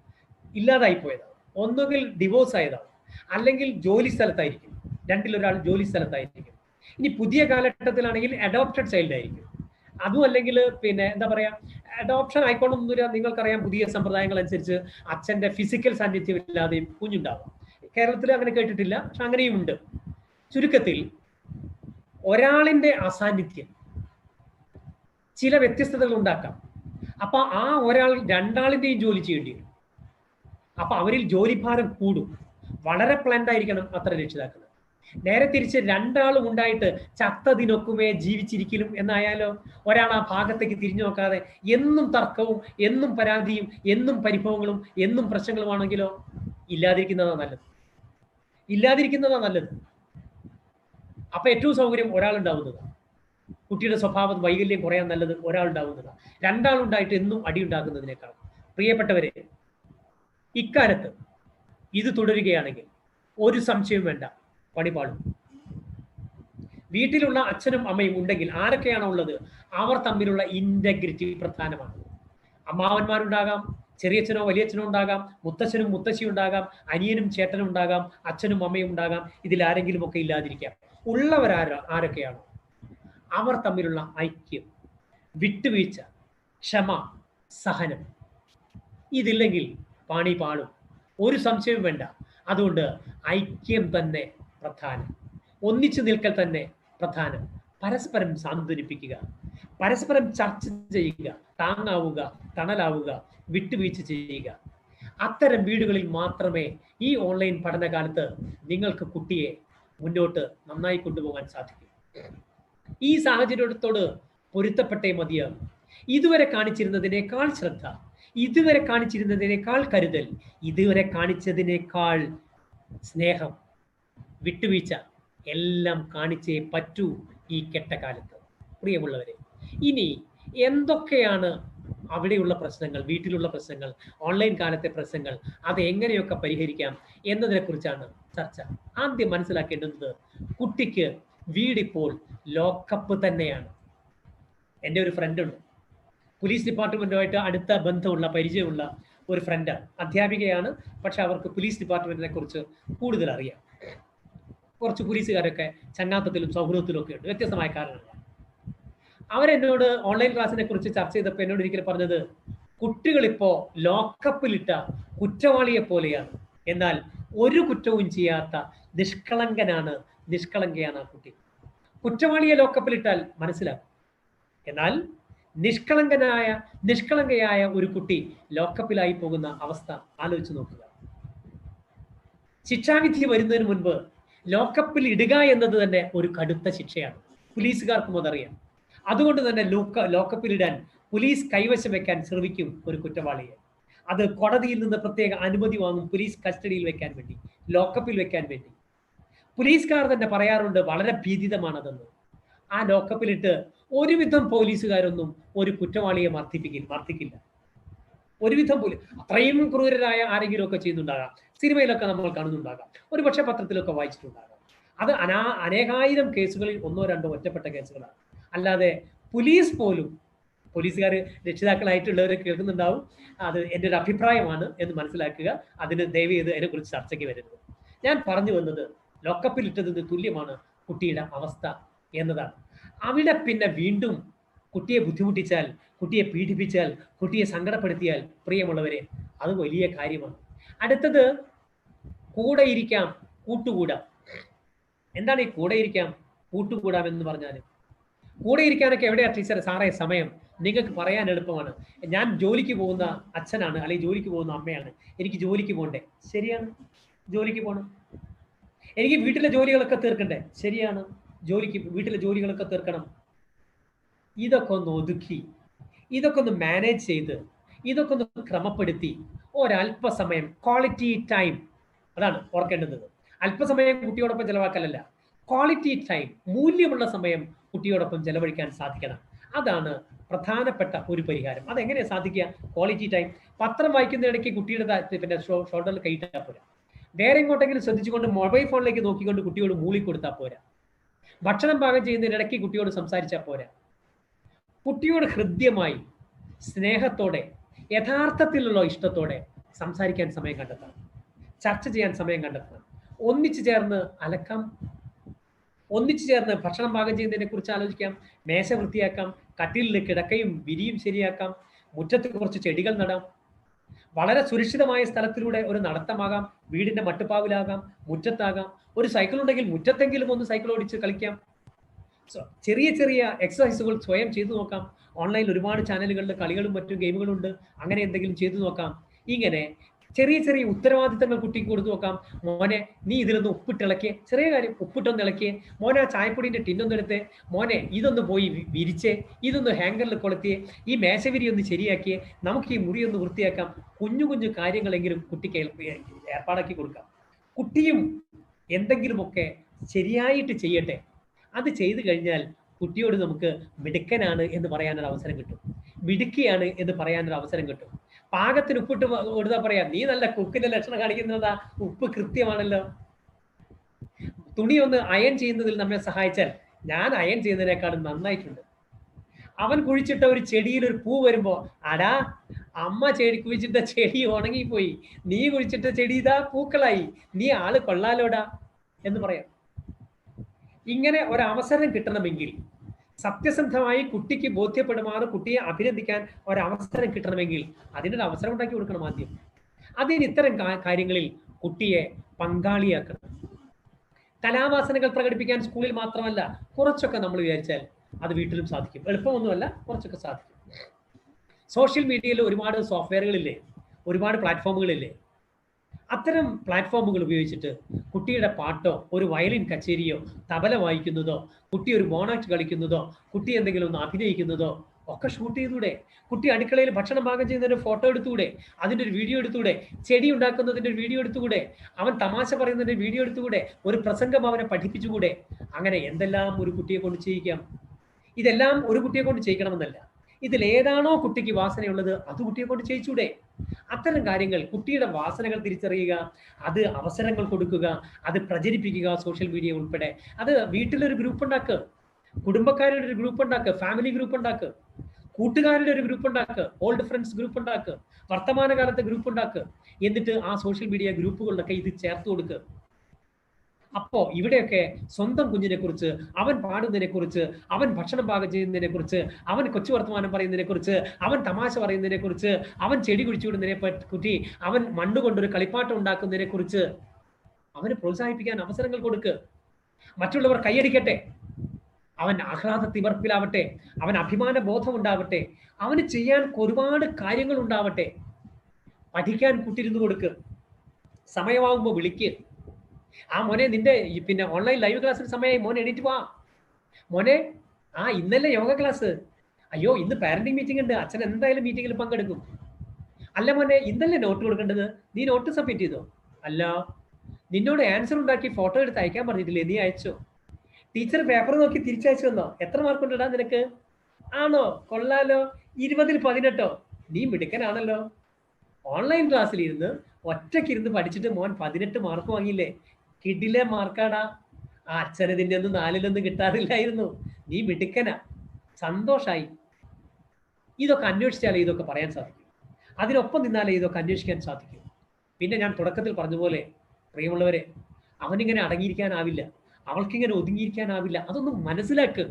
ഇല്ലാതായി പോയതാവും. ഒന്നുകിൽ ഡിവോഴ്സ് ആയതാവും, അല്ലെങ്കിൽ ജോലി സ്ഥലത്തായിരിക്കും. 2-ൽ-1 ജോലി സ്ഥലത്തായിരിക്കും. ഇനി പുതിയ കാലഘട്ടത്തിലാണെങ്കിൽ അഡോപ്റ്റഡ് ചൈൽഡ് ആയിരിക്കും. അതും അല്ലെങ്കിൽ എന്താ പറയാ, അഡോപ്ഷൻ ആയിക്കോണമെന്നില്ല. നിങ്ങൾക്കറിയാം, പുതിയ സമ്പ്രദായങ്ങൾ അനുസരിച്ച് അച്ഛന്റെ ഫിസിക്കൽ സാന്നിധ്യം ഇല്ലാതെയും കുഞ്ഞുണ്ടാവാം. കേരളത്തിൽ അങ്ങനെ കേട്ടിട്ടില്ല, പക്ഷെ അങ്ങനെയും ഉണ്ട്. ചുരുക്കത്തിൽ ഒരാളിന്റെ അസാന്നിധ്യം ചില വ്യത്യസ്തതകൾ ഉണ്ടാക്കാം. അപ്പൊ ആ ഒരാൾ 2ആളിന്റെയും ജോലി ചെയ്യേണ്ടി വരും. അപ്പൊ അവരിൽ ജോലിഭാരം കൂടും. വളരെ പ്ലാൻഡ് ആയിരിക്കണം അത്ര രക്ഷിതാക്കൾ. നേരെ തിരിച്ച് 2ആളും ഉണ്ടായിട്ട് ചത്തതിനൊക്കുമേ ജീവിച്ചിരിക്കലും എന്നായാലോ? ഒരാൾ ആ ഭാഗത്തേക്ക് തിരിഞ്ഞു നോക്കാതെ എന്നും തർക്കവും, എന്നും പരാതിയും, എന്നും പരിഭവങ്ങളും, എന്നും പ്രശ്നങ്ങളുമാണെങ്കിലോ? ഇല്ലാതിരിക്കുന്നതാ നല്ലത്. അപ്പൊ ഏറ്റവും സൗകര്യം ഒരാളുണ്ടാവുന്നതാണ്. കുട്ടിയുടെ സ്വഭാവം വൈകല്യം കുറയാൻ നല്ലത് ഒരാളുണ്ടാവുന്നതാണ്. 2ആളുണ്ടായിട്ട് എന്നും അടി ഉണ്ടാക്കുന്നതിനേക്കാൾ. പ്രിയപ്പെട്ടവരെ, ഇക്കാലത്ത് ഇത് തുടരുകയാണെങ്കിൽ ഒരു സംശയവും വേണ്ട, പണിപാടും. വീട്ടിലുള്ള അച്ഛനും അമ്മയും ഉണ്ടെങ്കിൽ ആരൊക്കെയാണോ ഉള്ളത് അവർ തമ്മിലുള്ള ഇന്റഗ്രിറ്റി പ്രധാനമാണ്. അമ്മാവന്മാരുണ്ടാകാം, ചെറിയച്ഛനോ വലിയച്ഛനോ ഉണ്ടാകാം, മുത്തച്ഛനും മുത്തശ്ശിയും ഉണ്ടാകാം, അനിയനും ചേട്ടനും ഉണ്ടാകാം, അച്ഛനും അമ്മയും ഉണ്ടാകാം. ഇതിൽ ആരെങ്കിലും ഒക്കെ ഇല്ലാതിരിക്കാം. ആരൊക്കെയാണോ അവർ തമ്മിലുള്ള ഐക്യം, വിട്ടുവീഴ്ച, ക്ഷമ, സഹനം, ഇതില്ലെങ്കിൽ പണി പാടും. ഒരു സംശയവും വേണ്ട. അതുകൊണ്ട് ഐക്യം തന്നെ പ്രധാനം. ഒന്നിച്ചു നിൽക്കൽ തന്നെ പ്രധാനം. പരസ്പരം സാന്ത്വനിപ്പിക്കുക, പരസ്പരം ചർച്ച ചെയ്യുക, താങ്ങാവുക, തണലാവുക, വിട്ടുവീഴ്ച ചെയ്യുക. അത്തരം വീടുകളിൽ മാത്രമേ ഈ ഓൺലൈൻ പഠനകാലത്ത് നിങ്ങൾക്ക് കുട്ടിയെ മുന്നോട്ട് നന്നായി കൊണ്ടുപോകാൻ സാധിക്കൂ. ഈ സാഹചര്യത്തോട് പൊരുത്തപ്പെട്ടേ മതിയാകും. ഇതുവരെ കാണിച്ചിരുന്നതിനേക്കാൾ ശ്രദ്ധ, ഇതുവരെ കാണിച്ചിരുന്നതിനേക്കാൾ കരുതൽ, ഇതുവരെ കാണിച്ചതിനേക്കാൾ സ്നേഹം, വിട്ടുവീഴ്ച എല്ലാം കാണിച്ചേ പറ്റൂ ഈ കെട്ടകാലത്ത്. പ്രിയമുള്ളവരെ, ഇനി എന്തൊക്കെയാണ് അവിടെയുള്ള പ്രശ്നങ്ങൾ, വീട്ടിലുള്ള പ്രശ്നങ്ങൾ, ഓൺലൈൻ കാലത്തെ പ്രശ്നങ്ങൾ, അത് എങ്ങനെയൊക്കെ പരിഹരിക്കാം എന്നതിനെ കുറിച്ചാണ് ചർച്ച. ആദ്യം മനസ്സിലാക്കേണ്ടുന്നത്, കുട്ടിക്ക് വീടിപ്പോൾ ലോക്കപ്പ് തന്നെയാണ്. എൻ്റെ ഒരു ഫ്രണ്ട് ഉണ്ട്, പോലീസ് ഡിപ്പാർട്ട്മെന്റുമായിട്ട് അടുത്ത ബന്ധമുള്ള പരിചയമുള്ള ഒരു ഫ്രണ്ടാണ്. അധ്യാപികയാണ്, പക്ഷെ അവർക്ക് പോലീസ് ഡിപ്പാർട്ട്മെന്റിനെ കുറിച്ച് കൂടുതൽ അറിയാം. കുറച്ച് പോലീസുകാരൊക്കെ ചങ്ങാത്തത്തിലും സൗഹൃദത്തിലും ഒക്കെ ഉണ്ട്, വ്യത്യസ്തമായ കാരണങ്ങൾ. അവരെന്നോട് ഓൺലൈൻ ക്ലാസ്സിനെ കുറിച്ച് ചർച്ച ചെയ്തപ്പോൾ എന്നോട് ഒരിക്കലും പറഞ്ഞത്, കുട്ടികളിപ്പോ ലോക്കപ്പിലിട്ട കുറ്റവാളിയെ പോലെയാണ്, എന്നാൽ ഒരു കുറ്റവും ചെയ്യാത്ത നിഷ്കളങ്കയാണ് ആ കുട്ടി. കുറ്റവാളിയെ ലോക്കപ്പിലിട്ടാൽ മനസ്സിലാക്കും, എന്നാൽ നിഷ്കളങ്കയായ ഒരു കുട്ടി ലോക്കപ്പിലായി പോകുന്ന അവസ്ഥ ആലോചിച്ച് നോക്കുക. ശിക്ഷാവിധി വരുന്നതിന് മുൻപ് ലോക്കപ്പിൽ ഇടുക എന്നത് തന്നെ ഒരു കടുത്ത ശിക്ഷയാണ്. പോലീസുകാർക്കും അതറിയാം. അതുകൊണ്ട് തന്നെ ലോക്കപ്പിലിടാൻ പോലീസ് കൈവശം വെക്കാൻ ശ്രമിക്കും ഒരു കുറ്റവാളിയെ. അത് കോടതിയിൽ നിന്ന് പ്രത്യേക അനുമതി വാങ്ങും പോലീസ് കസ്റ്റഡിയിൽ വെക്കാൻ വേണ്ടി, ലോക്കപ്പിൽ വെക്കാൻ വേണ്ടി. പോലീസുകാർ തന്നെ പറയാറുണ്ട് വളരെ ഭീതിതമാണതെന്ന്. ആ ലോക്കപ്പിലിട്ട് ഒരുവിധം പോലീസുകാരൊന്നും ഒരു കുറ്റവാളിയെ മർദ്ദിക്കില്ല. ഒരുവിധം പോലും അത്രയും ക്രൂരരായ ആരെങ്കിലും ഒക്കെ ചെയ്യുന്നുണ്ടാകാം, സിനിമയിലൊക്കെ നമ്മൾ കാണുന്നുണ്ടാകാം, ഒരുപക്ഷെ പത്രത്തിലൊക്കെ വായിച്ചിട്ടുണ്ടാകാം. അത് അനേകായിരം കേസുകളിൽ ഒന്നോ രണ്ടോ ഒറ്റപ്പെട്ട കേസുകളാണ്. അല്ലാതെ പോലീസുകാർ രക്ഷിതാക്കളായിട്ടുള്ളവർ കേൾക്കുന്നുണ്ടാവും. അത് എൻ്റെ ഒരു അഭിപ്രായമാണ് എന്ന് മനസ്സിലാക്കുക. അതിന് ദയവ് ചെയ്ത് അതിനെക്കുറിച്ച് ചർച്ചയ്ക്ക് വരുന്നത്. ഞാൻ പറഞ്ഞു വന്നത്, ലോക്കപ്പിൽ ഇട്ടതിന് തുല്യമാണ് കുട്ടിയുടെ അവസ്ഥ എന്നതാണ്. അവിടെ പിന്നെ വീണ്ടും കുട്ടിയെ ബുദ്ധിമുട്ടിച്ചാൽ, കുട്ടിയെ പീഡിപ്പിച്ചാൽ, കുട്ടിയെ സങ്കടപ്പെടുത്തിയാൽ, പ്രിയമുള്ളവരെ, അത് വലിയ കാര്യമാണ്. അടുത്തത്, കൂടെ ഇരിക്കാം, കൂട്ടുകൂടാം. എന്താണ് ഈ കൂടെ ഇരിക്കാം, കൂട്ടുകൂടാം എന്ന് പറഞ്ഞാൽ? കൂടെ ഇരിക്കാനൊക്കെ എവിടെയാ ടീച്ചർ സാറേ സമയം? നിങ്ങൾക്ക് പറയാൻ എളുപ്പമാണ്. ഞാൻ ജോലിക്ക് പോകുന്ന അച്ഛനാണ്, അല്ലെങ്കിൽ ജോലിക്ക് പോകുന്ന അമ്മയാണ്, എനിക്ക് ജോലിക്ക് പോകണ്ടേ? ശരിയാണ്, ജോലിക്ക് പോകണം. എനിക്ക് വീട്ടിലെ ജോലികളൊക്കെ തീർക്കണ്ടേ? ശരിയാണ്, വീട്ടിലെ ജോലികളൊക്കെ തീർക്കണം. ഇതൊക്കെ ഒന്ന് ഒതുക്കി, ഇതൊക്കെ ഒന്ന് മാനേജ് ചെയ്ത്, ഇതൊക്കെ ഒന്ന് ക്രമപ്പെടുത്തി ഒരല്പസമയം ക്വാളിറ്റി ടൈം, അതാണ് ഓർക്കേണ്ടുന്നത്. അല്പസമയം കുട്ടിയോടൊപ്പം ചെലവാക്കലല്ല, ക്വാളിറ്റി ടൈം, മൂല്യമുള്ള സമയം കുട്ടിയോടൊപ്പം ചെലവഴിക്കാൻ സാധിക്കണം. അതാണ് പ്രധാനപ്പെട്ട ഒരു പരിഹാരം. അതെങ്ങനെയാണ് സാധിക്കുക? Quality time. പത്രം വായിക്കുന്ന ഇടയ്ക്ക് കുട്ടിയുടെ പിന്നെ ഷോൾഡറിൽ കൈയിട്ടാൽ പോരാ. വേറെ എങ്ങോട്ടെങ്കിലും ശ്രദ്ധിച്ചുകൊണ്ട് മൊബൈൽ ഫോണിലേക്ക് നോക്കിക്കൊണ്ട് കുട്ടിയോട് മൂളിക്കൊടുത്താൽ പോരാ. ഭക്ഷണം പാകം ചെയ്യുന്നതിനിടയ്ക്ക് കുട്ടിയോട് സംസാരിച്ചാൽ പോരാ. കുട്ടിയോട് ഹൃദ്യമായി, സ്നേഹത്തോടെ, യഥാർത്ഥത്തിലുള്ള ഇഷ്ടത്തോടെ സംസാരിക്കാൻ സമയം കണ്ടെത്തണം, ചർച്ച ചെയ്യാൻ സമയം കണ്ടെത്തണം. ഒന്നിച്ചു ചേർന്ന് അലക്കാം, ഒന്നിച്ചു ചേർന്ന് ഭക്ഷണം പാകം ചെയ്യുന്നതിനെ കുറിച്ച് ആലോചിക്കാം, മേശ വൃത്തിയാക്കാം, കട്ടിലിൽ കിടക്കയും വിരിയും ശരിയാക്കാം, മുറ്റത്ത് കുറച്ച് ചെടികൾ നടാം, വളരെ സുരക്ഷിതമായ സ്ഥലത്തിലൂടെ ഒരു നടത്തമാകാം, വീടിന്റെ മട്ടുപ്പാവിലാകാം, മുറ്റത്താകാം. ഒരു സൈക്കിൾ ഉണ്ടെങ്കിൽ മുറ്റത്തെങ്കിലും ഒന്ന് സൈക്കിൾ ഓടിച്ച് കളിക്കാം. ചെറിയ ചെറിയ എക്സസൈസുകൾ സ്വയം ചെയ്തു നോക്കാം. ഓൺലൈനിൽ ഒരുപാട് ചാനലുകളിൽ കളികളും മറ്റും ഗെയിമുകളും ഉണ്ട്, അങ്ങനെ എന്തെങ്കിലും ചെയ്തു നോക്കാം. ഇങ്ങനെ ചെറിയ ചെറിയ ഉത്തരവാദിത്തങ്ങൾ കുട്ടിക്ക് കൊടുത്തു നോക്കാം. മോനെ, നീ ഇതിലൊന്ന് ഉപ്പിട്ടിളക്കിയേ, ചെറിയ കാര്യം, ഉപ്പിട്ടൊന്ന് ഇളക്കിയേ. മോനെ, ആ ചായപ്പൊടിന്റെ ടിന്നൊന്ന് എടുത്തേ. മോനെ, ഇതൊന്ന് പോയി വിരിച്ചേ, ഇതൊന്ന് ഹാങ്കറിൽ കൊളുത്തിയേ, ഈ മേശവിരി ഒന്ന് ശരിയാക്കിയേ, നമുക്ക് ഈ മുറി ഒന്ന് വൃത്തിയാക്കാം. കുഞ്ഞു കുഞ്ഞു കാര്യങ്ങളെങ്കിലും കുട്ടിക്ക് ഏർപ്പാടാക്കി കൊടുക്കാം. കുട്ടിയും എന്തെങ്കിലുമൊക്കെ ശരിയായിട്ട് ചെയ്യട്ടെ. അത് ചെയ്തു കഴിഞ്ഞാൽ കുട്ടിയോട് നമുക്ക് മിടുക്കനാണ് എന്ന് പറയാനൊരു അവസരം കിട്ടും, മിടുക്കിയാണ് എന്ന് പറയാനൊരു അവസരം കിട്ടും. പാകത്തിന് ഉപ്പിട്ട് കൊടുത്താൽ പറയാം, നീ നല്ല കുക്കിന്റെ ലക്ഷണം കാണിക്കുന്നതാ, ഉപ്പ് കൃത്യമാണല്ലോ. തുണി ഒന്ന് അയൺ ചെയ്യുന്നതിൽ നമ്മെ സഹായിച്ചാൽ, ഞാൻ അയൺ ചെയ്യുന്നതിനേക്കാളും നന്നായിട്ടുണ്ട്. അവൻ കുഴിച്ചിട്ട ഒരു ചെടിയിൽ ഒരു പൂ വരുമ്പോ, അടാ അമ്മ കുഴിച്ചിട്ട ചെടി ഉണങ്ങിപ്പോയി, നീ കുഴിച്ചിട്ട ചെടി ഇതാ പൂക്കളായി, നീ ആള് കൊള്ളാലോടാ എന്ന് പറയാം. ഇങ്ങനെ ഒരവസരം കിട്ടണമെങ്കിൽ, സത്യസന്ധമായി കുട്ടിക്ക് ബോധ്യപ്പെടുമാറ് കുട്ടിയെ അഭിനന്ദിക്കാൻ ഒരവസരം കിട്ടണമെങ്കിൽ അതിനൊരു അവസരം ഉണ്ടാക്കി കൊടുക്കണം ആദ്യം. അതിന് ഇത്തരം കാര്യങ്ങളിൽ കുട്ടിയെ പങ്കാളിയാക്കണം. കലാവാസനകൾ പ്രകടിപ്പിക്കാൻ സ്കൂളിൽ മാത്രമല്ല, കുറച്ചൊക്കെ നമ്മൾ വിചാരിച്ചാൽ അത് വീട്ടിലും സാധിക്കും. എളുപ്പമൊന്നുമല്ല, കുറച്ചൊക്കെ സാധിക്കും. സോഷ്യൽ മീഡിയയിൽ ഒരുപാട് സോഫ്റ്റ്വെയറുകളില്ലേ, ഒരുപാട് പ്ലാറ്റ്ഫോമുകളില്ലേ. അത്തരം പ്ലാറ്റ്ഫോമുകൾ ഉപയോഗിച്ചിട്ട് കുട്ടിയുടെ പാട്ടോ ഒരു വയലിൻ കച്ചേരിയോ തബല വായിക്കുന്നതോ കുട്ടി ഒരു മോണാക്ട് കളിക്കുന്നതോ കുട്ടി എന്തെങ്കിലും ഒന്ന് അഭിനയിക്കുന്നതോ ഒക്കെ ഷൂട്ട് ചെയ്തൂടെ? കുട്ടി അടുക്കളയിൽ ഭക്ഷണം പാകം ചെയ്യുന്നതിന്റെ ഫോട്ടോ എടുത്തുകൂടെ? അതിന്റെ ഒരു വീഡിയോ എടുത്തുകൂടെ? ചെടി ഉണ്ടാക്കുന്നതിന്റെ ഒരു വീഡിയോ എടുത്തുകൂടെ? അവൻ തമാശ പറയുന്നതിന്റെ വീഡിയോ എടുത്തുകൂടെ? ഒരു പ്രസംഗം അവനെ പഠിപ്പിച്ചുകൂടെ? അങ്ങനെ എന്തെല്ലാം ഒരു കുട്ടിയെ കൊണ്ട് ചെയ്യിക്കാം. ഇതെല്ലാം ഒരു കുട്ടിയെ കൊണ്ട് ചെയ്യിക്കണമെന്നല്ല, ഇതിൽ ഏതാണോ കുട്ടിക്ക് വാസനയുള്ളത് അത് കുട്ടിയെ കൊണ്ട് ചെയ്യിച്ചൂടെ? അത്തരം കാര്യങ്ങൾ, കുട്ടിയുടെ വാസനകൾ തിരിച്ചറിയുക, അത് അവസരങ്ങൾ കൊടുക്കുക, അത് പ്രചരിപ്പിക്കുക, സോഷ്യൽ മീഡിയ ഉൾപ്പെടെ. അത് വീട്ടിലൊരു ഗ്രൂപ്പ് ഉണ്ടാക്കുക, കുടുംബക്കാരുടെ ഒരു ഗ്രൂപ്പ് ഉണ്ടാക്കുക, ഫാമിലി ഗ്രൂപ്പ് ഉണ്ടാക്കുക, കൂട്ടുകാരുടെ ഒരു ഗ്രൂപ്പ് ഉണ്ടാക്കുക, ഓൾഡ് ഫ്രണ്ട്സ് ഗ്രൂപ്പ് ഉണ്ടാക്കുക, വർത്തമാനകാലത്തെ ഗ്രൂപ്പ് ഉണ്ടാക്കുക. എന്നിട്ട് ആ സോഷ്യൽ മീഡിയ ഗ്രൂപ്പുകളിലൊക്കെ ഇത് ചേർത്ത് കൊടുക്കുക. അപ്പോ ഇവിടെയൊക്കെ സ്വന്തം കുഞ്ഞിനെ കുറിച്ച്, അവൻ പാടുന്നതിനെ കുറിച്ച്, അവൻ ഭക്ഷണം പാകം ചെയ്യുന്നതിനെ കുറിച്ച്, അവൻ കൊച്ചു വർത്തമാനം പറയുന്നതിനെ കുറിച്ച്, അവൻ തമാശ പറയുന്നതിനെ കുറിച്ച്, അവൻ ചെടി കുഴിച്ചുവിടുന്നതിനെ പറ്റി, അവൻ മണ്ണ് കൊണ്ടൊരു കളിപ്പാട്ടം ഉണ്ടാക്കുന്നതിനെ കുറിച്ച് അവന് പ്രോത്സാഹിപ്പിക്കാൻ അവസരങ്ങൾ കൊടുക്കുക. മറ്റുള്ളവർ കൈയടിക്കട്ടെ, അവൻ ആഹ്ലാദ തിവർപ്പിലാവട്ടെ, അവൻ അഭിമാന ബോധം ഉണ്ടാവട്ടെ, അവന് ചെയ്യാൻ ഒരുപാട് കാര്യങ്ങൾ ഉണ്ടാവട്ടെ. പഠിക്കാൻ കുട്ടിരുന്ന് കൊടുക്ക്, സമയമാകുമ്പോൾ വിളിക്ക്. ആ മോനെ, നിന്റെ പിന്നെ ഓൺലൈൻ ലൈവ് ക്ലാസ്സിന് സമയമായി, മോൻ എണീറ്റ് പോവാ. മോനെ, ഇന്നലെ യോഗ ക്ലാസ്, അയ്യോ ഇന്ന് പാരന്റിങ് മീറ്റിംഗ് ഉണ്ട്, അച്ഛൻ എന്തായാലും മീറ്റിംഗിൽ പങ്കെടുക്കും. അല്ല മോനെ, ഇന്നല്ലേ നോട്ട് കൊടുക്കേണ്ടത്, നീ നോട്ട് സബ്മിറ്റ് ചെയ്തോ? അല്ല, നിന്നോട് ആൻസർ ഉണ്ടാക്കി ഫോട്ടോ എടുത്ത് അയക്കാൻ പറഞ്ഞിട്ടില്ലേ, നീ അയച്ചോ? ടീച്ചർ പേപ്പർ നോക്കി തിരിച്ചയച്ചു തന്നോ? എത്ര മാർക്ക് കൊണ്ടിടാ നിനക്ക്? ആണോ, കൊള്ളാലോ, 20ൽ 18. നീ മിടുക്കനാണല്ലോ. ഓൺലൈൻ ക്ലാസ്സിൽ ഇരുന്ന് ഒറ്റയ്ക്കിരുന്ന് പഠിച്ചിട്ട് മോൻ 18 മാർക്ക് വാങ്ങിയില്ലേ? കിടിലെ മാർക്കാടാ. അച്ഛനതിൻ്റെ ഒന്നും 4ലൊന്നും കിട്ടാറില്ലായിരുന്നു. നീ മിടുക്കനാ, സന്തോഷായി. ഇതൊക്കെ അന്വേഷിച്ചാലേ ഇതൊക്കെ പറയാൻ സാധിക്കും, അതിനൊപ്പം നിന്നാലേ ഇതൊക്കെ അന്വേഷിക്കാൻ സാധിക്കും. പിന്നെ ഞാൻ തുടക്കത്തിൽ പറഞ്ഞതുപോലെ പ്രിയമുള്ളവരെ, അവനിങ്ങനെ അടങ്ങിയിരിക്കാനാവില്ല, അവൾക്കിങ്ങനെ ഒതുങ്ങിയിരിക്കാനാവില്ല. അതൊന്നും മനസ്സിലാക്ക്,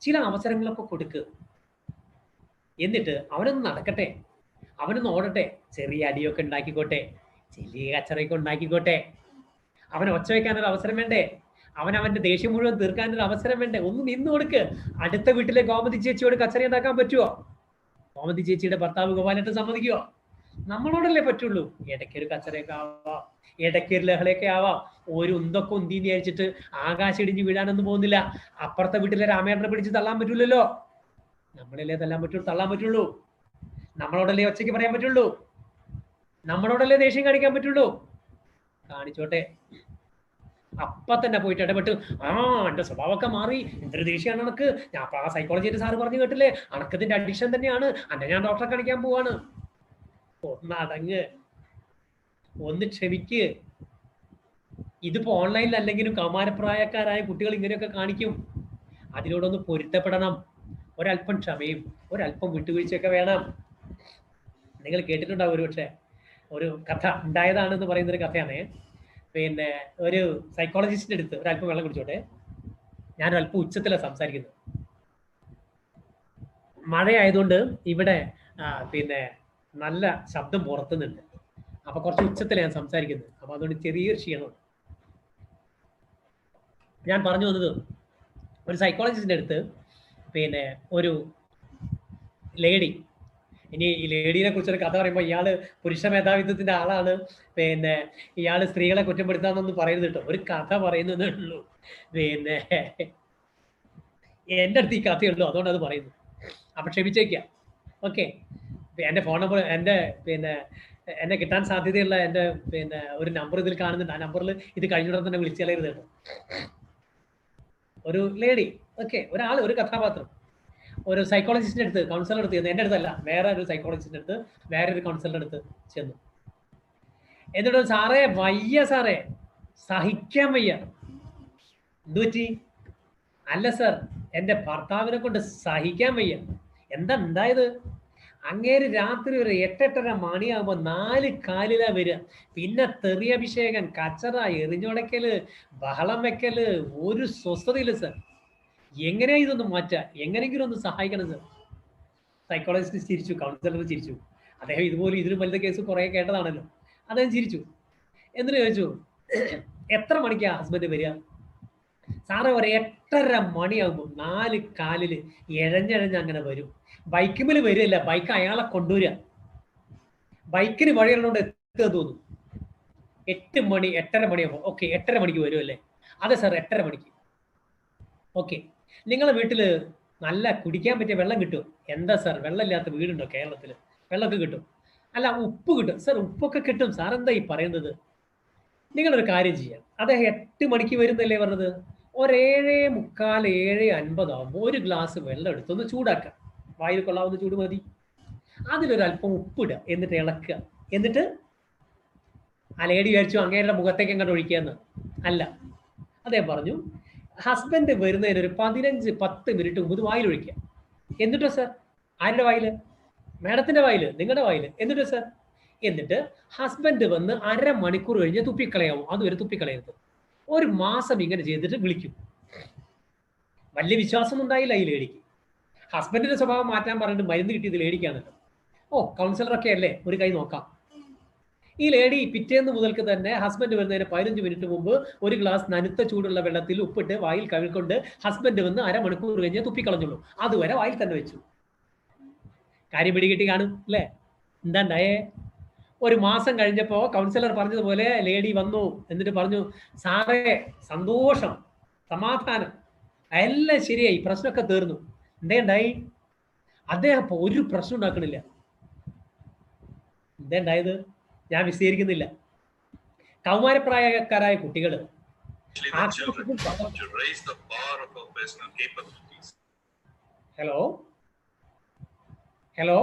ചില അവസരങ്ങളൊക്കെ കൊടുക്ക്. എന്നിട്ട് അവനൊന്ന് നടക്കട്ടെ, അവനൊന്ന് ഓടട്ടെ, ചെറിയ അടിയൊക്കെ ഉണ്ടാക്കിക്കോട്ടെ, ചെറിയ കച്ചറയൊക്കെ ഉണ്ടാക്കിക്കോട്ടെ. അവനെ ഒച്ച വയ്ക്കാനൊരു അവസരം വേണ്ടേ? അവന്റെ ദേഷ്യം മുഴുവൻ തീർക്കാനൊരു അവസരം വേണ്ടേ? ഒന്ന് നിന്ന് കൊടുക്ക്. അടുത്ത വീട്ടിലെ ഗോമതി ചേച്ചിയോട് കച്ചറ ഉണ്ടാക്കാൻ പറ്റുമോ? ഗോമതി ചേച്ചിയുടെ ഭർത്താവ് ഗോപാലേട്ടൻ സമ്മതിക്കുമോ? നമ്മളോടല്ലേ പറ്റുള്ളൂ. ഇടയ്ക്കൊരു കച്ചറയൊക്കെ ആവാം, ഇടയ്ക്കൊരു ലഹളയൊക്കെ ആവാം. ഒരു ഉന്തൊക്കെ ഉന്തിന്ന് വിചാരിച്ചിട്ട് ആകാശം ഇടിഞ്ഞ് വീഴാനൊന്നും പോകുന്നില്ല. അപ്പുറത്തെ വീട്ടിലെ രാമേട്ടനെ പിടിച്ച് തള്ളാൻ പറ്റൂലല്ലോ. നമ്മളല്ലേ തള്ളാൻ പറ്റുള്ളൂ. നമ്മളോടല്ലേ ഒച്ചയ്ക്ക് പറയാൻ പറ്റുള്ളൂ. നമ്മളോടല്ലേ ദേഷ്യം കാണിക്കാൻ പറ്റുള്ളൂ. കാണിച്ചോട്ടെ. അപ്പ തന്നെ പോയിട്ട് ഇടപെട്ട്, എന്റെ സ്വഭാവമൊക്കെ മാറി, എന്തൊരു ദേഷ്യമാണ് അണക്ക്, ഞാൻ ആ സൈക്കോളജിയുടെ സാറ് പറഞ്ഞു കേട്ടില്ലേ, അണക്കത്തിന്റെ അഡിക്ഷൻ തന്നെയാണ്, അന്നെ ഞാൻ ഡോക്ടറെ കാണിക്കാൻ പോവാണ്. ഒന്നടങ്ങ്, ഒന്ന് ക്ഷമിക്ക്. ഇതിപ്പോ ഓൺലൈനിൽ അല്ലെങ്കിലും കൗമാരപ്രായക്കാരായ കുട്ടികൾ ഇങ്ങനെയൊക്കെ കാണിക്കും. അതിനോടൊന്ന് പൊരുത്തപ്പെടണം. ഒരല്പം ക്ഷമയും ഒരല്പം വിട്ടുവീഴ്ചയൊക്കെ വേണം. നിങ്ങൾ കേട്ടിട്ടുണ്ടാവും ഒരുപക്ഷെ, ഒരു കഥ ഉണ്ടായതാണെന്ന് പറയുന്നൊരു കഥയാണ്. പിന്നെ ഒരു സൈക്കോളജിസ്റ്റിന്റെ അടുത്ത്, ഒരല്പം വെള്ളം കുടിച്ചോട്ടെ, ഞാനൊരല്പം ഉച്ചത്തിലാണ് സംസാരിക്കുന്നത്. മഴയായതുകൊണ്ട് ഇവിടെ പിന്നെ നല്ല ശബ്ദം പുറത്തുന്നുണ്ട്. അപ്പൊ കുറച്ച് ഉച്ചത്തിലാണ് ഞാൻ സംസാരിക്കുന്നത്. അപ്പൊ അതുകൊണ്ട് ചെറിയൊരു ക്ഷീണമുണ്ട്. ഞാൻ പറഞ്ഞു വന്നത്, ഒരു സൈക്കോളജിസ്റ്റിന്റെ അടുത്ത് പിന്നെ ഒരു ലേഡി, ഇനി ഈ ലേഡീനെ കുറിച്ചൊരു കഥ പറയുമ്പോൾ ഇയാള് പുരുഷ മേധാവിത്വത്തിന്റെ ആളാണ്, പിന്നെ ഇയാള് സ്ത്രീകളെ കുറ്റപ്പെടുത്താന്നൊന്നും പറയുന്നത് കേട്ടോ, ഒരു കഥ പറയുന്നതേ ഉള്ളൂ. പിന്നെ എൻ്റെ അടുത്ത് ഈ കഥയുള്ളൂ, അതുകൊണ്ട് അത് പറയുന്നു. അപ്പൊ ക്ഷമിച്ചേക്കാം. ഓക്കെ, എൻ്റെ ഫോൺ നമ്പർ, പിന്നെ എന്നെ കിട്ടാൻ സാധ്യതയുള്ള എൻ്റെ പിന്നെ ഒരു നമ്പർ ഇതിൽ കാണുന്നുണ്ട്. ആ നമ്പറിൽ ഇത് കഴിഞ്ഞുടൻ തന്നെ വിളിച്ചു കളയരുത് കേട്ടോ. ഒരു ലേഡി, ഓക്കെ, ഒരാൾ, ഒരു കഥാപാത്രം ഒരു സൈക്കോളജിസ്റ്റിന്റെ അടുത്ത്, കൗൺസിലർ അടുത്ത് ചെന്നു. എൻ്റെ അടുത്തല്ല, വേറെ ഒരു സൈക്കോളജിസ്റ്റിന്റെ അടുത്ത്, വേറെ ഒരു കൗൺസിലറുടെ അടുത്ത് ചെന്നു. എന്നിട്ട്, സാറേ വയ്യ, സാറേ സഹിക്കാൻ വയ്യ. എന്തു പറ്റി? അല്ല സാർ, എൻ്റെ ഭർത്താവിനെ കൊണ്ട് സഹിക്കാൻ വയ്യ. എന്താ ഉണ്ടായത്? അങ്ങേര് രാത്രി ഒരു 8-8:30 മണിയാകുമ്പോൾ 4 കാലിലാ വരിക. പിന്നെ തെറിയഭിഷേകം, കച്ചറ, എറിഞ്ഞുടക്കല്, ബഹളം വെക്കല്, ഒരു സ്വസ്ഥതയില്ല സാർ. എങ്ങനെയാ ഇതൊന്നും മാറ്റാ? എങ്ങനെയെങ്കിലും ഒന്ന് സഹായിക്കണം സാർ. സൈക്കോളജിസ്റ്റ് ചിരിച്ചു, കൗൺസിലർ ചിരിച്ചു. അദ്ദേഹം ഇതുപോലെ ഇതിലും വലുത് കേസ് കുറെ കേട്ടതാണല്ലോ. അദ്ദേഹം ചിരിച്ചു. എന്നിട്ട് ചോദിച്ചു, എത്ര മണിക്കാ ഹസ്ബൻഡ് വരിക? സാറേ, ഒരു 8:30 മണിയാകുമ്പോൾ 4 കാലില് എഴഞ്ഞഴഞ്ഞ് അങ്ങനെ വരും. ബൈക്കുമേൽ വരില്ല, ബൈക്ക് അയാളെ കൊണ്ടുവരിക. ബൈക്കിന് വഴിയുള്ളതുകൊണ്ട് എത്തുക തോന്നും. 8 മണി 8:30 മണിയാകുമ്പോൾ ഓക്കെ 8:30 മണിക്ക് വരും അല്ലേ? അതെ സാർ 8:30 മണിക്ക്. ഓക്കെ, നിങ്ങളെ വീട്ടിൽ നല്ല കുടിക്കാൻ പറ്റിയ വെള്ളം കിട്ടും? എന്താ സാർ വെള്ളമില്ലാത്ത വീടുണ്ടോ കേരളത്തിൽ? വെള്ളമൊക്കെ കിട്ടും. അല്ല ഉപ്പ് കിട്ടും സാർ? ഉപ്പൊക്കെ കിട്ടും സാർ, എന്താ ഈ പറയുന്നത്? നിങ്ങളൊരു കാര്യം ചെയ്യാം, അദ്ദേഹം 8 മണിക്ക് വരുന്നല്ലേ പറഞ്ഞത്, ഒരു 7:45 7:50 ആകുമ്പോൾ ഒരു ഗ്ലാസ് വെള്ളം എടുത്തൊന്ന് ചൂടാക്കുക. വായിൽ കൊള്ളാവുന്ന ചൂട് മതി. അതിലൊരല്പം ഉപ്പിടുക, എന്നിട്ട് ഇളക്കുക. എന്നിട്ട് ആ ലേഡി വിചാരിച്ചു അങ്ങേരുടെ മുഖത്തേക്ക് അങ്ങോട്ട് ഒഴിക്കുകയെന്ന്. അല്ല, അദ്ദേഹം പറഞ്ഞു ഹസ്ബൻഡ് വരുന്നതിന് ഒരു 15-10 മിനിറ്റ് മുമ്പ് വായിൽ ഒഴിക്കുക. എന്നിട്ടോ സാർ? ആരുടെ വായിൽ? മാഡത്തിന്റെ വായിൽ, നിങ്ങളുടെ വായിൽ. എന്നിട്ടോ സാർ? എന്നിട്ട് ഹസ്ബൻഡ് വന്ന് 1/2 മണിക്കൂർ കഴിഞ്ഞ് തുപ്പിക്കളയാവും. അതുവരെ തുപ്പിക്കളയരുത്. 1 മാസം ഇങ്ങനെ ചെയ്തിട്ട് വിളിക്കും. വലിയ വിശ്വാസം ഉണ്ടായില്ല ഈ ലേഡിക്ക്. ഹസ്ബൻഡിന്റെ സ്വഭാവം മാറ്റാൻ പറഞ്ഞിട്ട് മരുന്ന് കിട്ടിയത് ലേഡിക്കാണല്ലോ. ഓ, കൗൺസിലറൊക്കെ അല്ലേ, ഒരു കൈ നോക്കാം. ഈ ലേഡി പിറ്റേന്ന് മുതൽക്ക് തന്നെ ഹസ്ബൻഡ് വരുന്നതിന് 15 മിനിറ്റ് മുമ്പ് ഒരു ഗ്ലാസ് നനുത്ത ചൂടുള്ള വെള്ളത്തിൽ ഉപ്പിട്ട് വായിൽ കവിൾക്കൊണ്ട് ഹസ്ബൻഡ് വന്ന് 1/2 മണിക്കൂർ കഴിഞ്ഞ് തുപ്പിക്കളഞ്ഞുള്ളൂ. അതുവരെ വായിൽ തന്നെ വെച്ചു. കാര്യം പിടികിട്ടി കാണും അല്ലേ? എന്താണ്ടായേ? 1 മാസം കഴിഞ്ഞപ്പോ കൗൺസിലർ പറഞ്ഞതുപോലെ ലേഡി വന്നു. എന്നിട്ട് പറഞ്ഞു, സാറേ സന്തോഷം, സമാധാനം, എല്ലാം ശരിയായി, പ്രശ്നമൊക്കെ തീർന്നു. എന്തേണ്ടായി? അദ്ദേഹം ഇപ്പൊ ഒരു പ്രശ്നം ഉണ്ടാക്കണില്ല. എന്തേണ്ടായത്? ഞാൻ വിശദീകരിക്കുന്നില്ല. കൗമാരപ്രായക്കാരായ കുട്ടികൾ hello hello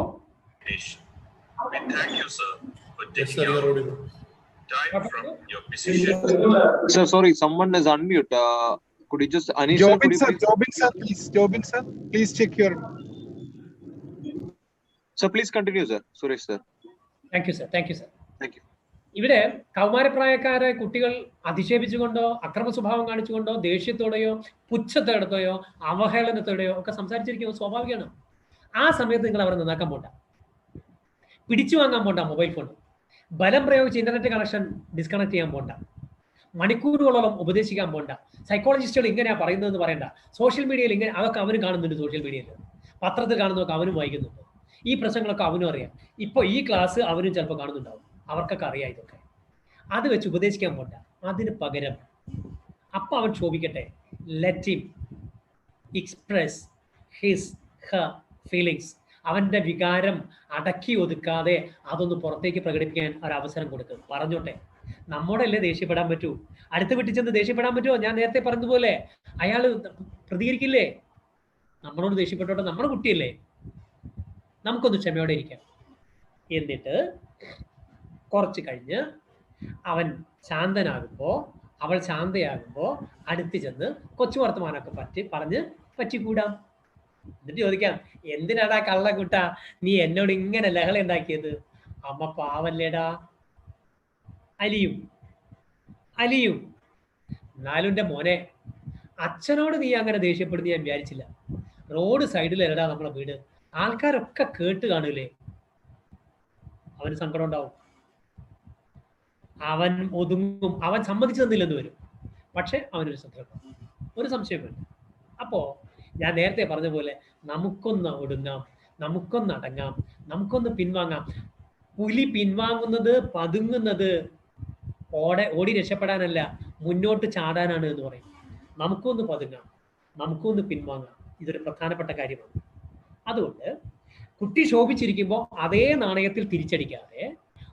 Sir, sorry, someone is unmute. Could you just Anish sir, could you please... Jobin sir, please check your. Sir, please continue, sir. Suresh sir. Thank you sir. Thank you sir. Thank you. ഇവിടെ കൗമാരപ്രായക്കാരെ കുട്ടികൾ അധിക്ഷേപിച്ചുകൊണ്ടോ അക്രമ സ്വഭാവം കാണിച്ചുകൊണ്ടോ ദേഷ്യത്തോടെയോ പുച്ഛത്തോടെയോ അവഹേളനത്തോടെയോ ഒക്കെ സംസാരിച്ചിരിക്കുന്നത് സ്വാഭാവികമാണ്. ആ സമയത്ത് നിങ്ങൾ അവരെ നന്നാക്കാൻ പോണ്ട, പിടിച്ചു വാങ്ങാൻ പോണ്ട, മൊബൈൽ ഫോൺ ബലം പ്രയോഗിച്ച് ഇന്റർനെറ്റ് കണക്ഷൻ ഡിസ്കണക്ട് ചെയ്യാൻ പോണ്ട, മണിക്കൂറുകളോളം ഉപദേശിക്കാൻ പോണ്ട. സൈക്കോളജിസ്റ്റുകൾ ഇങ്ങനെയാ പറയുന്നതെന്ന് പറയണ്ട. സോഷ്യൽ മീഡിയയിൽ ഇങ്ങനെ അതൊക്കെ അവനും കാണുന്നുണ്ട്. സോഷ്യൽ മീഡിയയിൽ പത്രത്തിൽ കാണുന്നതൊക്കെ അവനും വായിക്കുന്നുണ്ട്. ഈ പ്രശ്നങ്ങളൊക്കെ അവനും അറിയാം. ഇപ്പൊ ഈ ക്ലാസ് അവനും ചിലപ്പോൾ കാണുന്നുണ്ടാവും. അവർക്കൊക്കെ അറിയാം ഇതൊക്കെ. അത് വെച്ച് ഉപദേശിക്കാൻ പോണ്ട. അതിന് പകരം അപ്പൊ അവൻ ക്ഷോഭിക്കട്ടെ. Let him express his her feelings. അവന്റെ വികാരം അടക്കി ഒതുക്കാതെ അതൊന്ന് പുറത്തേക്ക് പ്രകടിപ്പിക്കാൻ ഒരവസരം കൊടുക്കും. പറഞ്ഞോട്ടെ. നമ്മോടല്ലേ ദേഷ്യപ്പെടാൻ പറ്റൂ? അടുത്ത വീട്ടിൽ ചെന്ന് ദേഷ്യപ്പെടാൻ പറ്റുമോ? ഞാൻ നേരത്തെ പറഞ്ഞതുപോലെ അയാൾ പ്രതികരിക്കില്ലേ? നമ്മളോട് ദേഷ്യപ്പെട്ടോട്ടെ, നമ്മുടെ കുട്ടിയല്ലേ. നമുക്കൊന്ന് ക്ഷമയോടെ ഇരിക്കാം. എന്നിട്ട് കുറച്ച് കഴിഞ്ഞ് അവൻ ശാന്തനാകുമ്പോൾ, അവൾ ശാന്തയാകുമ്പോൾ അടുത്ത് ചെന്ന് കൊച്ചു വർത്തമാനമൊക്കെ പറഞ്ഞ് പറ്റിക്കൂടാം. എന്നിട്ട് ചോദിക്കാം, എന്തിനാടാ കള്ളക്കുട്ട നീ എന്നോട് ഇങ്ങനെ ലഹള ഉണ്ടാക്കിയത്? അമ്മ പാവല്ലേടാ. അലിയും അലിയും. എന്നാലും എൻ്റെ മോനെ, അച്ഛനോട് നീ അങ്ങനെ ദേഷ്യപ്പെടുന്ന ഞാൻ വിചാരിച്ചില്ല. റോഡ് സൈഡിലല്ലടാ നമ്മളെ വീട്, ആൾക്കാരൊക്കെ കേട്ട് കാണൂലേ? അവന് സങ്കടം ഉണ്ടാവും. അവൻ ഒതുങ്ങും. അവൻ സമ്മതിച്ചു തന്നില്ലെന്ന് വരും. പക്ഷെ അവനൊരു സന്തോഷം, ഒരു സംശയം വേണ്ട. അപ്പോ ഞാൻ നേരത്തെ പറഞ്ഞ പോലെ നമുക്കൊന്ന് ഒടുങ്ങാം, നമുക്കൊന്ന് അടങ്ങാം, നമുക്കൊന്ന് പിൻവാങ്ങാം. പുലി പിൻവാങ്ങുന്നത്, പതുങ്ങുന്നത് ഓടി രക്ഷപ്പെടാനല്ല, മുന്നോട്ട് ചാടാനാണ് എന്ന് പറയും. നമുക്കൊന്ന് പതുങ്ങാം, നമുക്കൊന്ന് പിൻവാങ്ങാം. ഇതൊരു പ്രധാനപ്പെട്ട കാര്യമാണ്. അതുകൊണ്ട് കുട്ടി ശോഭിച്ചിരിക്കുമ്പോൾ അതേ നാണയത്തിൽ തിരിച്ചടിക്കാതെ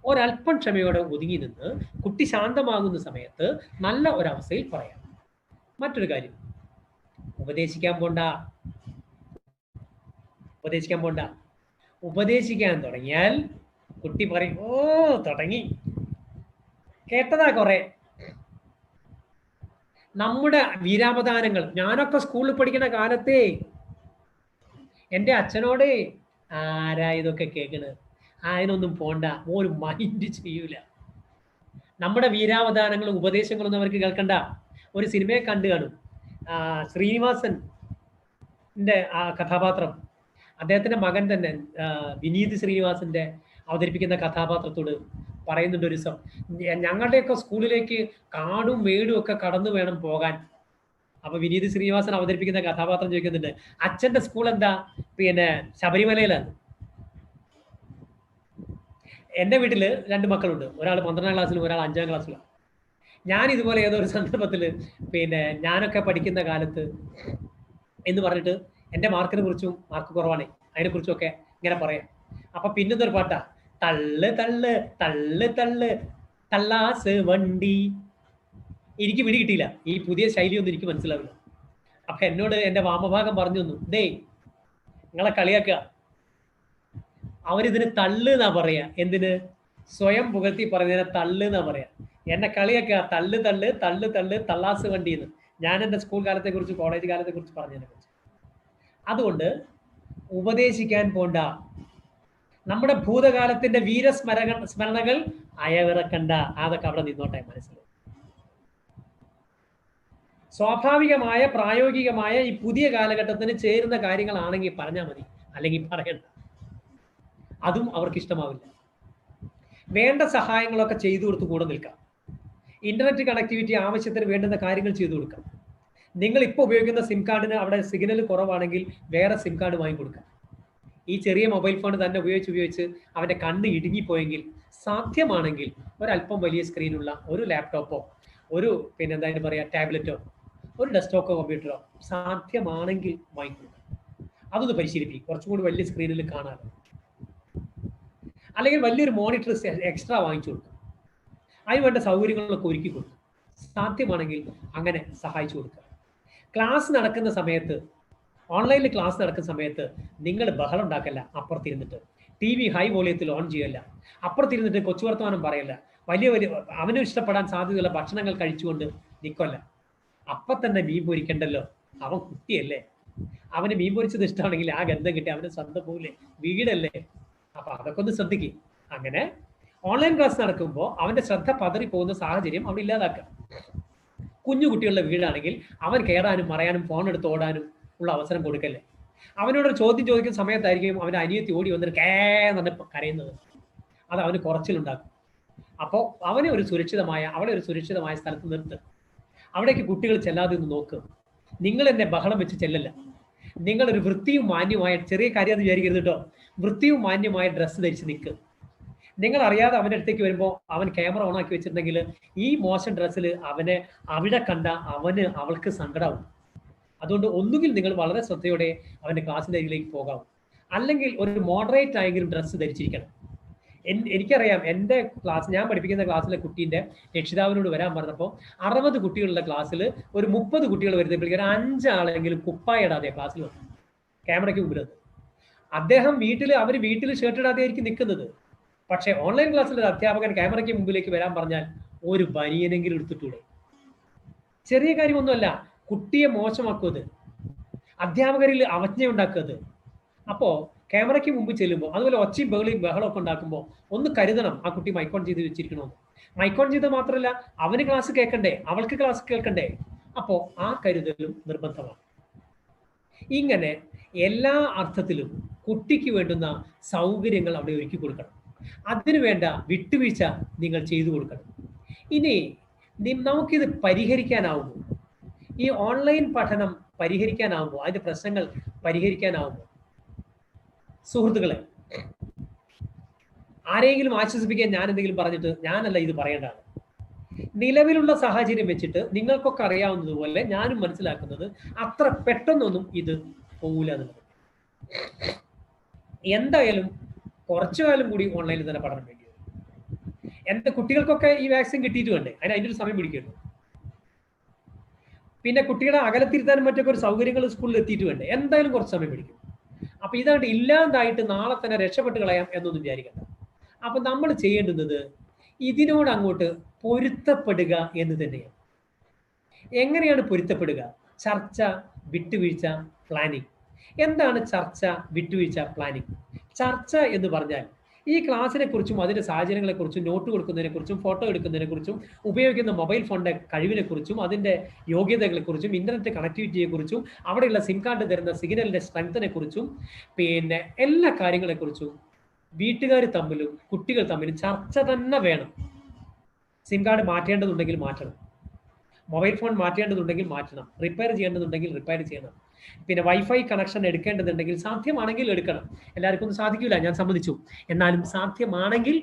ഒരല്പം ക്ഷമയോടെ ഒതുങ്ങി നിന്ന് കുട്ടി ശാന്തമാകുന്ന സമയത്ത് നല്ല ഒരവസ്ഥയിൽ പറയാം. മറ്റൊരു കാര്യം, ഉപദേശിക്കാൻ പോണ്ട. ഉപദേശിക്കാൻ തുടങ്ങിയാൽ കുട്ടി പറയും, ഓ തുടങ്ങി, കേട്ടതാ കുറെ. നമ്മുടെ വീരാവതാരങ്ങൾ, ഞാനൊക്കെ സ്കൂളിൽ പഠിക്കുന്ന കാലത്തേ എൻ്റെ അച്ഛനോട് ആരാ ഇതൊക്കെ കേൾക്കണത്, അതിനൊന്നും പോണ്ട, ഒരു മൈൻഡ് ചെയ്യൂല. നമ്മുടെ വീരാവതാരങ്ങളും ഉപദേശങ്ങളൊന്നും അവർക്ക് കേൾക്കണ്ട. ഒരു സിനിമയെ കണ്ടു കാണും, ശ്രീനിവാസന്റെ ആ കഥാപാത്രം, അദ്ദേഹത്തിന്റെ മകൻ തന്നെ വിനീത് ശ്രീനിവാസന്റെ അവതരിപ്പിക്കുന്ന കഥാപാത്രത്തോട് പറയുന്നുണ്ട് ഒരു ദിവസം, ഞങ്ങളുടെയൊക്കെ സ്കൂളിലേക്ക് കാടും മേടും ഒക്കെ കടന്നു വേണം പോകാൻ. അപ്പൊ വിനീത് ശ്രീനിവാസൻ അവതരിപ്പിക്കുന്ന കഥാപാത്രം ചോദിക്കുന്നുണ്ട്, അച്ഛന്റെ സ്കൂൾ എന്താ? പിന്നെ ശബരിമലയിലാണ്. എൻ്റെ വീട്ടിൽ 2 മക്കളുണ്ട്. ഒരാൾ 12ാം ക്ലാസ്സിലും ഒരാൾ 5ാം ക്ലാസ്സിലും. ഞാൻ ഇതുപോലെ ഏതോ ഒരു സന്ദർഭത്തിൽ ഞാനൊക്കെ പഠിക്കുന്ന കാലത്ത് എന്ന് പറഞ്ഞിട്ട് എൻ്റെ മാർക്ക് കുറവാണ്, അതിനെക്കുറിച്ചൊക്കെ ഇങ്ങനെ പറയാം. അപ്പൊ പിന്നൊരു പാട്ടാ, തള്ള് തള്ള് തള്ള് തള്ള് തള്ളാസ് വണ്ടി. എനിക്ക് പിടി കിട്ടിയില്ല, ഈ പുതിയ ശൈലിയൊന്നും എനിക്ക് മനസ്സിലാവില്ല. അപ്പൊ എന്നോട് എൻ്റെ വാമഭാഗം പറഞ്ഞു തന്നു, നിങ്ങളെ കളിയാക്കുക, അവരിതിന് തള്ള് എന്നാ പറയാ. എന്തിന്? സ്വയം പുകഴ്ത്തി പറഞ്ഞതിനെ തള്ള് എന്നാ പറയാ. എന്നെ കളിയാക്കുക, തള്ളു തള്ളു തള്ളു തള്ളു തള്ളാസ് വണ്ടി എന്ന്. ഞാൻ എൻ്റെ സ്കൂൾ കാലത്തെ കുറിച്ച് കോളേജ് കാലത്തെ കുറിച്ച് പറഞ്ഞതിനെ കുറിച്ച്. അതുകൊണ്ട് ഉപദേശിക്കാൻ പോണ്ട, നമ്മുടെ ഭൂതകാലത്തിന്റെ സ്മരണകൾ അയവിറക്കണ്ട, അതൊക്കെ അവിടെ നിന്നോട്ടെ മനസ്സിൽ. സ്വാഭാവികമായ പ്രായോഗികമായ ഈ പുതിയ കാലഘട്ടത്തിന് ചേരുന്ന കാര്യങ്ങളാണെങ്കിൽ പറഞ്ഞാൽ മതി, അല്ലെങ്കിൽ പറയണ്ട. അതും അവർക്ക് ഇഷ്ടമാവില്ല. വേണ്ട സഹായങ്ങളൊക്കെ ചെയ്തു കൊടുത്ത് കൂടെ നിൽക്കാം. ഇന്റർനെറ്റ് കണക്ടിവിറ്റി ആവശ്യത്തിന് വേണ്ടുന്ന കാര്യങ്ങൾ ചെയ്തു കൊടുക്കാം. നിങ്ങൾ ഇപ്പോൾ ഉപയോഗിക്കുന്ന സിം കാർഡിന് അവിടെ സിഗ്നൽ കുറവാണെങ്കിൽ വേറെ സിം കാർഡ് വാങ്ങിക്കൊടുക്കാം. ഈ ചെറിയ മൊബൈൽ ഫോൺ തന്നെ ഉപയോഗിച്ച് അവന്റെ കണ്ണ് ഇടുങ്ങിപ്പോയെങ്കിൽ സാധ്യമാണെങ്കിൽ ഒരല്പം വലിയ സ്ക്രീനുള്ള ഒരു ലാപ്ടോപ്പോ ഒരു എന്തായാലും പറയാ ടാബ്ലറ്റോ ഒരു ഡെസ്ക്ടോപ്പോ കമ്പ്യൂട്ടറോ സാധ്യമാണെങ്കിൽ വാങ്ങിക്കൊടുക്കാം. അതൊന്ന് പരിശീലിപ്പിക്കും, കുറച്ചും കൂടി വലിയ സ്ക്രീനിൽ കാണാമല്ലോ. അല്ലെങ്കിൽ വലിയൊരു മോണിറ്റർ എക്സ്ട്രാ വാങ്ങിച്ചു കൊടുക്കും. അതിന് വേണ്ട സൗകര്യങ്ങളൊക്കെ ഒരുക്കി കൊടുക്കും. സാധ്യമാണെങ്കിൽ അങ്ങനെ സഹായിച്ചു കൊടുക്കുക. ക്ലാസ് നടക്കുന്ന സമയത്ത്, ഓൺലൈനിൽ ക്ലാസ് നടക്കുന്ന സമയത്ത് നിങ്ങൾ ബഹളം ഉണ്ടാക്കല്ല. അപ്പുറത്തിരുന്നിട്ട് TV ഹൈ വോളിയത്തിൽ ഓൺ ചെയ്യല്ല. അപ്പുറത്തിരുന്നിട്ട് കൊച്ചു വർത്തമാനം പറയല്ല. വലിയ അവനും ഇഷ്ടപ്പെടാൻ സാധ്യതയുള്ള ഭക്ഷണങ്ങൾ കഴിച്ചുകൊണ്ട് നിൽക്കല്ല. അപ്പം തന്നെ മീൻ പൊരിക്കണ്ടല്ലോ, അവൻ കുട്ടിയല്ലേ, അവന് മീൻ പൊരിച്ചത് ഇഷ്ടമാണെങ്കിൽ ആ ഗന്ധം കിട്ടി അവന് സ്വന്തം പോലെ വീടല്ലേ. അപ്പൊ അതൊക്കെ ഒന്ന് ശ്രദ്ധിക്കും. അങ്ങനെ ഓൺലൈൻ ക്ലാസ് നടക്കുമ്പോൾ അവന്റെ ശ്രദ്ധ പതറി പോകുന്ന സാഹചര്യം അവിടെ ഇല്ലാതാക്കുക. കുഞ്ഞു കുട്ടികളുടെ വീടാണെങ്കിൽ അവൻ കയറാനും മറയാനും ഫോൺ എടുത്ത് ഓടാനും ഉള്ള അവസരം കൊടുക്കല്ലേ. അവനോടൊരു ചോദ്യം ചോദിക്കുന്ന സമയത്തായിരിക്കും അവന്റെ അനിയത്തി ഓടി വന്നിട്ട് കേന്ന് കരയുന്നത്. അത് അവന് കുറച്ചിലുണ്ടാക്കും. അപ്പോൾ അവളെ ഒരു സുരക്ഷിതമായ സ്ഥലത്ത് നിർത്ത്. അവിടേക്ക് കുട്ടികൾ ചെല്ലാതെ ഒന്ന് നോക്കുക. നിങ്ങൾ എന്നെ ബഹളം വെച്ച് ചെല്ലല്ല. നിങ്ങളൊരു വൃത്തിയും മാന്യമായ, ചെറിയ കാര്യം എന്ന് വിചാരിക്കരുത് കേട്ടോ, വൃത്തിയും മാന്യമായ ഡ്രസ്സ് ധരിച്ച് നിൽക്കുക. നിങ്ങൾ അറിയാതെ അവൻ്റെ അടുത്തേക്ക് വരുമ്പോൾ അവൻ ക്യാമറ ഓൺ ആക്കി വെച്ചിട്ടുണ്ടെങ്കിൽ ഈ മോശം ഡ്രസ്സിൽ അവനെ അവിടെ കണ്ട അവൾക്ക് സങ്കടമാവും. അതുകൊണ്ട് ഒന്നുകിൽ നിങ്ങൾ വളരെ ശ്രദ്ധയോടെ അവൻ്റെ ക്ലാസ്സിൻ്റെ അരികിലേക്ക് പോകാവും, അല്ലെങ്കിൽ ഒരു മോഡറേറ്റ് ആയെങ്കിലും ഡ്രസ്സ് ധരിച്ചിരിക്കണം. എനിക്കറിയാം, എൻ്റെ ഞാൻ പഠിപ്പിക്കുന്ന ക്ലാസ്സിലെ കുട്ടീൻ്റെ രക്ഷിതാവിനോട് വരാൻ പറഞ്ഞപ്പോൾ 60 കുട്ടികളുടെ ക്ലാസ്സിൽ ഒരു 30 കുട്ടികൾ വരുന്നപ്പോഴേക്കും ഒരു 5 ആളെങ്കിലും കുപ്പായിടാതെ ക്ലാസ്സിൽ വന്നു, ക്യാമറയ്ക്ക് മുമ്പിൽ. അദ്ദേഹം അവർ വീട്ടിൽ ഷർട്ട് ഇടാതെ ആയിരിക്കും നിൽക്കുന്നത്. പക്ഷേ ഓൺലൈൻ ക്ലാസ്സിൽ ഒരു അധ്യാപകൻ ക്യാമറയ്ക്ക് മുമ്പിലേക്ക് വരാൻ പറഞ്ഞാൽ ഒരു ബനിയനെങ്കിലും എടുത്തിട്ടൂടെ? ചെറിയ കാര്യമൊന്നുമല്ല, കുട്ടിയെ മോശമാക്കുന്നത്, അധ്യാപകരിൽ അവജ്ഞയുണ്ടാക്കുന്നത്. അപ്പോൾ ക്യാമറയ്ക്ക് മുമ്പ് ചെല്ലുമ്പോൾ, അതുപോലെ ഒച്ചയും ബഹളമൊക്കെ ഉണ്ടാക്കുമ്പോൾ ഒന്ന് കരുതണം, ആ കുട്ടി മൈക്കോൺ ചെയ്ത് വെച്ചിരിക്കണമെന്ന്. മൈക്കോൺ ചെയ്ത് മാത്രമല്ല, അവന് ക്ലാസ് കേൾക്കണ്ടേ, അവൾക്ക് ക്ലാസ് കേൾക്കണ്ടേ. അപ്പോൾ ആ കരുതലും നിർബന്ധമാണ്. ഇങ്ങനെ എല്ലാ അർത്ഥത്തിലും കുട്ടിക്ക് വേണ്ടുന്ന സൗകര്യങ്ങൾ അവിടെ ഒരുക്കി കൊടുക്കണം. അതിനു വേണ്ട വിട്ടുവീഴ്ച നിങ്ങൾ ചെയ്തു കൊടുക്കണം. ഇനി നമുക്കിത് പരിഹരിക്കാനാവുമോ? ഈ ഓൺലൈൻ പഠനം പരിഹരിക്കാനാവുമോ? അതിന്റെ പ്രശ്നങ്ങൾ പരിഹരിക്കാനാവുമോ? സുഹൃത്തുക്കളെ, ആരെങ്കിലും ആശ്വസിപ്പിക്കാൻ ഞാൻ എന്തെങ്കിലും പറഞ്ഞിട്ട് ഞാനല്ല ഇത് പറയേണ്ടതാണ്. നിലവിലുള്ള സാഹചര്യം വെച്ചിട്ട് നിങ്ങൾക്കൊക്കെ അറിയാവുന്നതുപോലെ ഞാനും മനസ്സിലാക്കുന്നത് അത്ര പെട്ടെന്നൊന്നും ഇത് പോകില്ല എന്നുള്ളത്. എന്തായാലും കുറച്ചു കാലം കൂടി ഓൺലൈനിൽ തന്നെ പഠനം വേണ്ടി വരും. എൻ്റെ കുട്ടികൾക്കൊക്കെ ഈ വാക്സിൻ കിട്ടിയിട്ട് വേണ്ടേ, അതിൻ്റെ ഒരു സമയം പിടിക്കുമല്ലോ. പിന്നെ കുട്ടികളെ അകലത്തിരുത്താനും മറ്റൊക്കെ ഒരു സൗകര്യങ്ങൾ സ്കൂളിൽ എത്തിയിട്ട് വേണ്ടേ, എന്തായാലും കുറച്ച് സമയം പിടിക്കും. അപ്പൊ ഇതായിട്ട് ഇല്ലാതായിട്ട് നാളെ തന്നെ രക്ഷപ്പെട്ട് കളയാം എന്നൊന്നും വിചാരിക്കണ്ട. അപ്പൊ നമ്മൾ ചെയ്യേണ്ടുന്നത് ഇതിനോട് അങ്ങോട്ട് പൊരുത്തപ്പെടുക എന്ന് തന്നെയാണ്. എങ്ങനെയാണ് പൊരുത്തപ്പെടുക? ചർച്ച, വിട്ടുവീഴ്ച, പ്ലാനിങ്. എന്താണ് ചർച്ച, വിട്ടുവീഴ്ച, പ്ലാനിങ്? ചർച്ച എന്ന് പറഞ്ഞാൽ ഈ ക്ലാസ്സിനെ കുറിച്ചും അതിന്റെ സാഹചര്യങ്ങളെ കുറിച്ചും നോട്ട് കൊടുക്കുന്നതിനെ കുറിച്ചും ഫോട്ടോ എടുക്കുന്നതിനെ കുറിച്ചും ഉപയോഗിക്കുന്ന മൊബൈൽ ഫോണിന്റെ കഴിവിനെ കുറിച്ചും അതിന്റെ യോഗ്യതകളെ കുറിച്ചും ഇന്റർനെറ്റ് കണക്ടിവിറ്റിയെ കുറിച്ചും അവിടെയുള്ള സിം കാർഡ് തരുന്ന സിഗ്നലിന്റെ സ്ട്രെങ്തിനെ കുറിച്ചും പിന്നെ എല്ലാ കാര്യങ്ങളെ കുറിച്ചും വീട്ടുകാർ തമ്മിലും കുട്ടികൾ തമ്മിലും ചർച്ച തന്നെ വേണം. സിം കാർഡ് മാറ്റേണ്ടതുണ്ടെങ്കിൽ മാറ്റണം, മൊബൈൽ ഫോൺ മാറ്റേണ്ടതുണ്ടെങ്കിൽ മാറ്റണം, റിപ്പയർ ചെയ്യേണ്ടതുണ്ടെങ്കിൽ റിപ്പയർ ചെയ്യണം. പിന്നെ വൈഫൈ കണക്ഷൻ എടുക്കേണ്ടതുണ്ടെങ്കിൽ സാധ്യമാണെങ്കിൽ എടുക്കണം. എല്ലാവർക്കും ഒന്നും സാധിക്കില്ല, ഞാൻ സമ്മതിച്ചു. എന്നാലും സാധ്യമാണെങ്കിൽ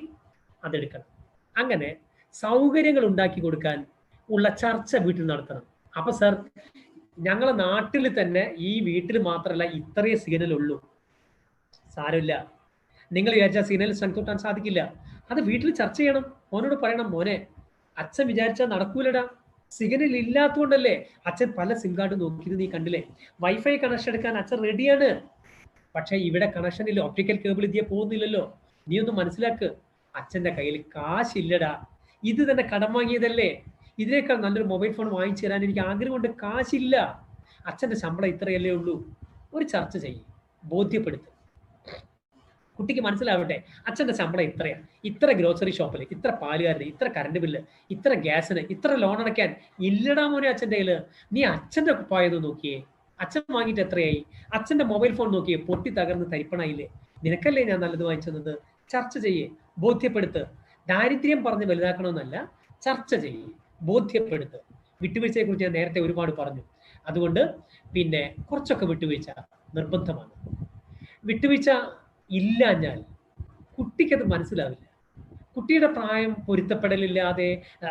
അതെടുക്കണം. അങ്ങനെ സൗകര്യങ്ങൾ ഉണ്ടാക്കി കൊടുക്കാൻ ഉള്ള ചർച്ച വീട്ടിൽ നടത്തണം. അപ്പൊ സർ, ഞങ്ങളെ നാട്ടിൽ തന്നെ ഈ വീട്ടിൽ മാത്രമല്ല ഇത്രയും സിഗ്നൽ ഉള്ളൂ. സാരമില്ല, നിങ്ങൾ വിചാരിച്ചാൽ സിഗ്നൽ സ്ട്രെങ്ത് കൂട്ടാൻ സാധിക്കില്ല. അത് വീട്ടിൽ ചർച്ച ചെയ്യണം. മോനോട് പറയണം, മോനെ അച്ഛൻ വിചാരിച്ചാൽ നടക്കൂലടാ, സിഗ്നൽ ഇല്ലാത്തതുകൊണ്ടല്ലേ അച്ഛൻ പല സിം കാർഡ് നോക്കിയത് നീ കണ്ടില്ലേ. വൈഫൈ കണക്ഷൻ എടുക്കാൻ അച്ഛൻ റെഡിയാണ്, പക്ഷെ ഇവിടെ കണക്ഷൻ ഇല്ല, ഒപ്റ്റിക്കൽ കേബിൾ ഇതിയെ പോകുന്നില്ലല്ലോ. നീ ഒന്ന് മനസ്സിലാക്ക്, അച്ഛന്റെ കയ്യിൽ കാശില്ലടാ, ഇത് തന്നെ കടം വാങ്ങിയതല്ലേ, ഇതിനേക്കാൾ നല്ലൊരു മൊബൈൽ ഫോൺ വാങ്ങിച്ചു തരാൻ എനിക്ക് ആഗ്രഹമുണ്ട്, കാശില്ല, അച്ഛന്റെ ശമ്പളം ഇത്രയല്ലേ ഉള്ളൂ. ഒരു ചർച്ച ചെയ്യും, ബോധ്യപ്പെടുത്തും, കുട്ടിക്ക് മനസ്സിലാവട്ടെ അച്ഛന്റെ ശമ്പളം ഇത്രയാ, ഇത്ര ഗ്രോസറി ഷോപ്പിൽ, ഇത്ര പാലുകാരന്, ഇത്ര കറണ്ട് ബില്ല്, ഇത്ര ഗ്യാസിന്, ഇത്ര ലോൺ അടയ്ക്കാൻ ഇല്ലടാ മോനെ അച്ഛൻ്റെ കയ്യില്. നീ അച്ഛന്റെ കുപ്പായത് നോക്കിയേ, അച്ഛൻ വാങ്ങിയിട്ട് എത്രയായി, അച്ഛന്റെ മൊബൈൽ ഫോൺ നോക്കിയേ, പൊട്ടി തകർന്ന് തരിപ്പണായില്ലേ, നിനക്കല്ലേ ഞാൻ നല്ലത് വാങ്ങിച്ചത്. ചർച്ച ചെയ്യേ, ബോധ്യപ്പെടുത്ത്. ദാരിദ്ര്യം പറഞ്ഞ് വലുതാക്കണമെന്നല്ല, ചർച്ച ചെയ്യേ, ബോധ്യപ്പെടുത്ത്. വിട്ടുവീഴ്ചയെ കുറിച്ച് ഞാൻ നേരത്തെ ഒരുപാട് പറഞ്ഞു. അതുകൊണ്ട് പിന്നെ കുറച്ചൊക്കെ വിട്ടുവീഴ്ച നിർബന്ധമാണ്. വിട്ടുവീഴ്ച ഇല്ലാഞ്ഞാൽ കുട്ടിക്കത് മനസ്സിലാവില്ല. കുട്ടിയുടെ പ്രായം പൊരുത്തപ്പെടലില്ലാതെ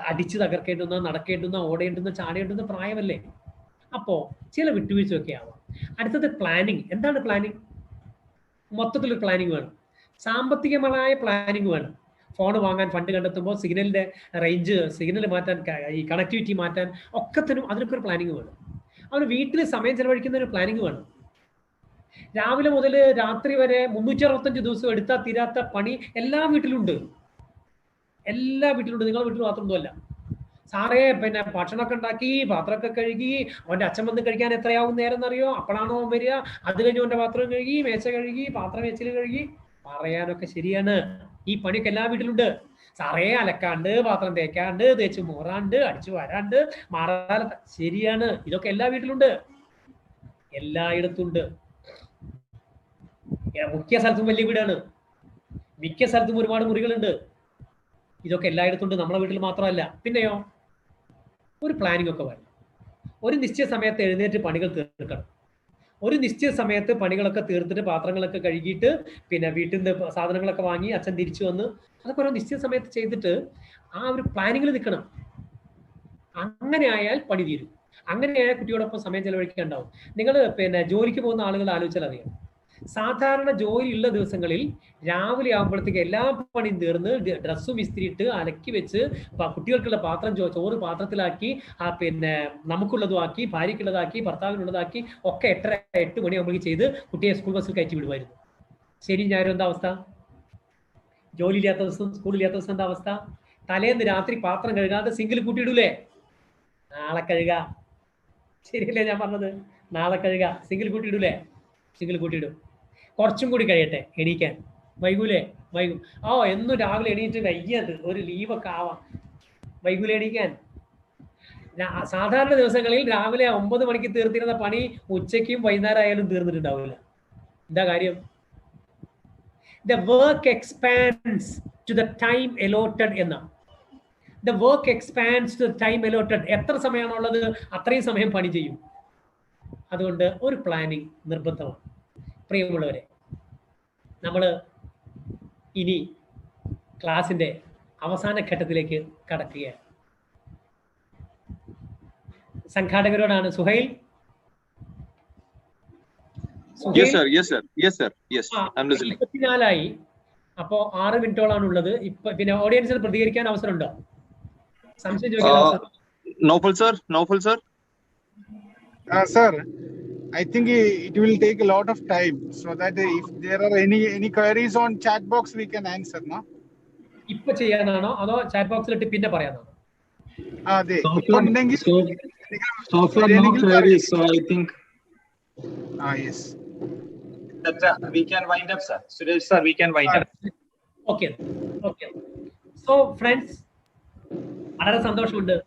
അടിച്ചു തകർക്കേണ്ടുന്ന, നടക്കേണ്ടുന്ന, ഓടേണ്ടുന്ന, ചാടേണ്ടുന്ന പ്രായമല്ലേ. അപ്പോ ചില വിട്ടുവീഴ്ചയൊക്കെ ആവാം. അടുത്തത് പ്ലാനിങ്. എന്താണ് പ്ലാനിങ്? മൊത്തത്തിലൊരു പ്ലാനിങ് വേണം, സാമ്പത്തികമായ പ്ലാനിങ് വേണം. ഫോൺ വാങ്ങാൻ ഫണ്ട് കണ്ടെത്തുമ്പോൾ സിഗ്നലിന്റെ റേഞ്ച്, സിഗ്നൽ മാറ്റാൻ, ഈ കണക്ടിവിറ്റി മാറ്റാൻ ഒക്കത്തിനും അതിനൊക്കെ ഒരു പ്ലാനിങ് വേണം. അവന് വീട്ടിൽ സമയം ചെലവഴിക്കുന്ന ഒരു പ്ലാനിങ് വേണം. രാവിലെ മുതൽ രാത്രി വരെ 365 ദിവസം എടുത്താൽ തീരാത്ത പണി എല്ലാ വീട്ടിലുണ്ട്, എല്ലാ വീട്ടിലുണ്ട്. നിങ്ങളുടെ വീട്ടിൽ മാത്രമൊന്നുമല്ല. സാറേ പിന്നെ ഭക്ഷണമൊക്കെ ഉണ്ടാക്കി, പാത്രമൊക്കെ കഴുകി, അവന്റെ അച്ഛൻ വന്ന് കഴിക്കാൻ എത്രയാവും നേരം എന്നറിയോ? അപ്പോഴാണോ അവൻ വരിക? അത് കഴിഞ്ഞ് അവന്റെ പാത്രം കഴുകി, മേശ കഴുകി, പാത്രം വെച്ചിൽ കഴുകി, പറയാനൊക്കെ ശരിയാണ്. ഈ പണിയൊക്കെ എല്ലാ വീട്ടിലുണ്ട്. സാറേ അലക്കാണ്ട്, പാത്രം തേക്കാണ്ട്, തേച്ച് മോറാണ്ട്, അടിച്ചു വരാണ്ട്, മാറാല, ശരിയാണ്. ഇതൊക്കെ എല്ലാ വീട്ടിലുണ്ട്, എല്ലായിടത്തുണ്ട്. മുഖ്യ സ്ഥലത്തും വലിയ വീടാണ്, മിക്ക സ്ഥലത്തും ഒരുപാട് മുറികളുണ്ട്. ഇതൊക്കെ എല്ലായിടത്തും ഉണ്ട്, നമ്മളെ വീട്ടിൽ മാത്രമല്ല. പിന്നെയോ ഒരു പ്ലാനിങ് ഒക്കെ വേണം. ഒരു നിശ്ചയ സമയത്ത് എഴുന്നേറ്റ് പണികൾ തീർക്കണം. ഒരു നിശ്ചയ സമയത്ത് പണികളൊക്കെ തീർത്തിട്ട് പാത്രങ്ങളൊക്കെ കഴുകിയിട്ട് പിന്നെ വീട്ടിൽ നിന്ന് സാധനങ്ങളൊക്കെ വാങ്ങി അച്ഛൻ തിരിച്ചു വന്ന് അതൊക്കെ ഓരോ നിശ്ചയ സമയത്ത് ചെയ്തിട്ട് ആ ഒരു പ്ലാനിങ്ങിൽ നിൽക്കണം. അങ്ങനെ ആയാൽ പണി തീരും. അങ്ങനെയായാൽ കുട്ടിയോടൊപ്പം സമയം ചെലവഴിക്കാൻ ഉണ്ടാവും. നിങ്ങൾ പിന്നെ ജോലിക്ക് പോകുന്ന ആളുകൾ ആലോചിച്ചാൽ അറിയാം, സാധാരണ ജോലി ഉള്ള ദിവസങ്ങളിൽ രാവിലെ ആകുമ്പോഴത്തേക്ക് എല്ലാ പണിയും തീർന്ന് ഡ്രസ്സും ഇസ്തിരിയിട്ട് അലക്കി വെച്ച് കുട്ടികൾക്കുള്ള പാത്രം ചോറ് പാത്രത്തിലാക്കി പിന്നെ നമുക്കുള്ളതും ആക്കി, ഭാര്യയ്ക്കുള്ളതാക്കി, ഭർത്താവിനുള്ളതാക്കി ഒക്കെ 8 മണിയാകുമ്പോഴേക്ക് ചെയ്ത് കുട്ടിയെ സ്കൂൾ ബസ്സിൽ കയറ്റി വിടുമായിരുന്നു. ശരി ഞാനും എന്താ അവസ്ഥ? ജോലി ഇല്ലാത്ത ദിവസം, സ്കൂളില്ലാത്ത ദിവസം എന്താ അവസ്ഥ? തലേന്ന് രാത്രി പാത്രം കഴുകാതെ സിങ്കിൽ കൂട്ടിയിടൂലേ? നാളെ കഴുക, ശരിയല്ലേ ഞാൻ പറഞ്ഞത്? നാളെ കഴുക, സിങ്കിൽ കൂട്ടിയിടൂലേ? സിങ്കിൽ കൂട്ടിയിടും. കുറച്ചും കൂടി കഴിയട്ടെ എണീക്കാൻ. വൈകൂലേ? വൈകും. എന്നും രാവിലെ എണീറ്റ് വയ്യത് ഒരു ലീവൊക്കെ ആവാം. വൈകൂലേ എണീക്കാൻ? സാധാരണ ദിവസങ്ങളിൽ രാവിലെ 9 മണിക്ക് തീർത്തിരുന്ന പണി ഉച്ചയ്ക്കും വൈകുന്നേരം ആയാലും തീർന്നിട്ടുണ്ടാവില്ല. എന്താ കാര്യം? The work expands to the time allotted എന്ന. The work expands to the time allotted. എത്ര സമയമാണുള്ളത് അത്രയും സമയം പണി ചെയ്യും. അതുകൊണ്ട് ഒരു പ്ലാനിങ് നിർബന്ധമാണ്. പ്രിയമുള്ളവരെ, നമ്മൾ ഇനി ക്ലാസിന്റെ അവസാന ഘട്ടത്തിലേക്ക് കടക്കുകയാണ്. സംഘാടകരോടാണ് സുഹൈൽ. 24 അപ്പോ 6 മിനിറ്റോളാണ് ഉള്ളത്. ഇപ്പൊ പിന്നെ ഓഡിയൻസിന് പ്രതികരിക്കാൻ അവസരമുണ്ടോ? സംശയം ചോദിക്കാൻ അവസരം? Naufal sir. Sir, I think it will take a lot of time, so that if there are any queries on chat box, we can answer, no? ഇപ്പൊ ചെയ്യാനാണോ അതോ ചാറ്റ് ബോക്സിലിട്ട് പിന്നെ പറയാനാണോ? So far no queries, so I think yes. That we can wind up, sir. Suresh sir, we can wind up. Okay. So friends, വളരെ സന്തോഷമുണ്ട്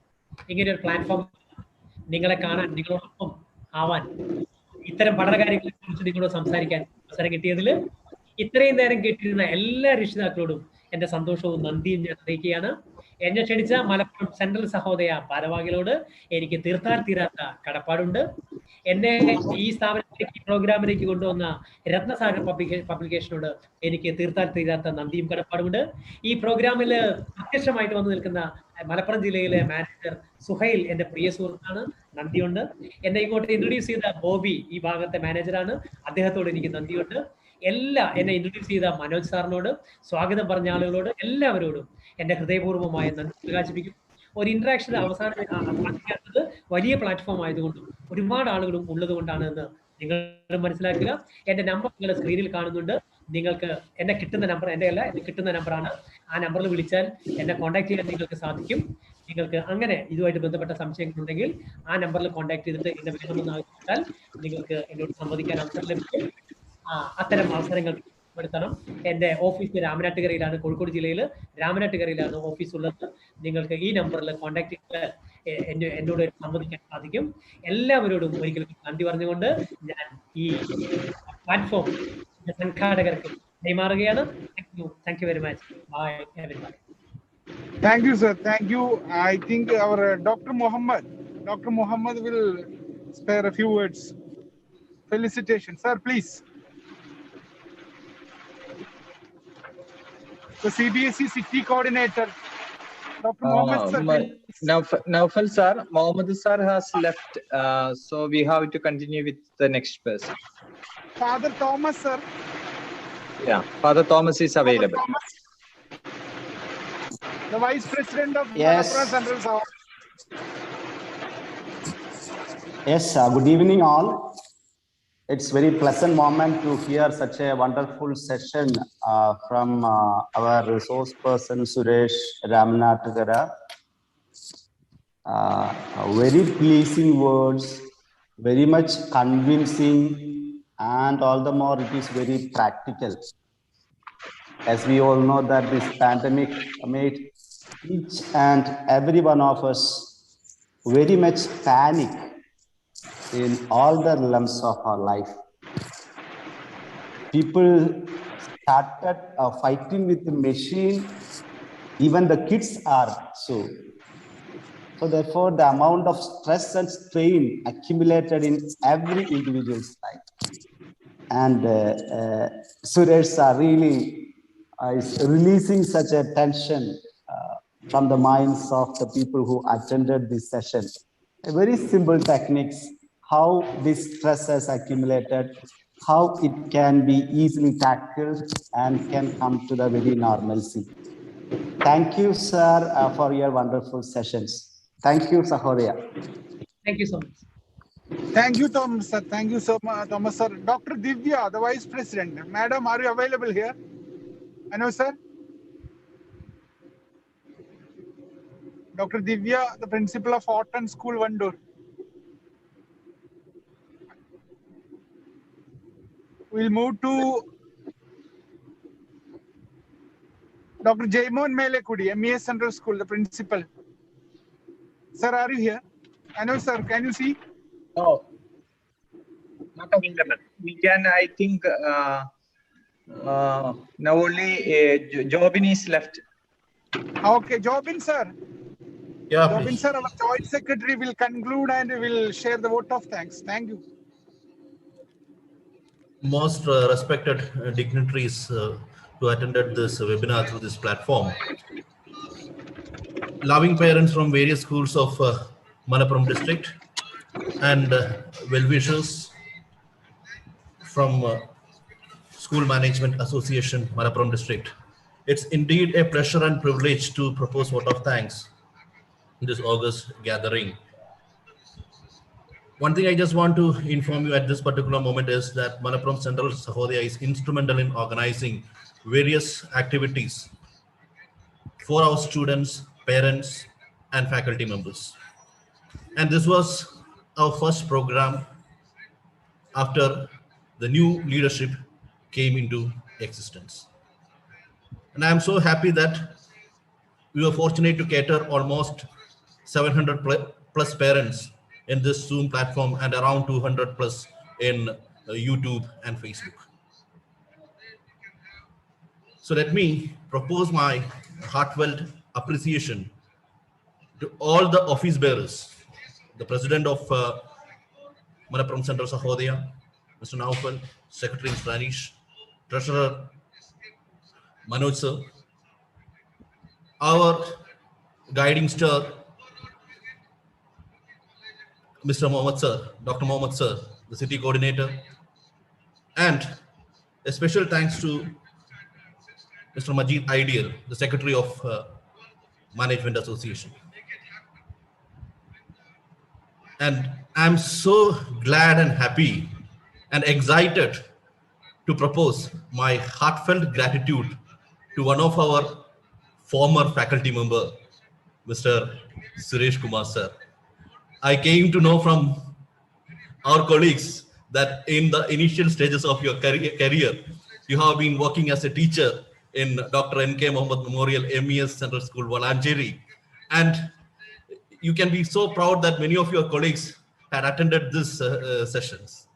ഇങ്ങനെ ഒരു പ്ലാറ്റ്ഫോം നിങ്ങളെ കാണാൻ, നിങ്ങളോടൊപ്പം ആവാൻ, ഇത്തരം പഠനകാര്യങ്ങളെ കുറിച്ച് നിങ്ങളോട് സംസാരിക്കാൻ അവസരം കിട്ടിയതിൽ ഇത്രയും നേരം കേട്ടിരുന്ന എല്ലാ രക്ഷിതാക്കളോടും എൻ്റെ സന്തോഷവും നന്ദിയും ഞാൻ അറിയിക്കുകയാണ്. എന്നെ ക്ഷണിച്ച മലപ്പുറം സെൻട്രൽ സഹോദയ ഭാരവാഹികളോട് എനിക്ക് തീർത്താൽ തീരാത്ത കടപ്പാടുണ്ട്. എന്നെ ഈ സ്ഥാപനത്തിലേക്ക് ഈ പ്രോഗ്രാമിലേക്ക് കൊണ്ടുവന്ന രത്നസാഗർ പബ്ലിക്കേഷനോട് എനിക്ക് തീർത്താൽ തീരാത്ത നന്ദിയും കടപ്പാടുമുണ്ട്. ഈ പ്രോഗ്രാമിൽ പ്രത്യക്ഷമായിട്ട് വന്നു നിൽക്കുന്ന മലപ്പുറം ജില്ലയിലെ മാനേജർ സുഹൈൽ എൻ്റെ പ്രിയ സുഹൃത്താണ്, നന്ദിയുണ്ട്. എന്നെ ഇങ്ങോട്ട് ഇൻട്രൊഡ്യൂസ് ചെയ്ത ബോബി ഈ ഭാഗത്തെ മാനേജറാണ്, അദ്ദേഹത്തോട് എനിക്ക് നന്ദിയുണ്ട്. എന്നെ ഇൻട്രൊഡ്യൂസ് ചെയ്ത മനോജ് സാറിനോട്, സ്വാഗതം പറഞ്ഞ ആളുകളോട് എല്ലാവരോടും എൻ്റെ ഹൃദയപൂർവ്വമായ നന്ദി പ്രകാശിപ്പിക്കും. ഒരു ഇന്ററാക്ഷൻ അവസാനിക്കാത്തത് വലിയ പ്ലാറ്റ്ഫോം ആയതുകൊണ്ടും ഒരുപാട് ആളുകളും ഉള്ളത് കൊണ്ടാണ് എന്ന് നിങ്ങൾ മനസ്സിലാക്കുക. എൻ്റെ നമ്പർ നിങ്ങൾ സ്ക്രീനിൽ കാണുന്നുണ്ട്. നിങ്ങൾക്ക് എന്നെ കിട്ടുന്ന നമ്പർ എൻ്റെ അല്ല, എന്നെ കിട്ടുന്ന നമ്പറാണ്. ആ നമ്പറിൽ വിളിച്ചാൽ എന്നെ കോൺടാക്ട് ചെയ്യാൻ നിങ്ങൾക്ക് സാധിക്കും. നിങ്ങൾക്ക് അങ്ങനെ ഇതുമായിട്ട് ബന്ധപ്പെട്ട സംശയങ്ങളുണ്ടെങ്കിൽ ആ നമ്പറിൽ കോൺടാക്ട് ചെയ്തിട്ട് എന്നെ വേണമെന്ന് ആവശ്യപ്പെട്ടാൽ നിങ്ങൾക്ക് എന്നോട് സംവദിക്കാൻ അവസരം ലഭിക്കും. അത്തരം അവസരങ്ങൾ പ്പെടുത്തണം. എൻ്റെ ഓഫീസ് രാമനാട്ടുകരയിലാണ്, കോഴിക്കോട് ജില്ലയിൽ രാമനാട്ടുകരയിലാണ് ഓഫീസ് ഉള്ളത്. നിങ്ങൾക്ക് ഈ നമ്പറിൽ കോൺടാക്ട് ചെയ്ത് എന്നോട് സംവദിക്കാൻ സാധിക്കും. എല്ലാവരോടും ഒരിക്കലും നന്ദി പറഞ്ഞുകൊണ്ട് ഞാൻ ഈ പ്ലാറ്റ്ഫോം സംഘാടകർക്ക് കൈമാറുകയാണ്. Thank you very much. Bye everybody. Thank you, sir. Thank you. I think our Dr. Muhammad will spare a few words. Felicitations, sir. Please. The CBSE city coordinator, Dr. Muhammad sir. Naufal sir, Mohammed sir has left, so we have to continue with the next person. Father Thomas sir. Yeah, Father Thomas is available. Thomas, the Vice President of Yes. Central South. Yes, good evening all. It's very pleasant moment to hear such a wonderful session from our resource person Suresh Ramanatagara. Very pleasing words, very much convincing, and all the more it is very practical. As we all know that this pandemic made each and every one of us very much panic in all the realms of our life. People started fighting with the machine. Even the kids are so. So therefore, the amount of stress and strain accumulated in every individual's life. And Suresh are really is releasing such a tension from the minds of the people who attended this session. A very simple techniques, how this stress has accumulated, how it can be easily tackled and can come to the very normalcy. Thank you, sir, for your wonderful sessions. Thank you, Sahodaya. Thank you so much. Thank you, Thomas sir. Thank you so much, Thomas sir. Dr. Divya, the Vice President. Madam, are you available here? I know, sir. Dr. Divya, the Principal of Orton School, Vandoor. We'll move to Dr. Jaimon Melekudi, MES Central School, the Principal. Sir, are you here? I know, sir. Can you see? No, not available. We can, I think, now only Jobin is left. Okay, Jobin, sir. Yeah, Jobin, please. sir, our Joint Secretary will conclude and will share the vote of thanks. Thank you. Most respected dignitaries who attended this webinar through this platform. Loving parents from various schools of Malappuram district and well-wishers from School Management Association, Malappuram district. It's indeed a pleasure and privilege to propose vote of thanks in this August gathering. One thing I just want to inform you at this particular moment is that Malappuram Central Sahodaya is instrumental in organizing various activities for our students, parents, and faculty members. And this was our first program after the new leadership came into existence. And I am so happy that we were fortunate to cater almost 700 plus parents in this Zoom platform and around 200 plus in YouTube and Facebook. So let me propose my heartfelt appreciation to all the office bearers, the president of Malappuram Central Sahodaya, Mr. Naufal, Secretary Mr. Anish, Treasurer Manoj sir, our guiding star, Mr. Mohammed sir, Dr. Mohammed sir, the city coordinator, and a special thanks to Mr. Majid Ideal, the Secretary of Management Association. And I'm so glad and happy and excited to propose my heartfelt gratitude to one of our former faculty member, Mr. Suresh Kumar sir. I came to know from our colleagues that in the initial stages of your career, you have been working as a teacher in Dr. N.K. Mohammed Memorial MES Central School, Valancheri. And you can be so proud that many of your colleagues had attended these sessions.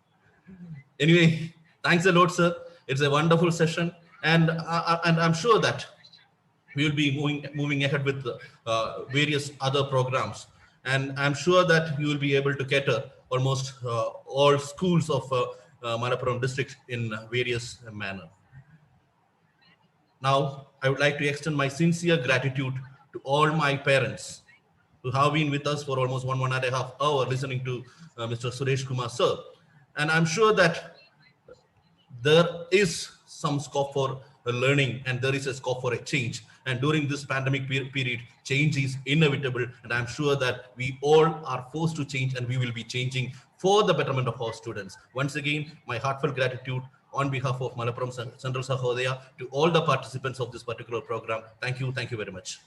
Anyway, thanks a lot, sir. It's a wonderful session. And I'm sure that we will be moving ahead with various other programs. And I'm sure that you will be able to cater almost all schools of Malappuram district in various manner. Now, I would like to extend my sincere gratitude to all my parents who have been with us for almost 1.5 hours listening to Mr. Suresh Kumar sir. And I'm sure that there is some scope for learning and there is a scope for a change. And during this pandemic period, change is inevitable. And I'm sure that we all are forced to change and we will be changing for the betterment of our students. Once again, my heartfelt gratitude on behalf of Malappuram Central Sahodaya to all the participants of this particular program. Thank you very much.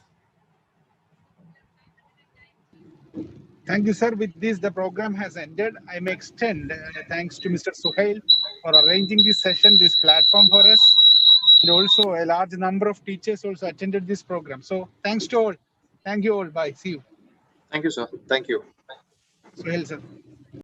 Thank you, sir. With this, the program has ended. I may extend thanks to Mr. Suhail for arranging this session, this platform for us. And also a large number of teachers also attended this program. So thanks to all. Thank you all. Bye. See you. Thank you, sir. Thank you. Suhail, sir.